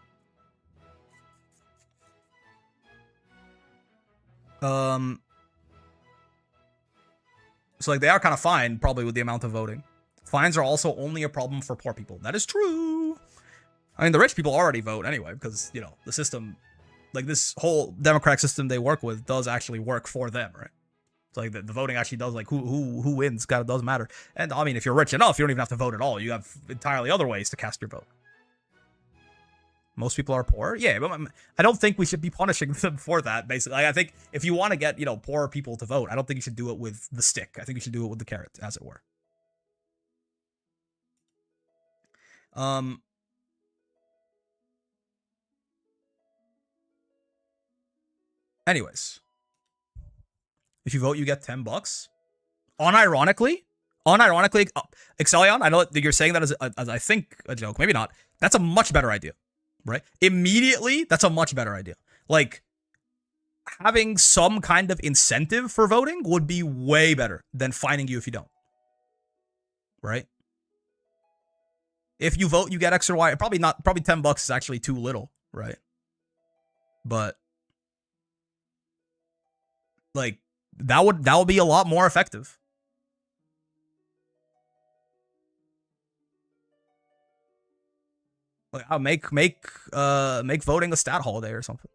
So, like, they are kind of fine, probably, with the amount of voting. Fines are also only a problem for poor people. That is true. I mean, the rich people already vote anyway, because, you know, the system, like, this whole democratic system they work with does actually work for them, right? It's like, the voting actually does, like, who wins, kind of does matter. And, I mean, if you're rich enough, you don't even have to vote at all. You have entirely other ways to cast your vote. Most people are poor. Yeah, but I don't think we should be punishing them for that, basically. Like, I think if you want to get, you know, poor people to vote, I don't think you should do it with the stick. I think you should do it with the carrot, as it were. Anyways. If you vote, you get $10. Unironically, Exelion, I know that you're saying that as I think a joke, maybe not. That's a much better idea. Right? Immediately, that's a much better idea. Like, having some kind of incentive for voting would be way better than fining you if you don't. Right? If you vote, you get X or Y. Probably not, probably $10 is actually too little, right? But, like, that would be a lot more effective. Like, make voting a stat holiday or something.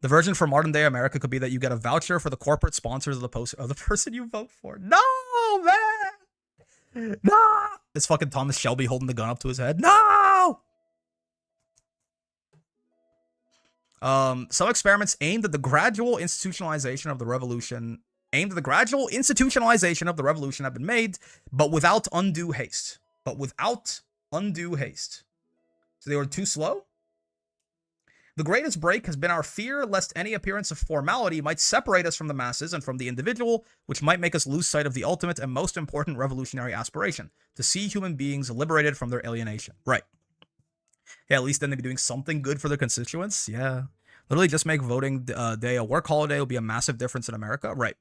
The version for modern day America could be that you get a voucher for the corporate sponsors of the person you vote for. No, man. No. It's fucking Thomas Shelby holding the gun up to his head. No. Some experiments aimed at the gradual institutionalization of the revolution have been made, but without undue haste. So they were too slow? The greatest break has been our fear lest any appearance of formality might separate us from the masses and from the individual, which might make us lose sight of the ultimate and most important revolutionary aspiration, to see human beings liberated from their alienation. Right. Yeah, at least then they'd be doing something good for their constituents. Yeah. Literally just make voting day a work holiday will be a massive difference in America. Right.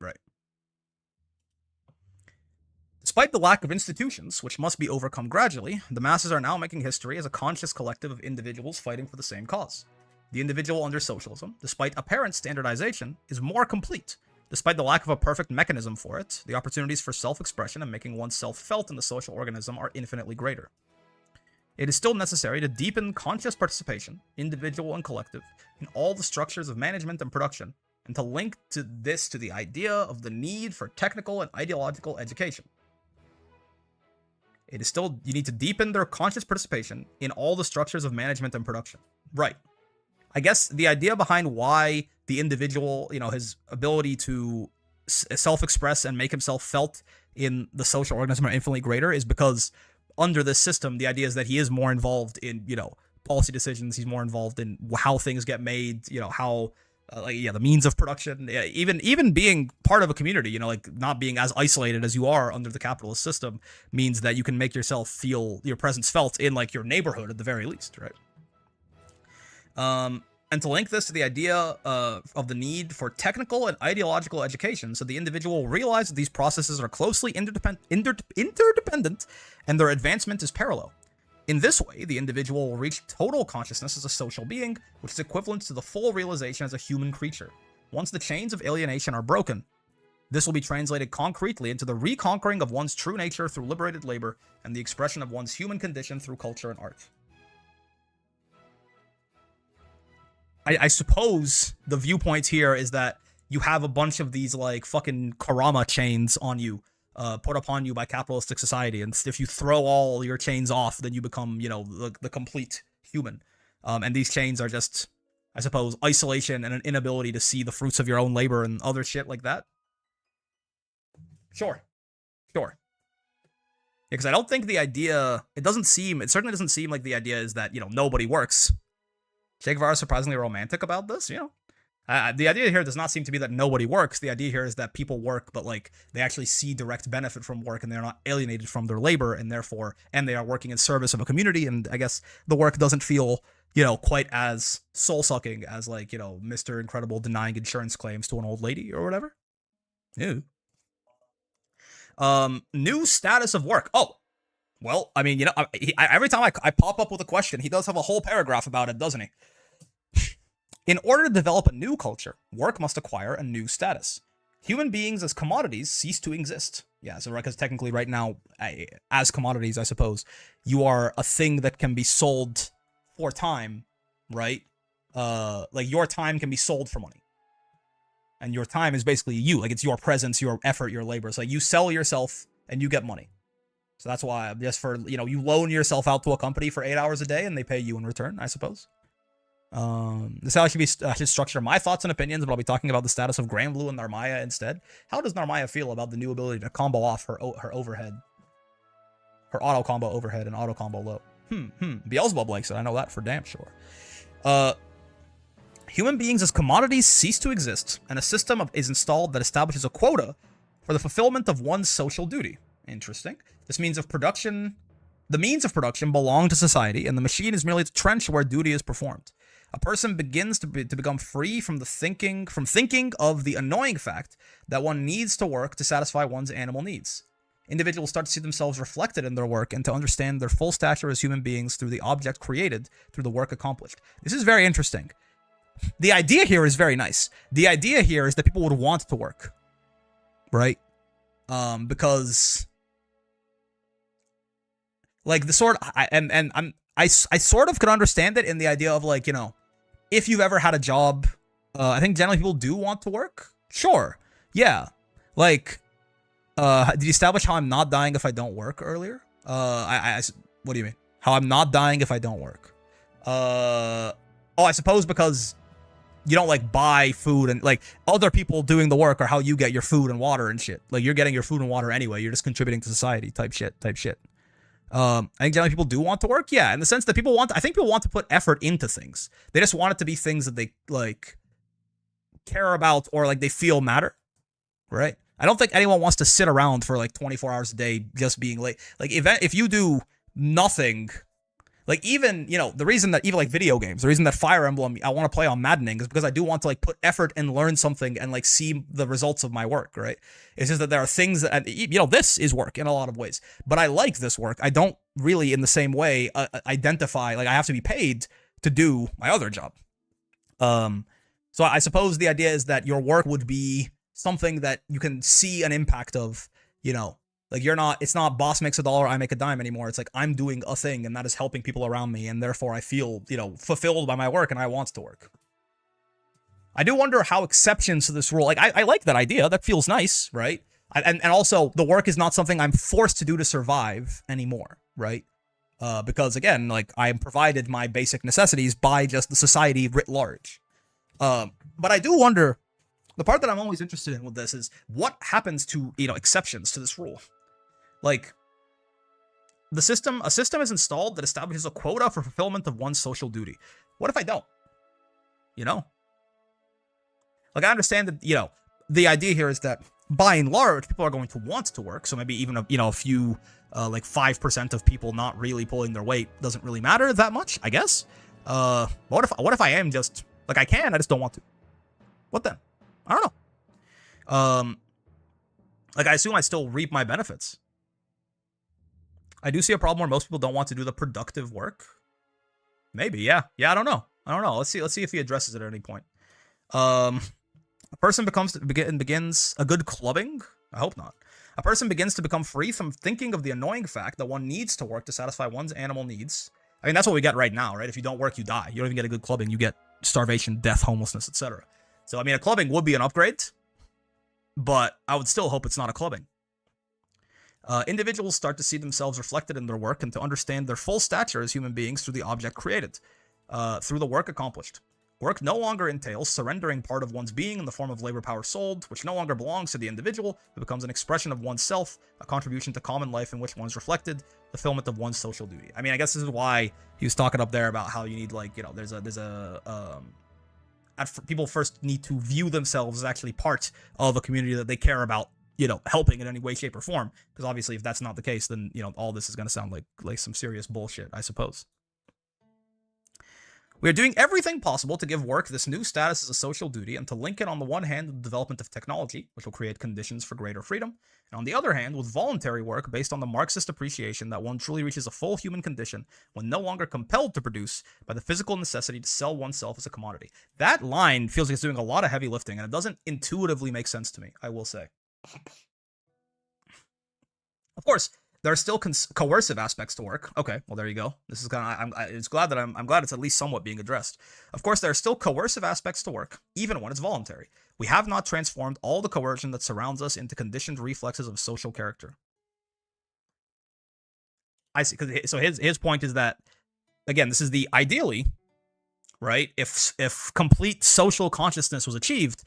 Despite the lack of institutions, which must be overcome gradually, the masses are now making history as a conscious collective of individuals fighting for the same cause. The individual under socialism, despite apparent standardization, is more complete. Despite the lack of a perfect mechanism for it, the opportunities for self-expression and making oneself felt in the social organism are infinitely greater. it is still necessary to deepen conscious participation, individual and collective, in all the structures of management and production, and to link to this to the idea of the need for technical and ideological education. It is still, you need to deepen their conscious participation in all the structures of management and production. Right. I guess the idea behind why the individual, his ability to self-express and make himself felt in the social organism are infinitely greater is because under this system, the idea is that he is more involved in, policy decisions. He's more involved in how things get made, how, the means of production, even being part of a community, not being as isolated as you are under the capitalist system means that you can make yourself feel your presence felt in your neighborhood at the very least, right? And to link this to the idea of the need for technical and ideological education, so the individual will realize that these processes are closely interdependent and their advancement is parallel. In this way, the individual will reach total consciousness as a social being, which is equivalent to the full realization as a human creature. Once the chains of alienation are broken, this will be translated concretely into the reconquering of one's true nature through liberated labor and the expression of one's human condition through culture and art. I suppose the viewpoint here is that you have a bunch of these fucking Karama chains on you, put upon you by capitalistic society, and if you throw all your chains off, then you become, the complete human. And these chains are just, I suppose, isolation and an inability to see the fruits of your own labor and other shit like that. Sure. Because I don't think the idea, it certainly doesn't seem like the idea is that, nobody works. Che Guevara is surprisingly romantic about this, the idea here does not seem to be that nobody works. The idea here is that people work, but they actually see direct benefit from work and they're not alienated from their labor and they are working in service of a community. And I guess the work doesn't feel, quite as soul sucking as Mr. Incredible denying insurance claims to an old lady or whatever. Ew. New status of work. Oh, well, I mean, every time I pop up with a question, he does have a whole paragraph about it, doesn't he? In order to develop a new culture, work must acquire a new status. Human beings as commodities cease to exist. Yeah, so because technically right now, as commodities, I suppose, you are a thing that can be sold for time, right? Your time can be sold for money. And your time is basically you. It's your presence, your effort, your labor. So you sell yourself and you get money. So that's why, just for, you loan yourself out to a company for 8 hours a day and they pay you in return, I suppose. This is how I should structure my thoughts and opinions, but I'll be talking about the status of Granblue and Narmaya instead. How does Narmaya feel about the new ability to combo off her overhead? Her auto combo overhead and auto combo low. Beelzebub likes it, I know that for damn sure. Human beings as commodities cease to exist, and a system is installed that establishes a quota for the fulfillment of one's social duty. Interesting. This means of production, the means of production belong to society, and the machine is merely the trench where duty is performed. A person begins to become free from thinking of the annoying fact that one needs to work to satisfy one's animal needs. Individuals start to see themselves reflected in their work and to understand their full stature as human beings through the object created, through the work accomplished. This is very interesting. The idea here is very nice. The idea here is that people would want to work, right? Because the sort I sort of could understand it in the idea of if you've ever had a job, I think generally people do want to work. Sure. Yeah. Did you establish how I'm not dying if I don't work earlier? What do you mean? How I'm not dying if I don't work? I suppose because you don't buy food and other people doing the work are how you get your food and water and shit. You're getting your food and water anyway. You're just contributing to society type shit. I think generally people do want to work. Yeah. In the sense that I think people want to put effort into things. They just want it to be things that they care about or they feel matter. Right. I don't think anyone wants to sit around for 24 hours a day just being late. If you do nothing, even, the reason that even video games, the reason that Fire Emblem I want to play on maddening is because I do want to put effort and learn something and see the results of my work, right? It's just that there are things that, this is work in a lot of ways, but I like this work. I don't really in the same way identify, I have to be paid to do my other job. So I suppose the idea is that your work would be something that you can see an impact of, Like it's not boss makes a dollar, I make a dime anymore. It's like I'm doing a thing and that is helping people around me, and therefore I feel, fulfilled by my work and I want to work. I do wonder how exceptions to this rule, like I like that idea. That feels nice, right? And also the work is not something I'm forced to do to survive anymore, right? Because again, like I am provided my basic necessities by just the society writ large. But I do wonder, the part that I'm always interested in with this is what happens to, exceptions to this rule. Like, a system is installed that establishes a quota for fulfillment of one's social duty. What if I don't? Like, I understand that, the idea here is that by and large, people are going to want to work. So maybe even, a few, like 5% of people not really pulling their weight doesn't really matter that much, I guess. What if I am just, like, I just don't want to? What then? I don't know. Like, I assume I still reap my benefits. I do see a problem where most people don't want to do the productive work. Maybe, yeah. I don't know. Let's see if he addresses it at any point. A person begins a good clubbing. I hope not. A person begins to become free from thinking of the annoying fact that one needs to work to satisfy one's animal needs. I mean, that's what we get right now, right? If you don't work, you die. You don't even get a good clubbing. You get starvation, death, homelessness, etc. So, I mean, a clubbing would be an upgrade, but I would still hope it's not a clubbing. Individuals start to see themselves reflected in their work and to understand their full stature as human beings through the object created, through the work accomplished. Work no longer entails surrendering part of one's being in the form of labor power sold, which no longer belongs to the individual. It becomes an expression of oneself, a contribution to common life in which one's reflected, fulfillment of one's social duty. I mean, I guess this is why he was talking up there about how you need, like, people first need to view themselves as actually part of a community that they care about, helping in any way, shape, or form. Because obviously, if that's not the case, then, all this is going to sound like some serious bullshit, I suppose. We are doing everything possible to give work this new status as a social duty and to link it on the one hand with the development of technology, which will create conditions for greater freedom, and on the other hand with voluntary work based on the Marxist appreciation that one truly reaches a full human condition when no longer compelled to produce by the physical necessity to sell oneself as a commodity. That line feels like it's doing a lot of heavy lifting, and it doesn't intuitively make sense to me, I will say. Of course, there are still coercive aspects to work. Okay, well, there you go. This is kind of, I'm glad it's at least somewhat being addressed. Of course, there are still coercive aspects to work, even when it's voluntary. We have not transformed all the coercion that surrounds us into conditioned reflexes of social character. I see. So his point is that, again, this is the ideally, right? If complete social consciousness was achieved,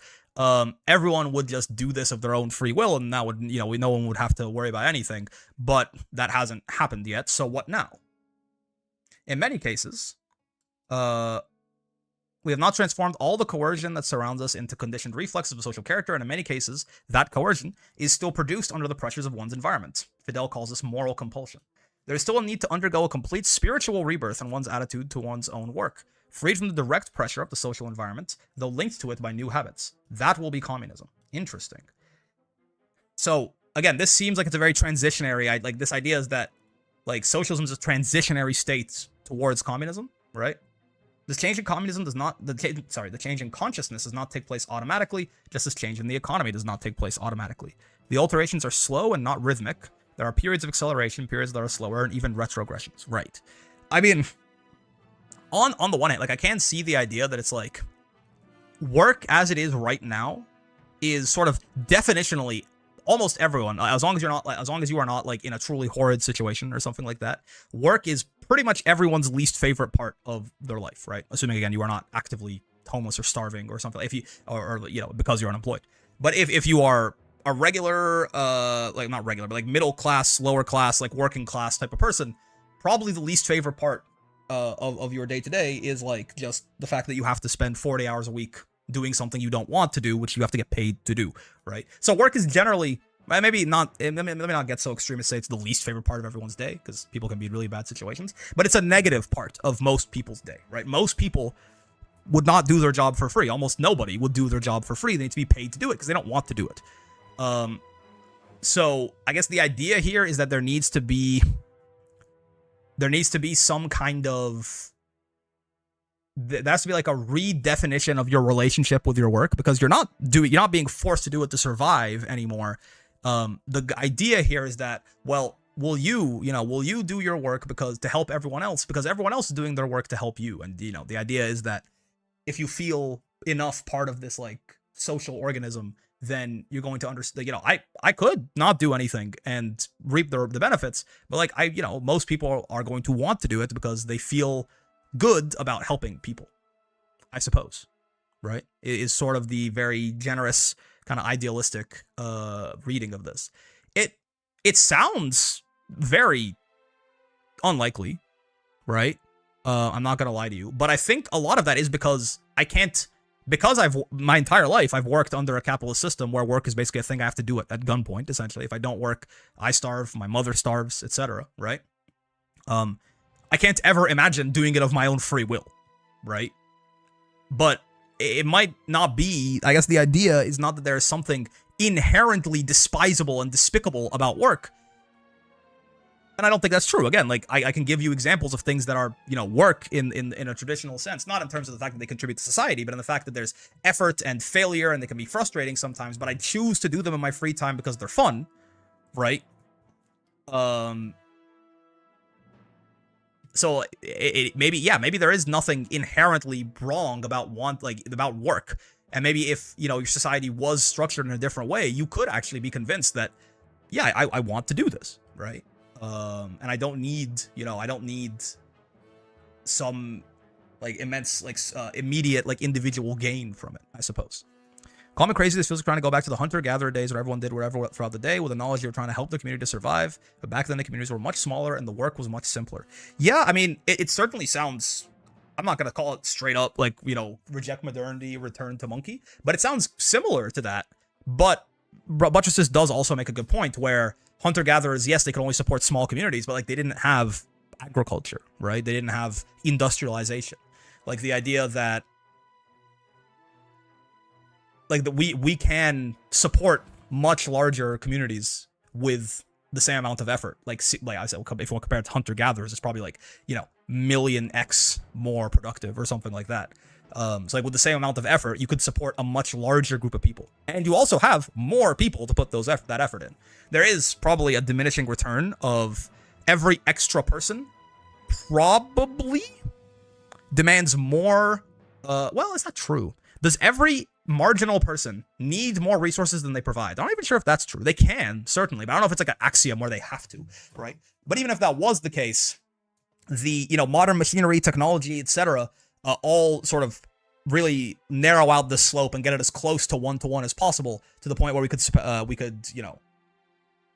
everyone would just do this of their own free will, and that would, no one would have to worry about anything. But that hasn't happened yet. So what now? In many cases, we have not transformed all the coercion that surrounds us into conditioned reflexes of social character, and in many cases, that coercion is still produced under the pressures of one's environment. Fidel calls this moral compulsion. There is still a need to undergo a complete spiritual rebirth in one's attitude to one's own work, freed from the direct pressure of the social environment, though linked to it by new habits. That will be communism. Interesting. So, again, this seems like it's a very transitionary, like, this idea is that, like, socialism is a transitionary state towards communism, right? This change in communism does not, the change in consciousness does not take place automatically, just as change in the economy does not take place automatically. The alterations are slow and not rhythmic. There are periods of acceleration, periods that are slower, and even retrogressions, right? I mean, on the one hand, like, I can see the idea that it's like work as it is right now is sort of definitionally almost everyone, as long as you are not like in a truly horrid situation or something like that, work is pretty much everyone's least favorite part of their life, right? Assuming, again, you are not actively homeless or starving or something, if you or because you're unemployed. But if you are a regular, like, not regular, but like middle class, lower class, like working class type of person, probably the least favorite part of your day-to-day is like just the fact that you have to spend 40 hours a week doing something you don't want to do, which you have to get paid to do, right? So work is generally, maybe not, let me not get so extreme as say it's the least favorite part of everyone's day, because people can be in really bad situations, but it's a negative part of most people's day, right? Most people would not do their job for free. Almost nobody would do their job for free. They need to be paid to do it because they don't want to do it. So I guess the idea here is that there needs to be some kind of, there has to be like a redefinition of your relationship with your work, because you're not being forced to do it to survive anymore. The idea here is that, well, will you do your work because to help everyone else, because everyone else is doing their work to help you. And the idea is that if you feel enough part of this like social organism, then you're going to understand. I could not do anything and reap the benefits, but like most people are going to want to do it because they feel good about helping people, I suppose. Right? It is sort of the very generous kind of idealistic reading of this. It sounds very unlikely, right? I'm not gonna lie to you, but I think a lot of that is because my entire life I've worked under a capitalist system where work is basically a thing I have to do at gunpoint. Essentially, if I don't work, I starve, my mother starves, etc. Right? I can't ever imagine doing it of my own free will, right? But it might not be. I guess the idea is not that there is something inherently despisable and despicable about work. And I don't think that's true. Again, like I can give you examples of things that are, work in a traditional sense, not in terms of the fact that they contribute to society, but in the fact that there's effort and failure and they can be frustrating sometimes, but I choose to do them in my free time because they're fun, right? So maybe there is nothing inherently wrong about about work. And maybe if, your society was structured in a different way, you could actually be convinced that, yeah, I want to do this, right? And I don't need some like immense, like immediate, like individual gain from it, I suppose. Call me crazy, this feels like trying to go back to the hunter-gatherer days where everyone did whatever throughout the day with the knowledge you were trying to help the community to survive. But back then the communities were much smaller and the work was much simpler. Yeah, I mean, it certainly sounds, I'm not going to call it straight up like, reject modernity, return to monkey, but it sounds similar to that. But Buttresses does also make a good point where hunter-gatherers, yes, they could only support small communities, but like they didn't have agriculture, right? They didn't have industrialization. Like the idea that we can support much larger communities with the same amount of effort. Like I said, if you want to compare it to hunter-gatherers, it's probably like, million X more productive or something like that. So like with the same amount of effort, you could support a much larger group of people. And you also have more people to put that effort in. There is probably a diminishing return of every extra person probably demands more. Well, it's not true. Does every marginal person need more resources than they provide? I'm not even sure if that's true. They can, certainly, but I don't know if it's like an axiom where they have to, right? But even if that was the case, the, modern machinery, technology, etc., all sort of really narrow out the slope and get it as close to one-to-one as possible to the point where we could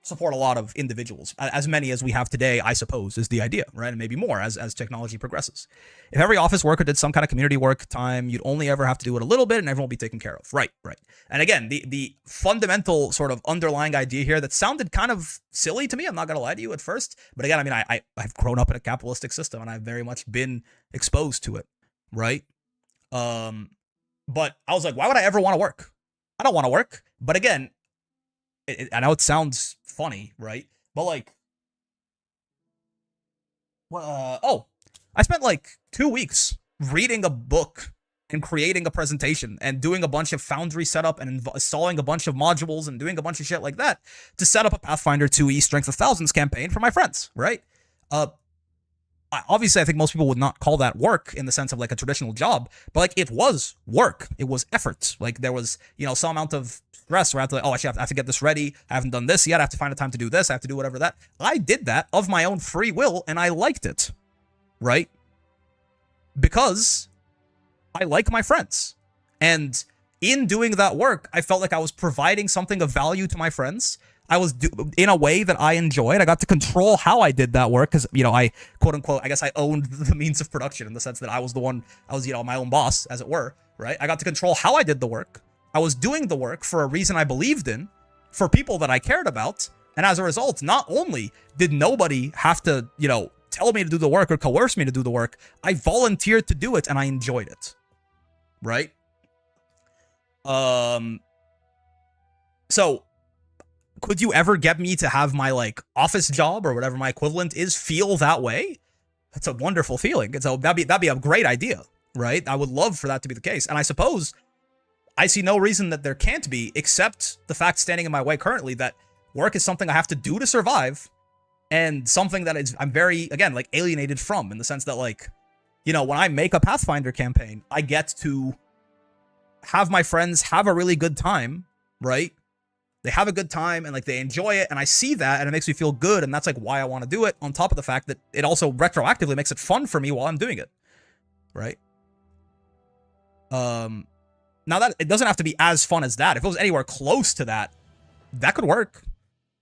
support a lot of individuals, as many as we have today, I suppose, is the idea, right? And maybe more as technology progresses. If every office worker did some kind of community work time, you'd only ever have to do it a little bit and everyone will be taken care of. Right. And again, the fundamental sort of underlying idea here that sounded kind of silly to me, I'm not going to lie to you at first, but again, I mean, I've grown up in a capitalistic system and I've very much been exposed to it, right? But I was like, why would I ever want to work? I don't want to work. But again, I know it sounds funny, right? But like, I spent like 2 weeks reading a book and creating a presentation and doing a bunch of Foundry setup and installing a bunch of modules and doing a bunch of shit like that to set up a Pathfinder 2e Strength of Thousands campaign for my friends, right? Obviously, I think most people would not call that work in the sense of like a traditional job, but like it was work. It was effort. Like there was, some amount of stress where I have to like, I have to get this ready. I haven't done this yet. I have to find a time to do this. I have to do whatever that. I did that of my own free will and I liked it, right? Because I like my friends. And in doing that work, I felt like I was providing something of value to my friends. I was in a way that I enjoyed. I got to control how I did that work because, I quote unquote, I guess I owned the means of production in the sense that I was my own boss, as it were, right? I got to control how I did the work. I was doing the work for a reason I believed in, for people that I cared about. And as a result, not only did nobody have to, tell me to do the work or coerce me to do the work, I volunteered to do it and I enjoyed it, right? So could you ever get me to have my like office job or whatever my equivalent is feel that way? That's a wonderful feeling. And so that'd be a great idea, right? I would love for that to be the case. And I suppose I see no reason that there can't be, except the fact standing in my way currently that Work is something I have to do to survive, and something that is I'm very, again, like, alienated from, in the sense that, like, you know, when I make a Pathfinder campaign, I get to have my friends have a really good time, right? They have a good time and, like, they enjoy it, and I see that, and it makes me feel good, and that's, like, why I want to do it, on top of the fact that it also retroactively makes it fun for me while I'm doing it, right? Now, that it doesn't have to be as fun as that. If it was anywhere close to that, that could work.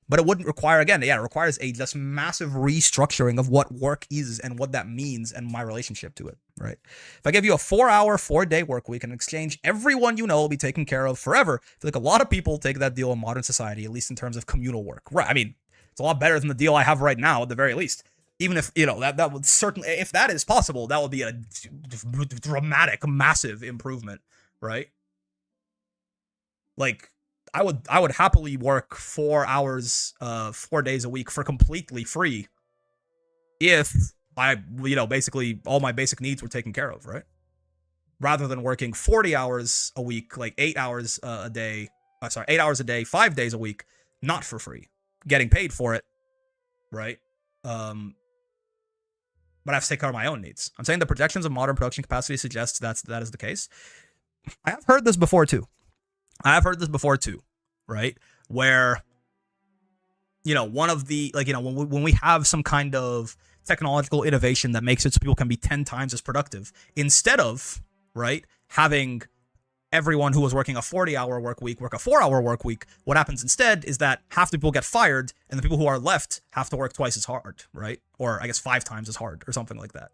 But it wouldn't require, again, it requires a just massive restructuring of what work is and what that means and my relationship to it, right? If I give you a 4-hour, 4-day work week, and in exchange, everyone you know will be taken care of forever, I feel like a lot of people take that deal in modern society, at least in terms of communal work. Right? I mean, it's a lot better than the deal I have right now, at the very least. Even if, you know, that would certainly, if that is possible, that would be a dramatic, massive improvement, right? Like, I would happily work 4 hours, 4 days a week for completely free if I, you know, basically all my basic needs were taken care of, right? Rather than working 40 hours a week, like 8 hours a day, 8 hours a day, 5 days a week, not for free, getting paid for it, right? But I have to take care of my own needs. I'm saying the projections of modern production capacity suggest that is the case. I have heard this before too, right? Where, you know, one of the, like, you know, when we have some kind of technological innovation that makes it so people can be 10 times as productive, instead of, right, having everyone who was working a 40-hour work week work a 4-hour work week, what happens instead is that half the people get fired and the people who are left have to work twice as hard, right? Or I guess 5 times as hard or something like that.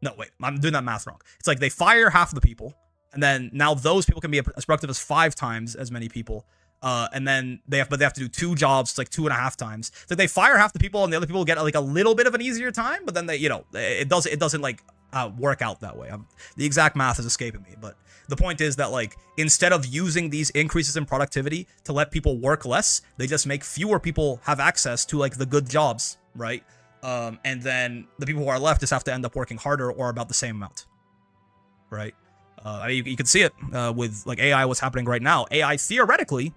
No, wait, I'm doing that math wrong. It's like they fire half the people, and then now those people can be as productive as 5 times as many people. And then they have to do 2 jobs. It's like 2.5 times. So they fire half the people, and the other people get like a little bit of an easier time. But then they, you know, it doesn't like work out that way. The exact math is escaping me. But the point is that, like, instead of using these increases in productivity to let people work less, they just make fewer people have access to, like, the good jobs, right? And then the people who are left just have to end up working harder or about the same amount, right? I mean, you can see it with, like, AI, what's happening right now. AI, theoretically,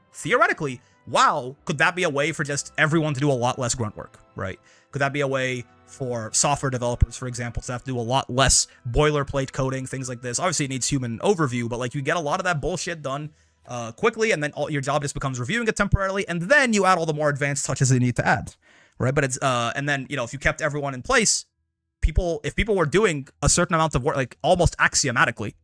wow, could that be a way for just everyone to do a lot less grunt work, right? Could that be a way for software developers, for example, to have to do a lot less boilerplate coding, things like this? Obviously, it needs human overview, but, like, you get a lot of that bullshit done quickly, and then your job just becomes reviewing it temporarily, and then you add all the more advanced touches that you need to add, right? But it's, and then, you know, if you kept everyone in place, if people were doing a certain amount of work, like, almost axiomatically,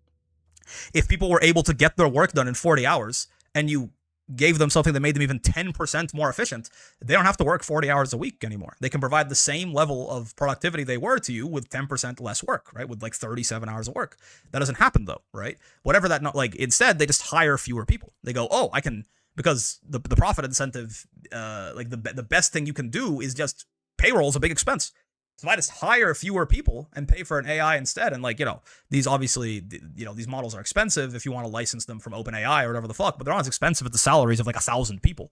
if people were able to get their work done in 40 hours and you gave them something that made them even 10% more efficient, they don't have to work 40 hours a week anymore. They can provide the same level of productivity they were to you with 10% less work, right? With like 37 hours of work. That doesn't happen though, right? Whatever that, not like, instead they just hire fewer people. They go, oh, I can, because the profit incentive, like the best thing you can do is just payroll is a big expense. So if I just hire fewer people and pay for an AI instead, and, like, you know, these obviously, you know, these models are expensive if you want to license them from OpenAI or whatever the fuck, but they're not as expensive at the salaries of like 1,000 people.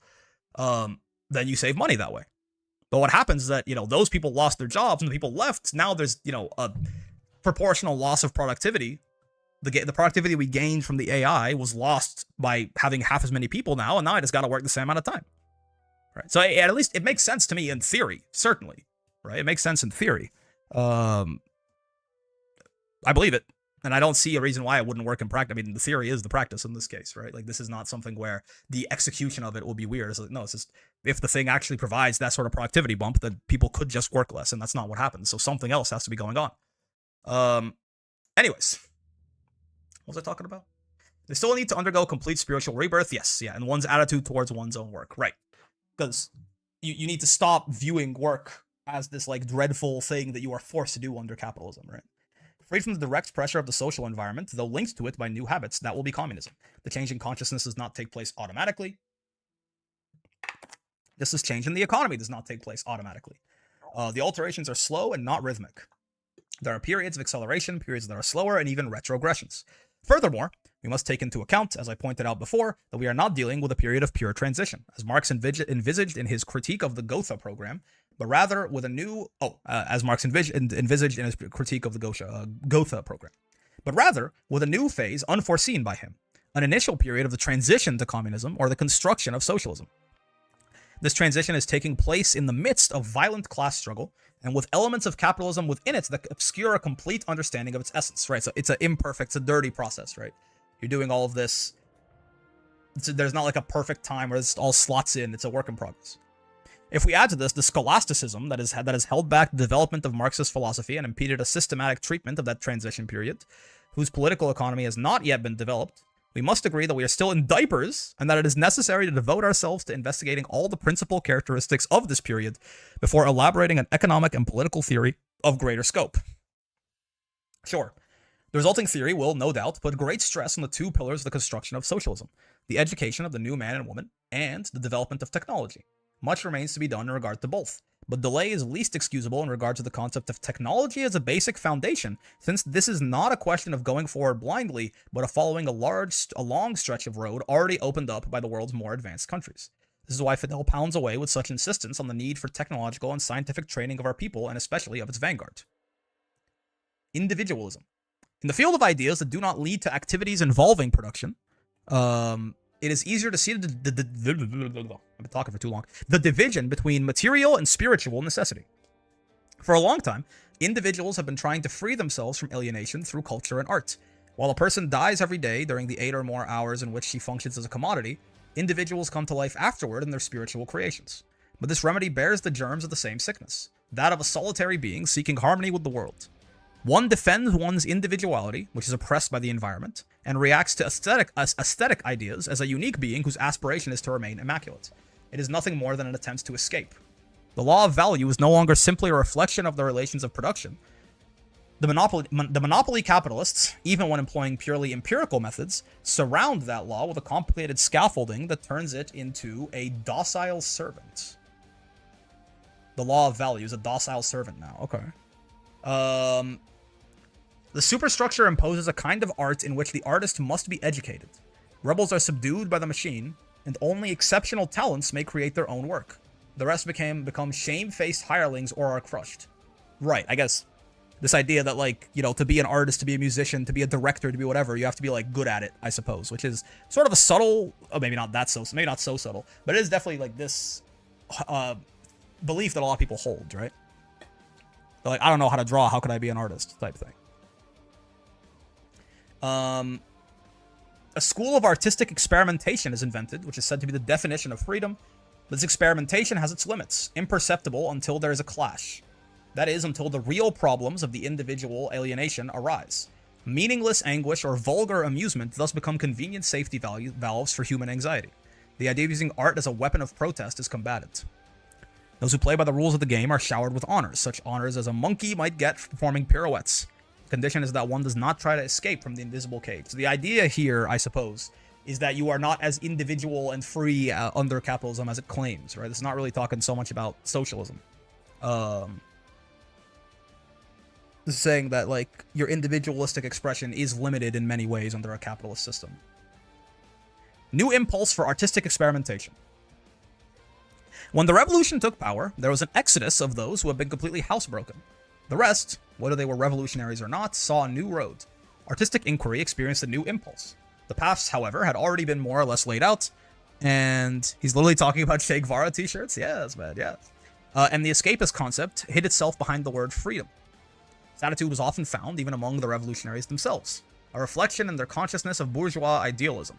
Then you save money that way. But what happens is that, you know, those people lost their jobs and the people left. Now there's, you know, a proportional loss of productivity. The productivity we gained from the AI was lost by having half as many people now, and now I just got to work the same amount of time. Right. So at least it makes sense to me in theory, certainly. Right, it makes sense in theory. I believe it, and I don't see a reason why it wouldn't work in practice. I mean, the theory is the practice in this case, right? Like, this is not something where the execution of it will be weird. It's like, no, it's just if the thing actually provides that sort of productivity bump, then people could just work less, and that's not what happens. So something else has to be going on. Anyways, what was I talking about? They still need to undergo complete spiritual rebirth. Yes, yeah, and one's attitude towards one's own work, right? Because you need to stop viewing work as this, like, dreadful thing that you are forced to do under capitalism, right? Freed from the direct pressure of the social environment, though linked to it by new habits, that will be communism. The change in consciousness does not take place automatically. Just as change in the economy does not take place automatically. The alterations are slow and not rhythmic. There are periods of acceleration, periods that are slower, and even retrogressions. Furthermore, we must take into account, as I pointed out before, that we are not dealing with a period of pure transition, as Marx envisaged in his critique of the Gotha program, but rather with a new, as Marx envisaged in his critique of the Gotha program, but rather with a new phase unforeseen by him, an initial period of the transition to communism or the construction of socialism. This transition is taking place in the midst of violent class struggle and with elements of capitalism within it that obscure a complete understanding of its essence, right? So it's an imperfect, it's a dirty process, right? You're doing all of this. There's not like a perfect time where it all slots in. It's a work in progress. If we add to this the scholasticism that has held back the development of Marxist philosophy and impeded a systematic treatment of that transition period, whose political economy has not yet been developed, we must agree that we are still in diapers and that it is necessary to devote ourselves to investigating all the principal characteristics of this period before elaborating an economic and political theory of greater scope. Sure, the resulting theory will, no doubt, put great stress on the two pillars of the construction of socialism, the education of the new man and woman, and the development of technology. Much remains to be done in regard to both, but delay is least excusable in regard to the concept of technology as a basic foundation, since this is not a question of going forward blindly, but of following a long stretch of road already opened up by the world's more advanced countries. This is why Fidel pounds away with such insistence on the need for technological and scientific training of our people, and especially of its vanguard. Individualism. In the field of ideas that do not lead to activities involving production, it is easier to see I've been talking for too long. The division between material and spiritual necessity. For a long time, individuals have been trying to free themselves from alienation through culture and art. While a person dies every day during the 8 or more hours in which she functions as a commodity, individuals come to life afterward in their spiritual creations. But this remedy bears the germs of the same sickness, that of a solitary being seeking harmony with the world. One defends one's individuality, which is oppressed by the environment, and reacts to aesthetic ideas as a unique being whose aspiration is to remain immaculate. It is nothing more than an attempt to escape. The law of value is no longer simply a reflection of the relations of production. The monopoly capitalists, even when employing purely empirical methods, surround that law with a complicated scaffolding that turns it into a docile servant. The law of value is a docile servant now. Okay. The superstructure imposes a kind of art in which the artist must be educated. Rebels are subdued by the machine, and only exceptional talents may create their own work. The rest become shame-faced hirelings or are crushed. Right, I guess this idea that, like, you know, to be an artist, to be a musician, to be a director, to be whatever, you have to be, like, good at it, I suppose, which is sort of a subtle, maybe not so subtle, but it is definitely, like, this belief that a lot of people hold, right? They're like, I don't know how to draw, how could I be an artist, type thing. A school of artistic experimentation is invented, which is said to be the definition of freedom. This experimentation has its limits, imperceptible until there is a clash. That is, until the real problems of the individual alienation arise. Meaningless anguish or vulgar amusement thus become convenient safety valves for human anxiety. The idea of using art as a weapon of protest is combated. Those who play by the rules of the game are showered with honors, such honors as a monkey might get for performing pirouettes. The condition is that one does not try to escape from the invisible cage. So the idea here, I suppose, is that you are not as individual and free under capitalism as it claims, right? It's not really talking so much about socialism. This is saying that, like, your individualistic expression is limited in many ways under a capitalist system. New impulse for artistic experimentation. When the revolution took power, there was an exodus of those who had been completely housebroken. The rest, whether they were revolutionaries or not, saw a new road. Artistic inquiry experienced a new impulse. The paths, however, had already been more or less laid out, and he's literally talking about Che Guevara t-shirts? Yes, man, yeah. And the escapist concept hid itself behind the word freedom. This attitude was often found even among the revolutionaries themselves, a reflection in their consciousness of bourgeois idealism.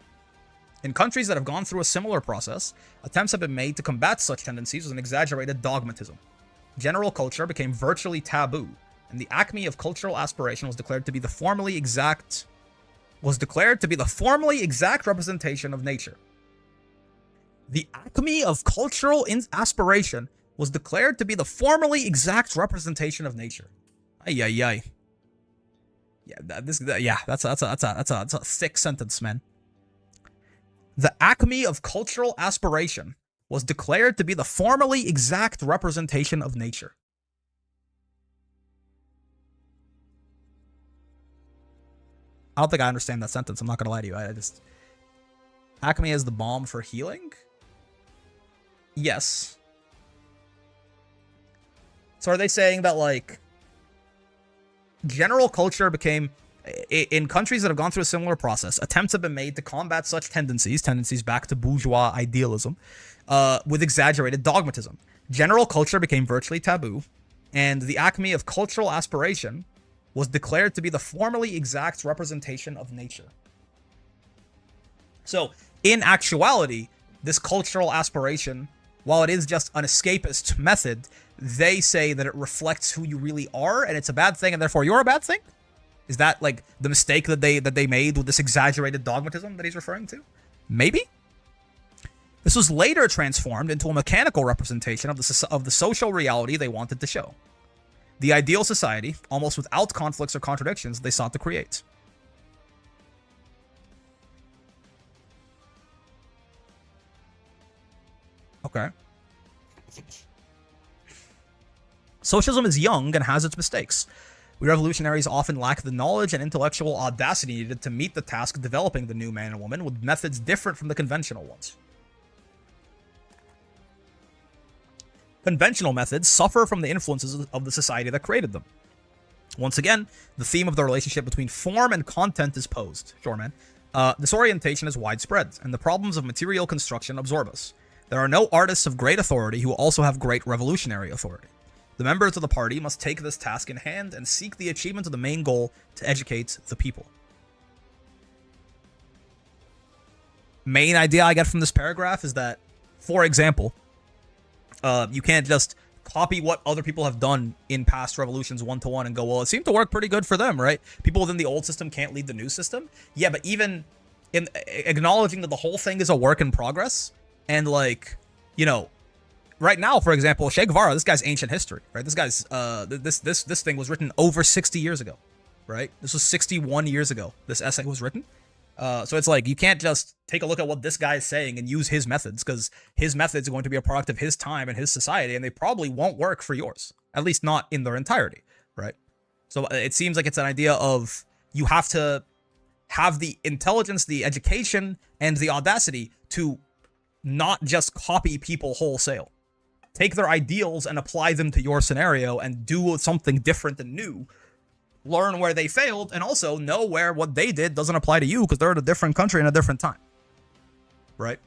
In countries that have gone through a similar process, attempts have been made to combat such tendencies with an exaggerated dogmatism. General culture became virtually taboo, and the acme of cultural aspiration was declared to be the formally exact representation of nature. The acme of cultural aspiration was declared to be the formally exact representation of nature. Ay ay ay. Yeah, that's a thick sentence, man. The acme of cultural aspiration was declared to be the formally exact representation of nature. I don't think I understand that sentence. I'm not gonna lie to you. I just... Acme is the balm for healing? Yes. So are they saying that, like, general culture became In countries that have gone through a similar process, attempts have been made to combat such tendencies back to bourgeois idealism, with exaggerated dogmatism. General culture became virtually taboo, and the acme of cultural aspiration was declared to be the formally exact representation of nature. So, in actuality, this cultural aspiration, while it is just an escapist method, they say that it reflects who you really are, and it's a bad thing, and therefore you're a bad thing? Is that like the mistake that they made with this exaggerated dogmatism that he's referring to? Maybe? This was later transformed into a mechanical representation of the social reality they wanted to show. The ideal society, almost without conflicts or contradictions, they sought to create. Okay. Socialism is young and has its mistakes. We revolutionaries often lack the knowledge and intellectual audacity needed to meet the task of developing the new man and woman with methods different from the conventional ones. Conventional methods suffer from the influences of the society that created them. Once again, the theme of the relationship between form and content is posed. Sure, man. This orientation is widespread, and the problems of material construction absorb us. There are no artists of great authority who also have great revolutionary authority. The members of the party must take this task in hand and seek the achievement of the main goal to educate the people. Main idea I get from this paragraph is that, for example, you can't just copy what other people have done in past revolutions one-to-one and go, well, it seemed to work pretty good for them, right? People within the old system can't lead the new system. Yeah, but even in acknowledging that the whole thing is a work in progress, and like, you know, right now, for example, Che Guevara, this guy's ancient history, right? This guy's this thing was written over 60 years ago, right? This was 61 years ago. This essay was written. So it's like, you can't just take a look at what this guy is saying and use his methods, because his methods are going to be a product of his time and his society, and they probably won't work for yours, at least not in their entirety, right? So it seems like it's an idea of you have to have the intelligence, the education, and the audacity to not just copy people wholesale. Take their ideals and apply them to your scenario and do something different and new. Learn where they failed, and also know where what they did doesn't apply to you because they're in a different country and a different time. Right?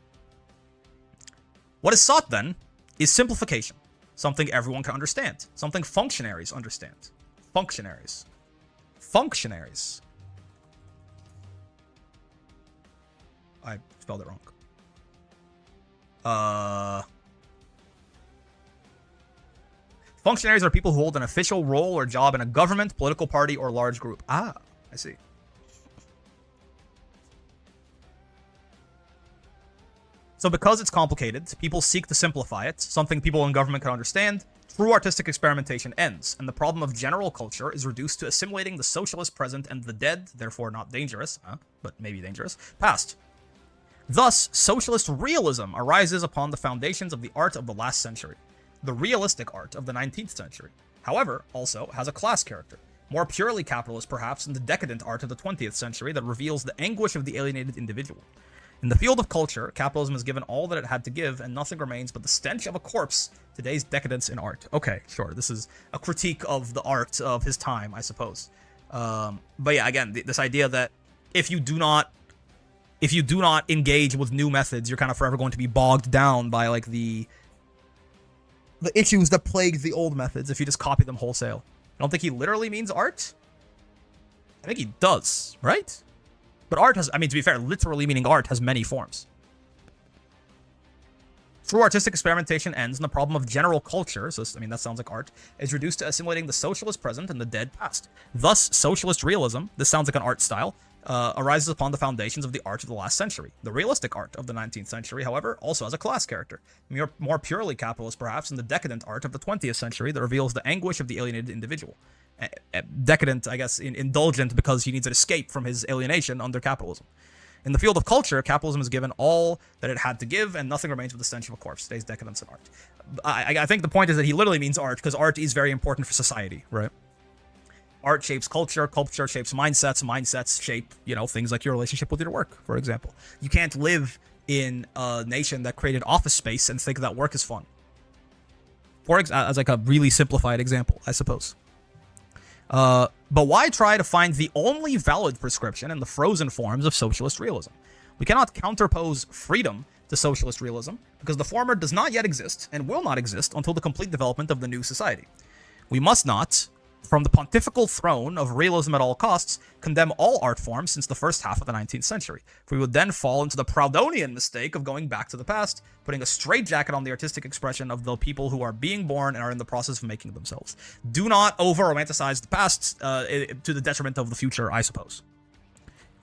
What is sought then is simplification. Something everyone can understand. Something functionaries understand. Functionaries. Functionaries. I spelled it wrong. Functionaries are people who hold an official role or job in a government, political party, or large group. Ah, I see. So because it's complicated, people seek to simplify it, something people in government can understand. True artistic experimentation ends, and the problem of general culture is reduced to assimilating the socialist present and the dead, therefore not dangerous, but maybe dangerous, past. Thus, socialist realism arises upon the foundations of the art of the last century. The realistic art of the 19th century, however, also has a class character, more purely capitalist perhaps than the decadent art of the 20th century that reveals the anguish of the alienated individual. In the field of culture, capitalism has given all that it had to give, and nothing remains but the stench of a corpse, today's decadence in art. Okay, sure, this is a critique of the art of his time, I suppose. But yeah, again, this idea that if you do not engage with new methods, you're kind of forever going to be bogged down by like the issues that plagued the old methods if you just copy them wholesale. I don't think he literally means art. I think he does, right? But art has, I mean, to be fair, literally meaning art has many forms. True artistic experimentation ends, and the problem of general culture, so I mean, that sounds like art, is reduced to assimilating the socialist present and the dead past. Thus, socialist realism, this sounds like an art style, arises upon the foundations of the art of the last century. The realistic art of the 19th century, however, also has a class character, more purely capitalist perhaps than the decadent art of the 20th century that reveals the anguish of the alienated individual. Decadent, I guess, indulgent because he needs an escape from his alienation under capitalism. In the field of culture, capitalism has given all that it had to give, and nothing remains but the stench of a corpse. Today's decadence in art. I think the point is that he literally means art, because art is very important for society, right? Art shapes culture, culture shapes mindsets, mindsets shape, things like your relationship with your work, for example. You can't live in a nation that created office space and think that work is fun. As like a really simplified example, I suppose. But why try to find the only valid prescription in the frozen forms of socialist realism? We cannot counterpose freedom to socialist realism because the former does not yet exist and will not exist until the complete development of the new society. We must not, from the pontifical throne of realism at all costs, condemn all art forms since the first half of the 19th century, for we would then fall into the Proudhonian mistake of going back to the past, putting a straitjacket on the artistic expression of the people who are being born and are in the process of making themselves. Do not over-romanticize the past to the detriment of the future, I suppose.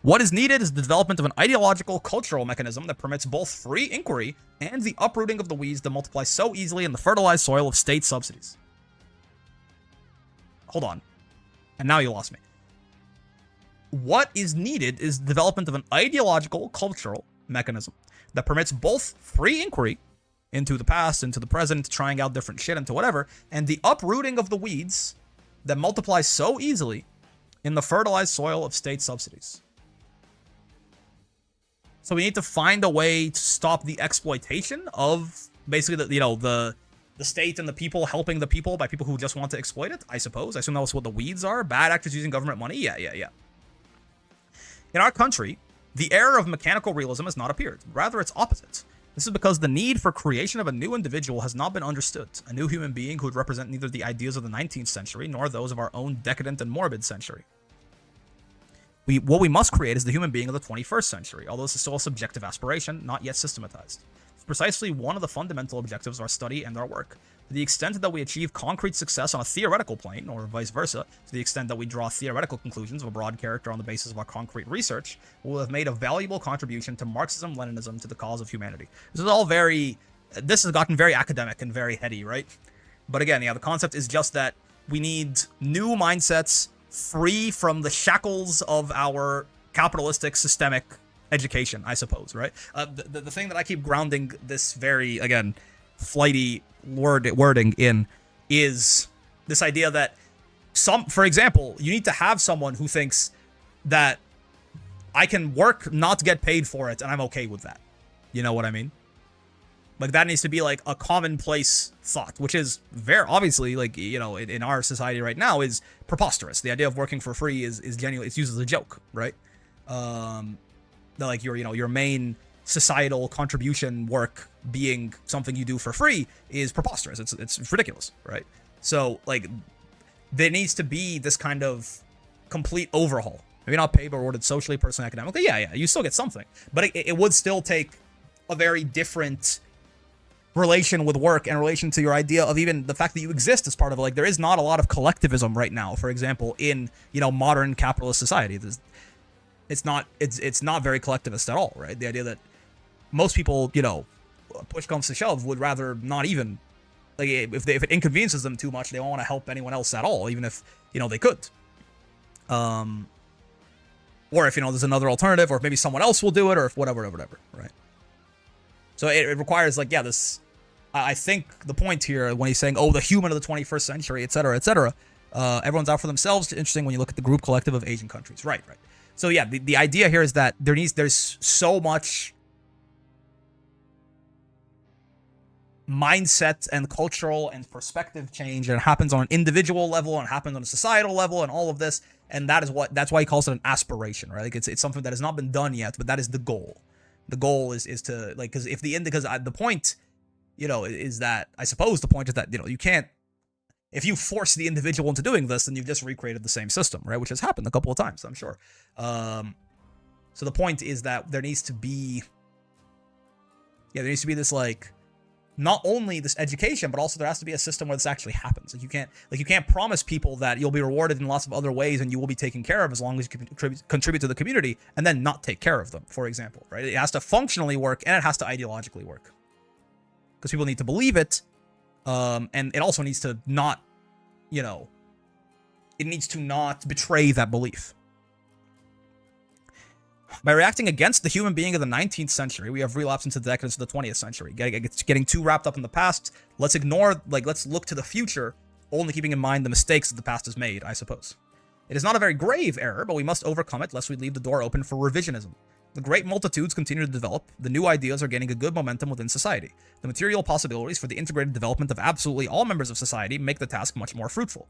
What is needed is the development of an ideological, cultural mechanism that permits both free inquiry and the uprooting of the weeds that multiply so easily in the fertilized soil of state subsidies. Hold on. And now you lost me. What is needed is the development of an ideological, cultural mechanism that permits both free inquiry into the past, into the present, trying out different shit, into whatever, and the uprooting of the weeds that multiply so easily in the fertilized soil of state subsidies. So we need to find a way to stop the exploitation of basically the state and the people helping the people by people who just want to exploit it, I suppose. I assume that's what the weeds are. Bad actors using government money? Yeah. In our country, the era of mechanical realism has not appeared. Rather, its opposite. This is because the need for creation of a new individual has not been understood. A new human being who would represent neither the ideas of the 19th century nor those of our own decadent and morbid century. What we must create is the human being of the 21st century, although this is still a subjective aspiration, not yet systematized. It's precisely one of the fundamental objectives of our study and our work. To the extent that we achieve concrete success on a theoretical plane, or vice versa, to the extent that we draw theoretical conclusions of a broad character on the basis of our concrete research, we will have made a valuable contribution to Marxism-Leninism, to the cause of humanity. This has gotten very academic and very heady, right? But again, the concept is just that we need new mindsets free from the shackles of our capitalistic systemic education, I suppose, right? The thing that I keep grounding this very, again, flighty wording in is this idea that for example, you need to have someone who thinks that I can work, not get paid for it, and I'm okay with that. You know what I mean? Like, that needs to be like a commonplace thought, which is very obviously, like, in our society right now, is preposterous. The idea of working for free is genuinely, it's used as a joke, right? Like your main societal contribution work being something you do for free is preposterous. It's ridiculous, right? So, like, there needs to be this kind of complete overhaul. Maybe not paid, but rewarded socially, personally, academically. Yeah, you still get something, but it would still take a very different relation with work and relation to your idea of even the fact that you exist as part of it. Like, there is not a lot of collectivism right now, for example, in modern capitalist society. It's not very collectivist at all, right? The idea that most people, push comes to shove, would rather not even, like, if it inconveniences them too much, they won't want to help anyone else at all, even if they could, or if there's another alternative, or if maybe someone else will do it, or if whatever, right? So it requires, like, I think the point here when he's saying, oh, the human of the 21st century, etc., everyone's out for themselves. Interesting when you look at the group collective of Asian countries. Right. So yeah, the idea here is that there's so much mindset and cultural and perspective change, and it happens on an individual level and it happens on a societal level and all of this, and that's why he calls it an aspiration, right? Like, it's something that has not been done yet, but that is the goal. The goal is to, like, because the point, is that, I suppose the point is that, you can't, if you force the individual into doing this, then you've just recreated the same system, right? Which has happened a couple of times, I'm sure. So the point is that there needs to be this, like, not only this education, but also there has to be a system where this actually happens. Like, you can't promise people that you'll be rewarded in lots of other ways and you will be taken care of as long as you contribute to the community, and then not take care of them, for example, right? It has to functionally work, and it has to ideologically work, because people need to believe it, and it also needs to not, it needs to not betray that belief. By reacting against the human being of the 19th century, we have relapsed into the decadence of the 20th century. Getting too wrapped up in the past. Let's look to the future, only keeping in mind the mistakes that the past has made, I suppose. It is not a very grave error, but we must overcome it lest we leave the door open for revisionism. The great multitudes continue to develop. The new ideas are gaining a good momentum within society. The material possibilities for the integrated development of absolutely all members of society make the task much more fruitful.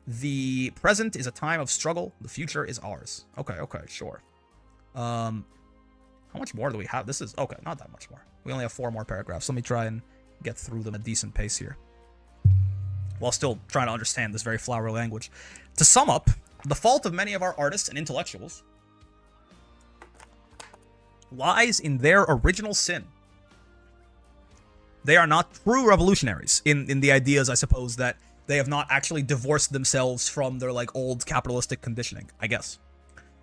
The present is a time of struggle. The future is ours. Okay, sure. How much more do we have? This is, okay, not that much more. We only have 4 more paragraphs. Let me try and get through them at a decent pace here, while still trying to understand this very flowery language. To sum up, the fault of many of our artists and intellectuals lies in their original sin. They are not true revolutionaries in the ideas, I suppose, that they have not actually divorced themselves from their, like, old capitalistic conditioning, I guess.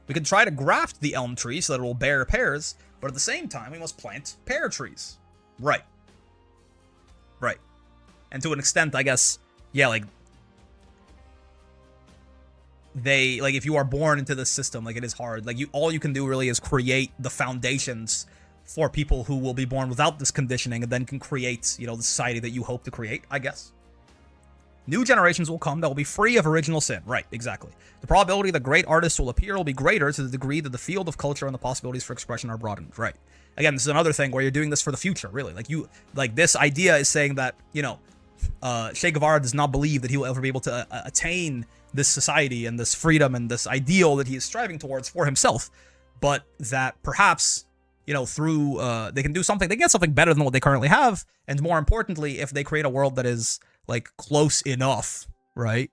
We can try to graft the elm tree so that it will bear pears, but at the same time, we must plant pear trees. Right. And to an extent, I guess, yeah, like, if you are born into this system, like, it is hard. Like, all you can do really is create the foundations for people who will be born without this conditioning and then can create, the society that you hope to create, I guess. New generations will come that will be free of original sin. Right, exactly. The probability that great artists will appear will be greater to the degree that the field of culture and the possibilities for expression are broadened. Right. Again, this is another thing where you're doing this for the future, really. Like, this idea is saying that, Che Guevara does not believe that he will ever be able to attain this society and this freedom and this ideal that he is striving towards for himself, but that perhaps, through, they can do something, they get something better than what they currently have, and more importantly, if they create a world that is, like, close enough, right?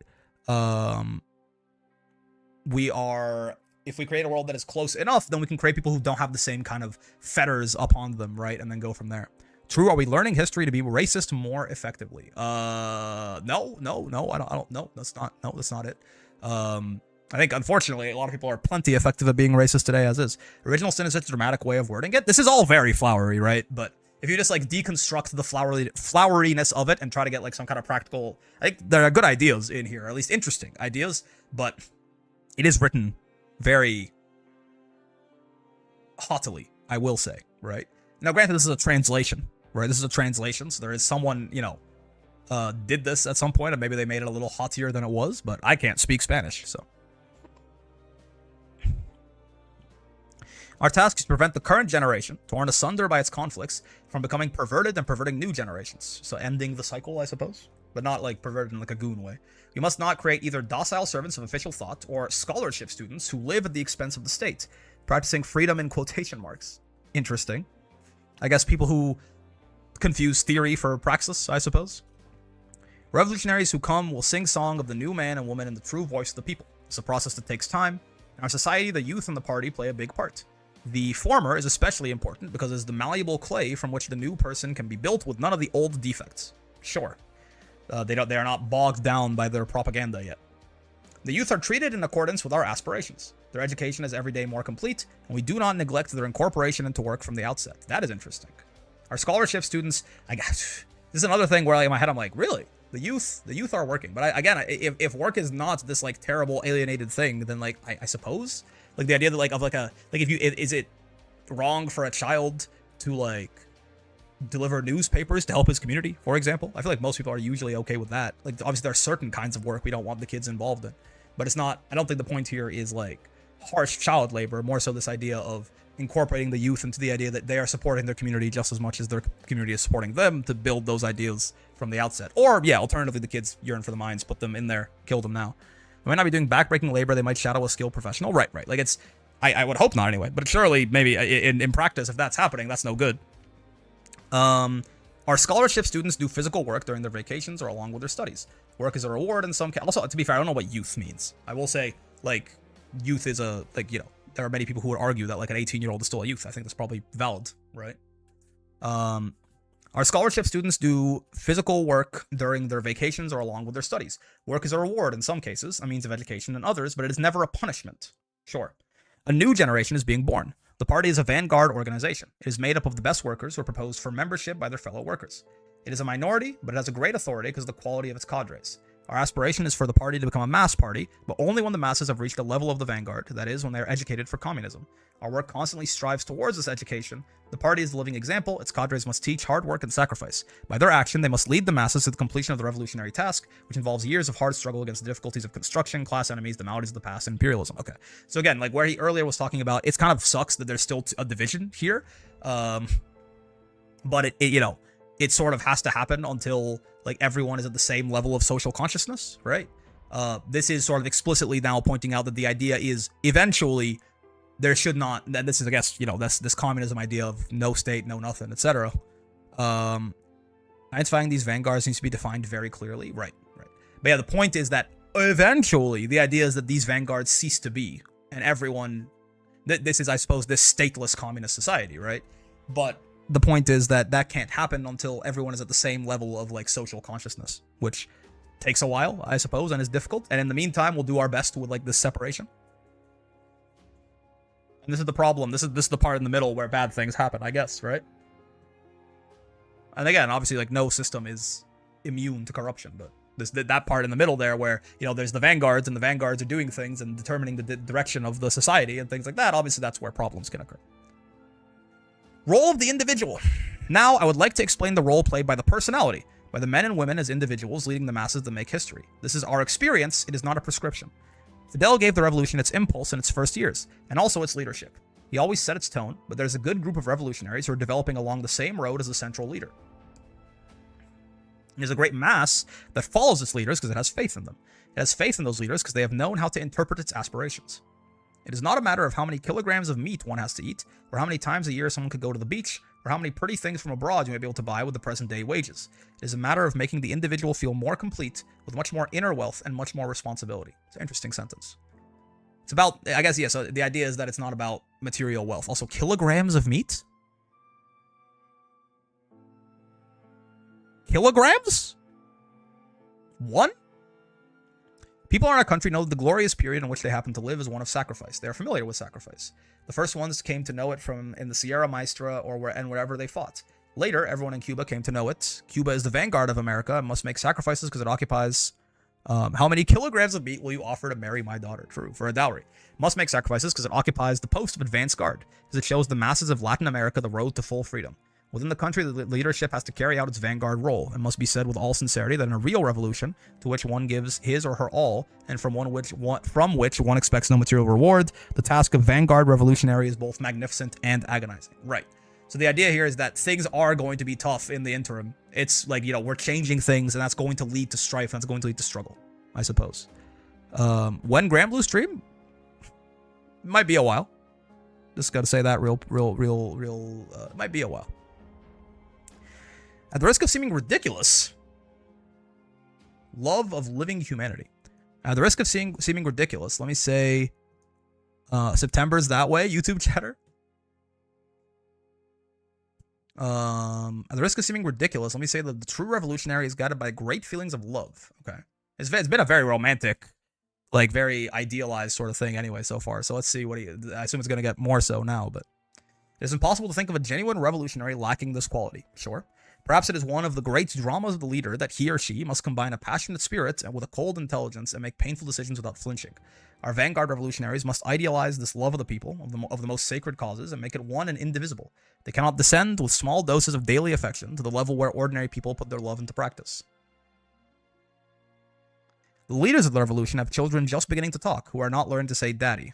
If we create a world that is close enough, then we can create people who don't have the same kind of fetters upon them, right? And then go from there. True, are we learning history to be racist more effectively? No, I don't know. That's not it. I think, unfortunately, a lot of people are plenty effective at being racist today, as is. Original sin is such a dramatic way of wording it. This is all very flowery, right? But if you just, like, deconstruct the floweriness of it and try to get, like, some kind of practical, I think there are good ideas in here, or at least interesting ideas, but it is written very haughtily, I will say, right? Now, granted, this is a translation, right? This is a translation, so there is someone, did this at some point, and maybe they made it a little haughtier than it was, but I can't speak Spanish, so. Our task is to prevent the current generation, torn asunder by its conflicts, from becoming perverted and perverting new generations. So ending the cycle, I suppose, but not, like, perverted in, like, a goon way. We must not create either docile servants of official thought or scholarship students who live at the expense of the state, practicing freedom in quotation marks. Interesting. I guess people who confuse theory for praxis, I suppose. Revolutionaries who come will sing song of the new man and woman in the true voice of the people. It's a process that takes time. In our society, the youth and the party play a big part. The former is especially important because it's the malleable clay from which the new person can be built with none of the old defects. Sure. They are not bogged down by their propaganda yet. The youth are treated in accordance with our aspirations. Their education is every day more complete, and we do not neglect their incorporation into work from the outset. That is interesting. Our scholarship students, I guess, this is another thing where, like, in my head I'm like, really? The youth are working. But again, if work is not this, like, terrible alienated thing, then, like, I suppose, like, the idea that, like, of, like, is it wrong for a child to, like, deliver newspapers to help his community, for example? I feel like most people are usually okay with that. Like, obviously there are certain kinds of work we don't want the kids involved in, but it's not, I don't think the point here is, like, harsh child labor, more so this idea of incorporating the youth into the idea that they are supporting their community just as much as their community is supporting them to build those ideas from the outset. Or, yeah, alternatively, the kids yearn for the mines, put them in there, kill them now. They might not be doing backbreaking labor, they might shadow a skilled professional. Right. Like, it's, I would hope not anyway, but surely, maybe, in practice, if that's happening, that's no good. Our scholarship students do physical work during their vacations or along with their studies. Work is a reward in some cases. Also, to be fair, I don't know what youth means. I will say, like, youth is a, like, there are many people who would argue that, like, an 18-year-old is still a youth. I think that's probably valid, right? Our scholarship students do physical work during their vacations or along with their studies. Work is a reward in some cases, a means of education in others, but it is never a punishment. Sure. A new generation is being born. The party is a vanguard organization. It is made up of the best workers who are proposed for membership by their fellow workers. It is a minority, but it has a great authority because of the quality of its cadres. Our aspiration is for the party to become a mass party, but only when the masses have reached a level of the vanguard, that is, when they are educated for communism. Our work constantly strives towards this education. The party is the living example. Its cadres must teach hard work and sacrifice. By their action, they must lead the masses to the completion of the revolutionary task, which involves years of hard struggle against the difficulties of construction, class enemies, the maladies of the past, and imperialism. Okay, so again, like where he earlier was talking about, it's kind of sucks that there's still a division here, but it sort of has to happen until, like, everyone is at the same level of social consciousness, right? This is sort of explicitly now pointing out that the idea is eventually there should not, that this is, I guess, this communism idea of no state, no nothing, etc. Identifying these vanguards needs to be defined very clearly. Right. But yeah, the point is that eventually the idea is that these vanguards cease to be, and everyone, this is, I suppose, this stateless communist society, right? But the point is that that can't happen until everyone is at the same level of, like, social consciousness, which takes a while, I suppose, and is difficult. And in the meantime, we'll do our best with, like, this separation. And this is the problem. This is the part in the middle where bad things happen, I guess, right? And again, obviously, like, no system is immune to corruption, but that part in the middle there where, there's the vanguards, and the vanguards are doing things and determining the direction of the society and things like that. Obviously, that's where problems can occur. Role of the individual. Now, I would like to explain the role played by the personality, by the men and women as individuals leading the masses that make history. This is our experience. It is not a prescription. Fidel gave the revolution its impulse in its first years, and also its leadership. He always set its tone, but there's a good group of revolutionaries who are developing along the same road as the central leader. There's a great mass that follows its leaders because it has faith in them. It has faith in those leaders because they have known how to interpret its aspirations. It is not a matter of how many kilograms of meat one has to eat, or how many times a year someone could go to the beach, or how many pretty things from abroad you may be able to buy with the present-day wages. It is a matter of making the individual feel more complete, with much more inner wealth and much more responsibility. It's an interesting sentence. It's about, I guess, yeah, so the idea is that it's not about material wealth. Also, kilograms of meat? Kilograms? One? People in our country know that the glorious period in which they happen to live is one of sacrifice. They are familiar with sacrifice. The first ones came to know it from in the Sierra Maestra or wherever they fought. Later, everyone in Cuba came to know it. Cuba is the vanguard of America and must make sacrifices because it occupies... how many kilograms of meat will you offer to marry my daughter? True, for a dowry. Must make sacrifices because it occupies the post of advance guard, because it shows the masses of Latin America the road to full freedom. Within the country, the leadership has to carry out its vanguard role. It must be said with all sincerity that in a real revolution, to which one gives his or her all, and from which one expects no material reward, the task of vanguard revolutionary is both magnificent and agonizing. Right. So the idea here is that things are going to be tough in the interim. It's like, we're changing things, and that's going to lead to strife, and that's going to lead to struggle, I suppose. When Grand Blue stream? Might be a while. Just got to say that it might be a while. At the risk of seeming ridiculous, love of living humanity. At the risk of seeming ridiculous, let me say September's that way, YouTube chatter. At the risk of seeming ridiculous, let me say that the true revolutionary is guided by great feelings of love. Okay. It's been a very romantic, like very idealized sort of thing anyway so far. So let's see I assume it's going to get more so now, but it is impossible to think of a genuine revolutionary lacking this quality. Sure. Perhaps it is one of the great dramas of the leader that he or she must combine a passionate spirit with a cold intelligence and make painful decisions without flinching. Our vanguard revolutionaries must idealize this love of the people, of the most sacred causes, and make it one and indivisible. They cannot descend with small doses of daily affection to the level where ordinary people put their love into practice. The leaders of the revolution have children just beginning to talk, who are not learned to say daddy.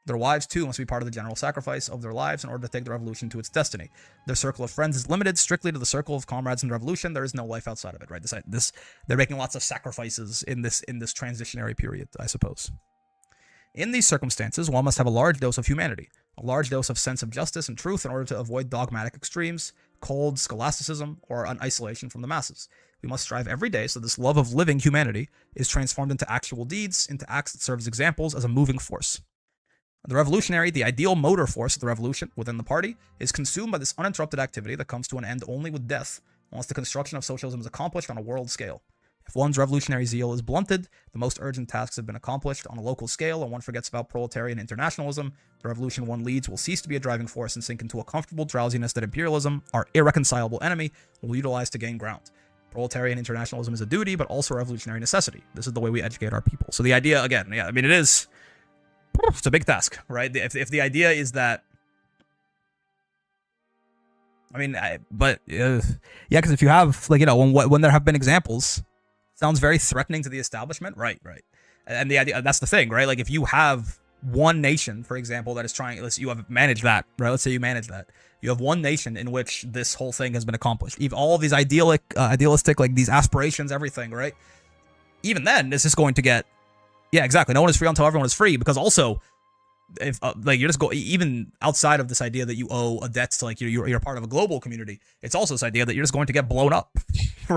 Their wives, too, must be part of the general sacrifice of their lives in order to take the revolution to its destiny. Their circle of friends is limited strictly to the circle of comrades in the revolution. There is no life outside of it, right? They're making lots of sacrifices in this transitionary period, I suppose. In these circumstances, one must have a large dose of humanity, a large dose of sense of justice and truth in order to avoid dogmatic extremes, cold scholasticism, or an isolation from the masses. We must strive every day so this love of living humanity is transformed into actual deeds, into acts that serve as examples as a moving force. The revolutionary, the ideal motor force of the revolution within the party, is consumed by this uninterrupted activity that comes to an end only with death, once the construction of socialism is accomplished on a world scale. If one's revolutionary zeal is blunted, the most urgent tasks have been accomplished on a local scale, and one forgets about proletarian internationalism, the revolution one leads will cease to be a driving force and sink into a comfortable drowsiness that imperialism, our irreconcilable enemy, will utilize to gain ground. Proletarian internationalism is a duty, but also a revolutionary necessity. This is the way we educate our people. So the idea, again, yeah, I mean, it's a big task, right? If the idea is that, I mean, yeah, because if you have, like, when there have been examples, sounds very threatening to the establishment, right? And the idea, that's the thing, right? Like, if you have one nation, for example, that is trying, you have managed that, right? Let's say you manage that. You have one nation in which this whole thing has been accomplished. All of these idealistic, like these aspirations, everything, right? even then, is this going to get... Yeah, exactly. No one is free until everyone is free, because also, if like you're just even outside of this idea that you owe a debt to like you're part of a global community, it's also this idea that you're just going to get blown up,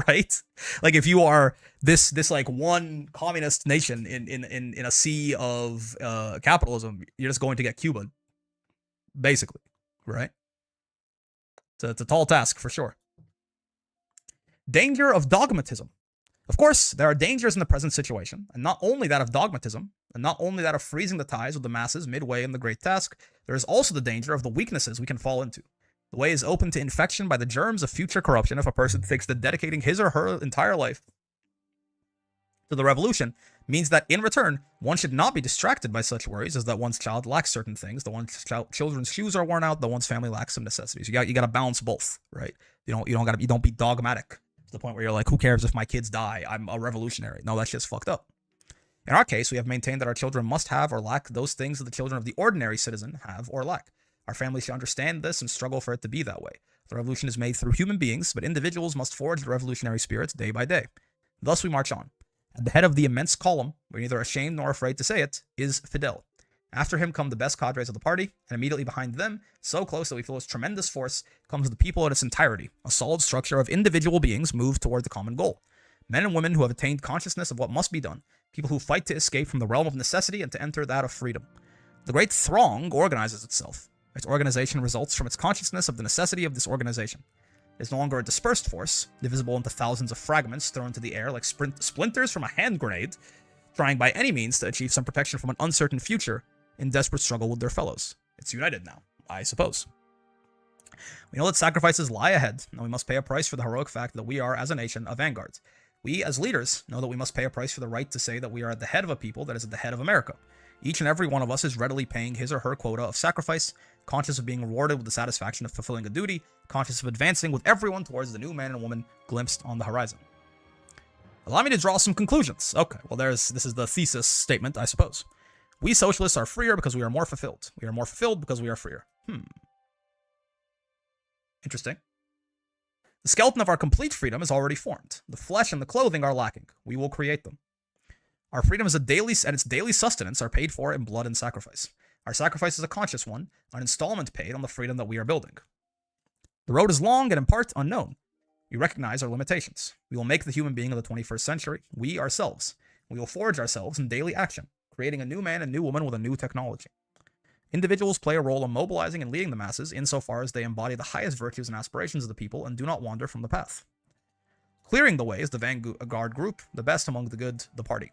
right? Like if you are this like one communist nation in a sea of capitalism, you're just going to get Cuban, basically, right? It's a tall task for sure. Danger of dogmatism. Of course, there are dangers in the present situation, and not only that of dogmatism, and not only that of freezing the ties with the masses midway in the great task, there is also the danger of the weaknesses we can fall into. The way is open to infection by the germs of future corruption if a person thinks that dedicating his or her entire life to the revolution means that, in return, one should not be distracted by such worries as that one's child lacks certain things, that one's children's shoes are worn out, that one's family lacks some necessities. You got to balance both, right? You don't be dogmatic to the point where you're like, who cares if my kids die? I'm a revolutionary. No, that shit's fucked up. In our case, we have maintained that our children must have or lack those things that the children of the ordinary citizen have or lack. Our families should understand this and struggle for it to be that way. The revolution is made through human beings, but individuals must forge the revolutionary spirits day by day. Thus we march on. At the head of the immense column, we're neither ashamed nor afraid to say it, is Fidel. After him come the best cadres of the party, and immediately behind them, so close that we feel its tremendous force, comes the people in its entirety, a solid structure of individual beings moved toward the common goal. Men and women who have attained consciousness of what must be done, people who fight to escape from the realm of necessity and to enter that of freedom. The great throng organizes itself. Its organization results from its consciousness of the necessity of this organization. It is no longer a dispersed force, divisible into thousands of fragments thrown into the air like splinters from a hand grenade, trying by any means to achieve some protection from an uncertain future in desperate struggle with their fellows. It's united now, I suppose. We know that sacrifices lie ahead, and we must pay a price for the heroic fact that we are, as a nation, a vanguard. We, as leaders, know that we must pay a price for the right to say that we are at the head of a people that is at the head of America. Each and every one of us is readily paying his or her quota of sacrifice, conscious of being rewarded with the satisfaction of fulfilling a duty, conscious of advancing with everyone towards the new man and woman glimpsed on the horizon. Allow me to draw some conclusions. Okay, well this is the thesis statement, I suppose. We socialists are freer because we are more fulfilled. We are more fulfilled because we are freer. Interesting. The skeleton of our complete freedom is already formed. The flesh and the clothing are lacking. We will create them. Our freedom is its daily sustenance are paid for in blood and sacrifice. Our sacrifice is a conscious one, an installment paid on the freedom that we are building. The road is long and in part unknown. We recognize our limitations. We will make the human being of the 21st century, we ourselves. We will forge ourselves in daily action, creating a new man and new woman with a new technology. Individuals play a role in mobilizing and leading the masses insofar as they embody the highest virtues and aspirations of the people and do not wander from the path. Clearing the way is the vanguard group, the best among the good, the party.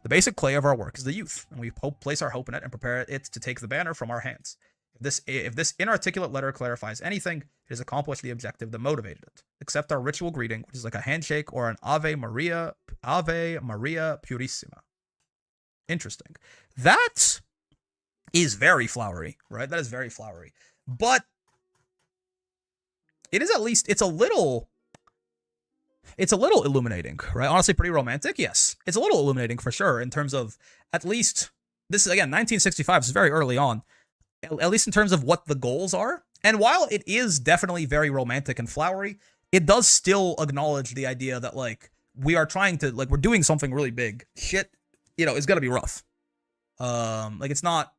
The basic clay of our work is the youth, and we place our hope in it and prepare it to take the banner from our hands. If this inarticulate letter clarifies anything, it has accomplished the objective that motivated it. Except our ritual greeting, which is like a handshake or an Ave Maria Purissima. Interesting. That is very flowery, right? That is very flowery. But it is at least, it's a little illuminating, right? Honestly, pretty romantic, yes. It's a little illuminating for sure in terms of, at least, this is, again, 1965, is very early on, at least in terms of what the goals are. And while it is definitely very romantic and flowery, it does still acknowledge the idea that, like, we are trying to, like, we're doing something really big. Shit, is gonna be rough. It's not,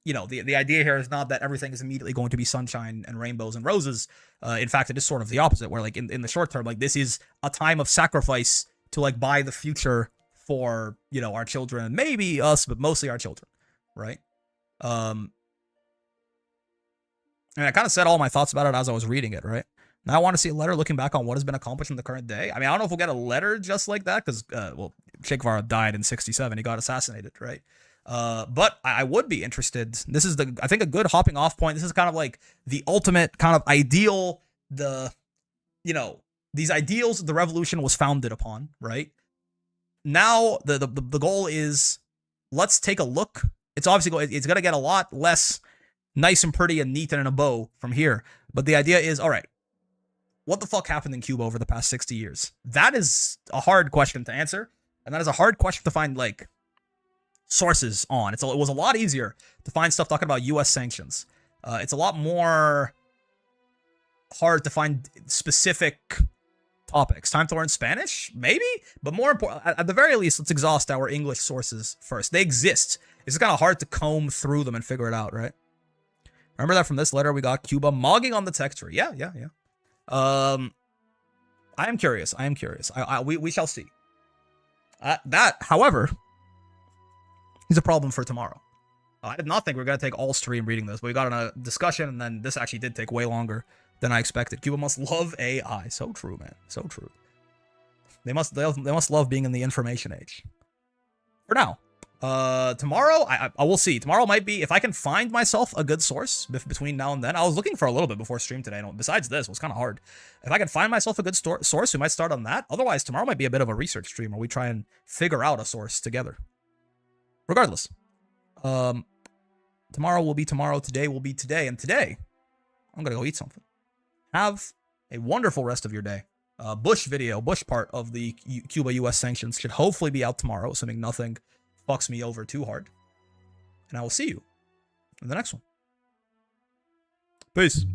the idea here is not that everything is immediately going to be sunshine and rainbows and roses. In fact, it is sort of the opposite, where, like, in the short term, like, this is a time of sacrifice to, like, buy the future for, our children, and maybe us, but mostly our children, right? And I kind of said all my thoughts about it as I was reading it, right? Now I want to see a letter looking back on what has been accomplished in the current day. I mean, I don't know if we'll get a letter just like that, because, Che Guevara died in 1967. He got assassinated, right? But I would be interested. This is I think a good hopping off point. This is kind of like the ultimate kind of ideal, these ideals the revolution was founded upon, right? Now the goal is, let's take a look. It's obviously it's going to get a lot less nice and pretty and neat and in a bow from here. But the idea is, all right, what the fuck happened in Cuba over the past 60 years? That is a hard question to answer. And that is a hard question to find, like, sources on. It was a lot easier to find stuff talking about US sanctions. It's a lot more hard to find specific topics. Time to learn Spanish? Maybe? But more important, at the very least, let's exhaust our English sources first. They exist. It's kind of hard to comb through them and figure it out, right? Remember that from this letter we got Cuba mogging on the text tree. Yeah. I am curious. We shall see. That, however, is a problem for tomorrow. I did not think we were going to take all stream reading this, but we got in a discussion, and then this actually did take way longer than I expected. Cuba must love AI. So true, man. So true. They must love being in the information age. For now. Tomorrow, I will see. Tomorrow might be, if I can find myself a good source between now and then. I was looking for a little bit before stream today. Besides this, it was kind of hard. If I can find myself a good source, we might start on that. Otherwise, tomorrow might be a bit of a research stream where we try and figure out a source together. Regardless. Tomorrow will be tomorrow. Today will be today. And today, I'm going to go eat something. Have a wonderful rest of your day. Bush part of the Cuba US sanctions should hopefully be out tomorrow, assuming nothing fucks me over too hard. And I will see you in the next one. Peace.